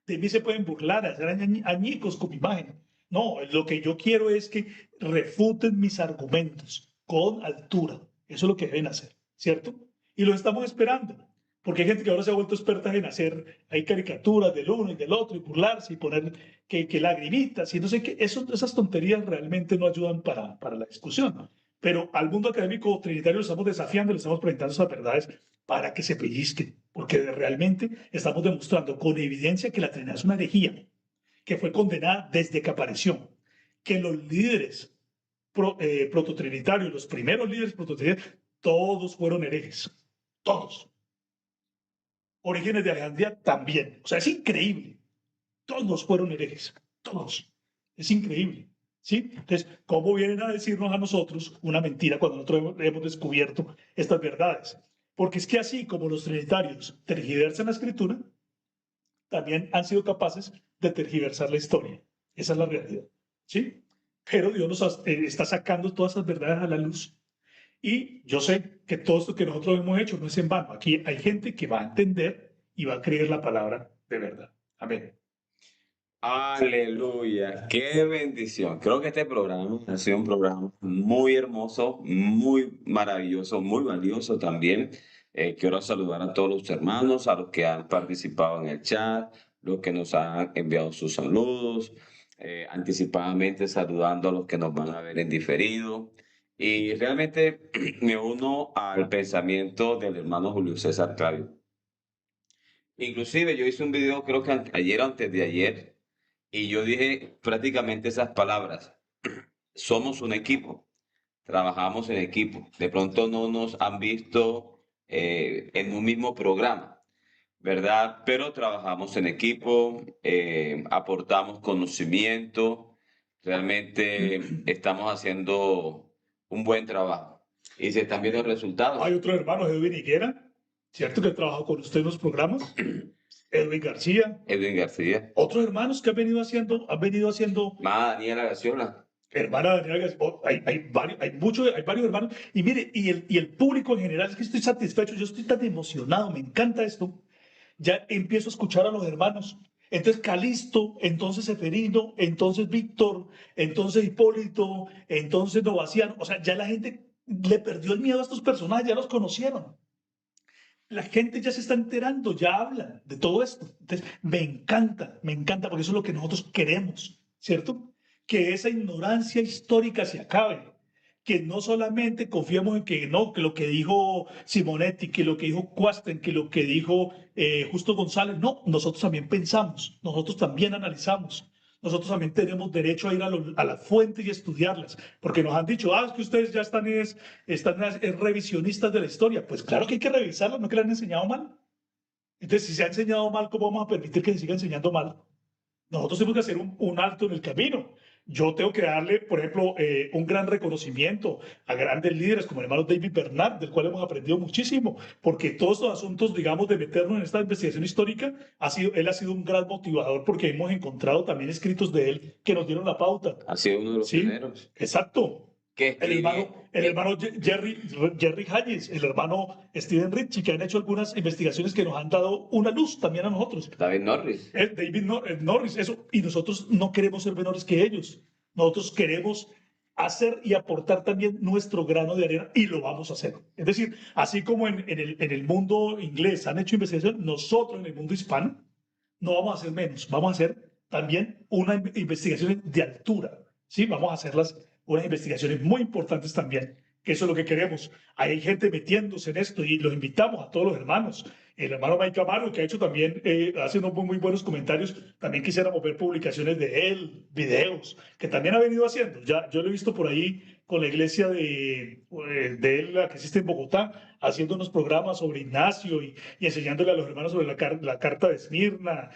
De mí se pueden burlar, hacer añicos con mi imagen. No, lo que yo quiero es que refuten mis argumentos con altura. Eso es lo que deben hacer, ¿cierto? Y lo estamos esperando, porque hay gente que ahora se ha vuelto experta en hacer, hay caricaturas del uno y del otro y burlarse y poner que lagrimitas y no sé qué. Esas tonterías realmente no ayudan para la discusión. Pero al mundo académico trinitario lo estamos desafiando, le estamos presentando esas verdades para que se pellizquen, porque realmente estamos demostrando con evidencia que la Trinidad es una herejía, que fue condenada desde que apareció, que los líderes prototrinitarios, los primeros líderes prototrinitarios, todos fueron herejes, todos. Orígenes de Alejandría también. O sea, es increíble. Todos fueron herejes, todos. Es increíble. ¿Sí? Entonces, ¿cómo vienen a decirnos a nosotros una mentira cuando nosotros hemos descubierto estas verdades? Porque es que así como los trinitarios tergiversan la escritura, también han sido capaces de tergiversar la historia. Esa es la realidad. ¿Sí? Pero Dios nos está sacando todas esas verdades a la luz. Y yo sé que todo esto que nosotros hemos hecho no es en vano. Aquí hay gente que va a entender y va a creer la palabra de verdad. Amén. Aleluya, qué bendición. Creo que este programa ha sido un programa muy hermoso, muy maravilloso, muy valioso también. Quiero saludar a todos los hermanos, a los que han participado en el chat, los que nos han enviado sus saludos, anticipadamente saludando a los que nos van a ver en diferido. Y realmente me uno al pensamiento del hermano Julio César Clavijo. Inclusive yo hice un video, creo que ayer o antes de ayer, y yo dije prácticamente esas palabras. Somos un equipo, trabajamos en equipo. De pronto no nos han visto en un mismo programa, ¿verdad? Pero trabajamos en equipo, aportamos conocimiento, realmente estamos haciendo un buen trabajo. Y se están viendo Hay resultados. otro hermano, Edwin Higuera, ¿cierto? Que ha trabajado con usted en los programas. Edwin García. Edwin García, Otros hermanos que han venido haciendo, más Daniela Gaciola. hermana Daniela García. Hay varios hermanos. Y mire, y el público en general, es que estoy satisfecho, yo estoy tan emocionado, me encanta esto. Ya empiezo a escuchar a los hermanos. Entonces Calisto, entonces Seferino, entonces Víctor, entonces Hipólito, entonces Novaciano. O sea, ya la gente le perdió el miedo a estos personajes, ya los conocieron. La gente ya se está enterando, ya hablan de todo esto. Entonces, me encanta, porque eso es lo que nosotros queremos, ¿cierto? Que esa ignorancia histórica se acabe, que no solamente confiemos en que no, que lo que dijo Simonetti, que lo que dijo Cuasten, que lo que dijo Justo González, no, nosotros también pensamos, nosotros también analizamos. Nosotros también tenemos derecho a ir a las fuentes y estudiarlas, porque nos han dicho, es que ustedes ya están revisionistas de la historia. Pues claro que hay que revisarla, no que la han enseñado mal. Entonces, si se ha enseñado mal, ¿cómo vamos a permitir que se siga enseñando mal? Nosotros tenemos que hacer un alto en el camino. Yo tengo que darle, por ejemplo, un gran reconocimiento a grandes líderes como el hermano David Bernard, del cual hemos aprendido muchísimo, porque todos estos asuntos, digamos, de meternos en esta investigación histórica, él ha sido un gran motivador porque hemos encontrado también escritos de él que nos dieron la pauta. Ha sido uno de los Sí, primeros exacto. que El hermano, escribe. el hermano Jerry Hayes, el hermano Steven Ritchie, que han hecho algunas investigaciones que nos han dado una luz también a nosotros. David Norris. David Norris, eso. Y nosotros no queremos ser menores que ellos. Nosotros queremos hacer y aportar también nuestro grano de arena y lo vamos a hacer. Es decir, así como en el mundo inglés han hecho investigación, nosotros en el mundo hispano no vamos a hacer menos, vamos a hacer también unas investigaciones de altura, ¿sí? Vamos a hacerlas, unas investigaciones muy importantes también, que eso es lo que queremos. Hay gente metiéndose en esto y los invitamos a todos los hermanos. El hermano Mike Amaro, que ha hecho también, hace unos muy buenos comentarios, también quisiéramos ver publicaciones de él, videos, que también ha venido haciendo. Ya, yo lo he visto por ahí con la iglesia de él, la que existe en Bogotá, haciendo unos programas sobre Ignacio y enseñándole a los hermanos sobre la carta de Esmirna,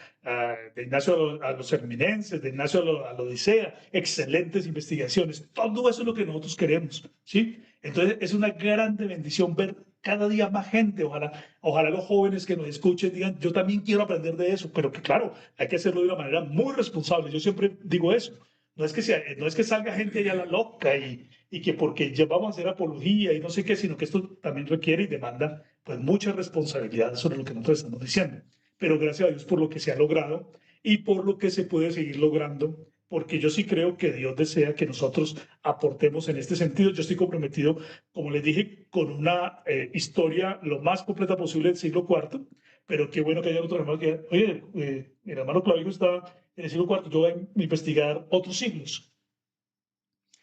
de Ignacio a los herminenses, de Ignacio a la Odisea. Excelentes investigaciones. Todo eso es lo que nosotros queremos, ¿sí? Entonces es una grande bendición ver cada día más gente. Ojalá los jóvenes que nos escuchen digan, yo también quiero aprender de eso, pero que claro, hay que hacerlo de una manera muy responsable. Yo siempre digo eso. No es que salga gente allá a la loca y que porque ya vamos a hacer apología y no sé qué, sino que esto también requiere y demanda pues mucha responsabilidad sobre lo que nosotros estamos diciendo. Pero gracias a Dios por lo que se ha logrado y por lo que se puede seguir logrando, porque yo sí creo que Dios desea que nosotros aportemos en este sentido. Yo estoy comprometido, como les dije, con una historia lo más completa posible del siglo IV, pero qué bueno que haya otro hermano que, oye, el hermano Clavijo está en el siglo IV, yo voy a investigar otros siglos.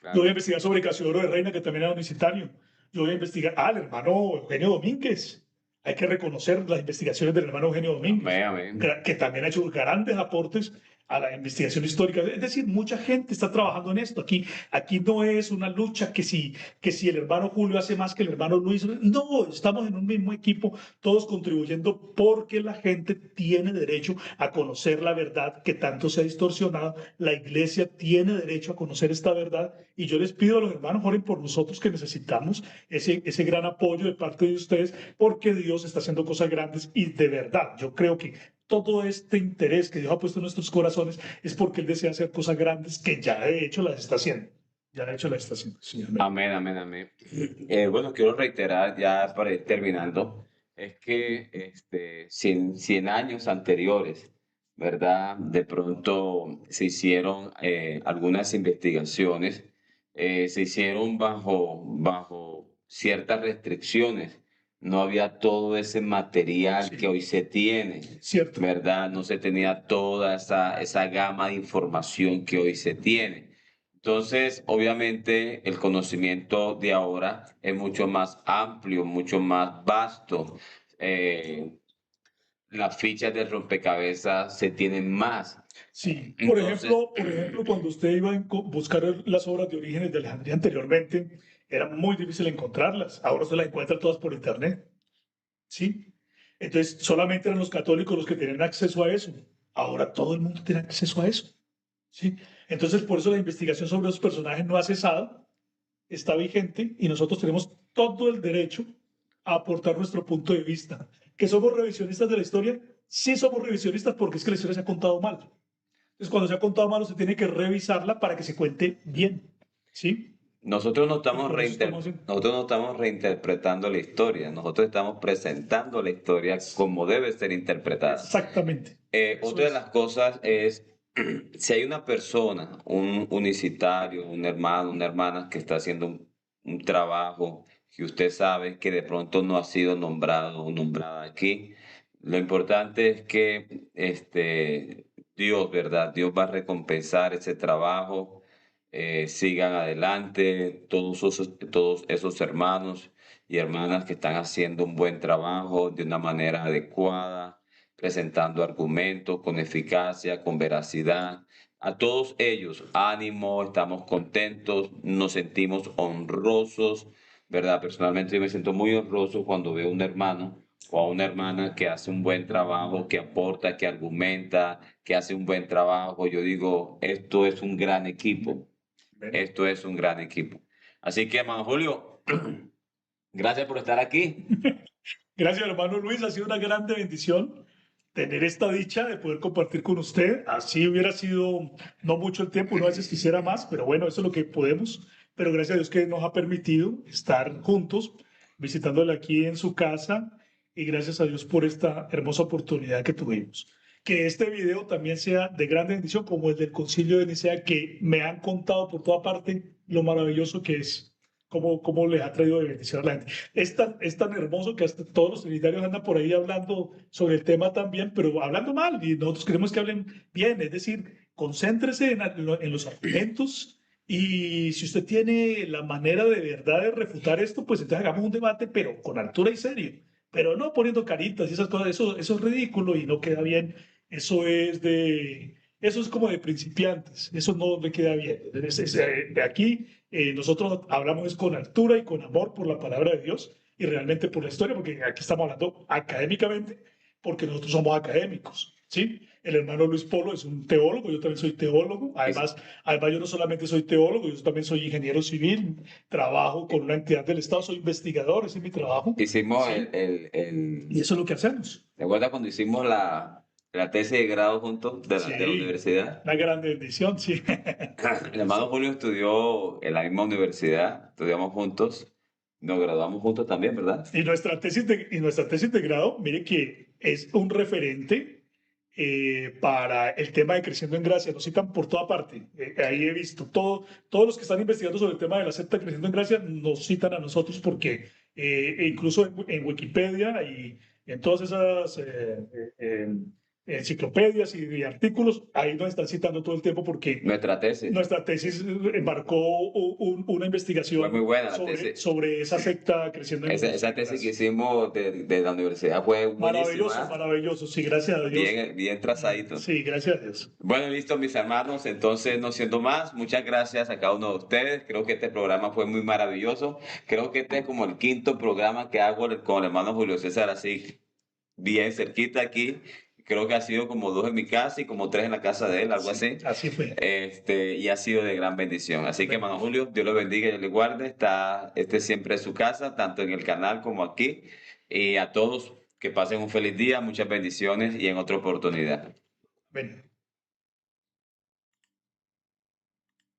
Yo voy a Claro. investigar sobre Casiodoro de Reina, que también era unicitario. Yo voy a investigar, el hermano Eugenio Domínguez. Hay que reconocer las investigaciones del hermano Eugenio Domínguez, Amén, amén. que también ha hecho grandes aportes a la investigación histórica. Es decir, mucha gente está trabajando en esto. Aquí no es una lucha que si el hermano Julio hace más que el hermano Luis. No, estamos en un mismo equipo, todos contribuyendo porque la gente tiene derecho a conocer la verdad que tanto se ha distorsionado. La iglesia tiene derecho a conocer esta verdad y yo les pido a los hermanos, oren por nosotros que necesitamos ese gran apoyo de parte de ustedes porque Dios está haciendo cosas grandes y de verdad yo creo que todo este interés que Dios ha puesto en nuestros corazones es porque Él desea hacer cosas grandes que ya de hecho las está haciendo. ya ha hecho la estación. Sí, Amén, amén, amén. Bueno, quiero reiterar ya para ir terminando, es que 100 años anteriores, ¿verdad? De pronto se hicieron algunas investigaciones, se hicieron bajo ciertas restricciones. No había todo ese material sí, que hoy se tiene, cierto. ¿verdad? No se tenía toda esa gama de información que hoy se tiene. Entonces, obviamente, el conocimiento de ahora es mucho más amplio, mucho más vasto. Eh, las fichas de rompecabezas se tienen más. Sí, Entonces, por ejemplo, cuando usted iba a buscar las obras de Orígenes de Alejandría anteriormente, era muy difícil encontrarlas. Ahora se las encuentra todas por internet. ¿Sí? Entonces, solamente eran los católicos los que tenían acceso a eso. Ahora todo el mundo tiene acceso a eso. ¿Sí? Entonces, por eso la investigación sobre esos personajes no ha cesado, está vigente y nosotros tenemos todo el derecho a aportar nuestro punto de vista. ¿Que somos revisionistas de la historia? Sí somos revisionistas porque es que la historia se ha contado mal. Entonces, cuando se ha contado mal, se tiene que revisarla para que se cuente bien. ¿Sí? nosotros no Y estamos por eso estamos haciendo. nosotros no estamos reinterpretando la historia, nosotros estamos presentando la historia como debe ser interpretada. Exactamente. Eso Otra de es. las cosas es, si hay una persona, un unicitario, un hermano, una hermana que está haciendo un trabajo que usted sabe que de pronto no ha sido nombrado o nombrada aquí, lo importante es que Dios, ¿verdad? Dios va a recompensar ese trabajo. Sigan adelante todos esos hermanos y hermanas que están haciendo un buen trabajo de una manera adecuada, presentando argumentos con eficacia, con veracidad. A todos ellos, ánimo, estamos contentos, nos sentimos honrosos, ¿verdad? Personalmente yo me siento muy honroso cuando veo a un hermano o a una hermana que hace un buen trabajo, que aporta, que argumenta, que hace un buen trabajo. Yo digo, esto es un gran equipo, Bueno. esto es un gran equipo. Así que, hermano Julio, gracias por estar aquí. Gracias, hermano Luis. Ha sido una grande bendición tener esta dicha de poder compartir con usted. Así hubiera sido no mucho el tiempo, uno a veces quisiera más, pero bueno, eso es lo que podemos. Pero gracias a Dios que nos ha permitido estar juntos, visitándole aquí en su casa y gracias a Dios por esta hermosa oportunidad que tuvimos. Que este video también sea de gran bendición, como el del Concilio de Nicea, que me han contado por toda parte lo maravilloso que es, cómo les ha traído de bendición a la gente. Es tan hermoso que hasta todos los trinitarios andan por ahí hablando sobre el tema también, pero hablando mal, y nosotros queremos que hablen bien, es decir, concéntrese en los argumentos, y si usted tiene la manera de verdad de refutar esto, pues entonces hagamos un debate, pero con altura y serio, pero no poniendo caritas y esas cosas, eso es ridículo y no queda bien, eso es como de principiantes, eso no le queda bien. De aquí nosotros hablamos es con altura y con amor por la palabra de Dios y realmente por la historia, porque aquí estamos hablando académicamente, porque nosotros somos académicos, ¿sí? El hermano Luis Polo es un teólogo, yo también soy teólogo, además yo no solamente soy teólogo, yo también soy ingeniero civil, trabajo con una entidad del Estado, soy investigador, ese es mi trabajo, Hicimos ¿sí? Y eso es lo que hacemos. ¿te acuerdas cuando hicimos la tesis de grado juntos de la Sí, universidad? una gran bendición, sí. El hermano Julio estudió en la misma universidad, estudiamos juntos, nos graduamos juntos también, ¿verdad? Y nuestra tesis de grado, mire que es un referente para el tema de Creciendo en Gracia. Nos citan por toda parte. Ahí he visto todos los que están investigando sobre el tema de la secta Creciendo en Gracia nos citan a nosotros porque incluso en Wikipedia y en todas esas enciclopedias y artículos, ahí nos están citando todo el tiempo porque Nuestra tesis. nuestra tesis embarcó una Fue muy investigación buena la tesis. sobre esa secta creciendo Esa en tesis que Gracia. hicimos de la universidad fue Maravilloso, buenísima, maravilloso. Sí, gracias a Dios. bien trazadito. Sí, gracias a Dios. Bueno, listo, mis hermanos. Entonces, no siendo más, muchas gracias a cada uno de ustedes. Creo que este programa fue muy maravilloso. Creo que este es como el quinto programa que hago con el hermano Julio César, así bien cerquita aquí. Creo que ha sido como dos en mi casa y como tres en la casa de él, algo Sí, así. así fue. Y ha sido de gran bendición. Así que, Bueno, hermano Julio, Dios lo bendiga y Dios le guarde. Este siempre en su casa, tanto en el canal como aquí. Y a todos que pasen un feliz día, muchas bendiciones y en otra oportunidad. bueno.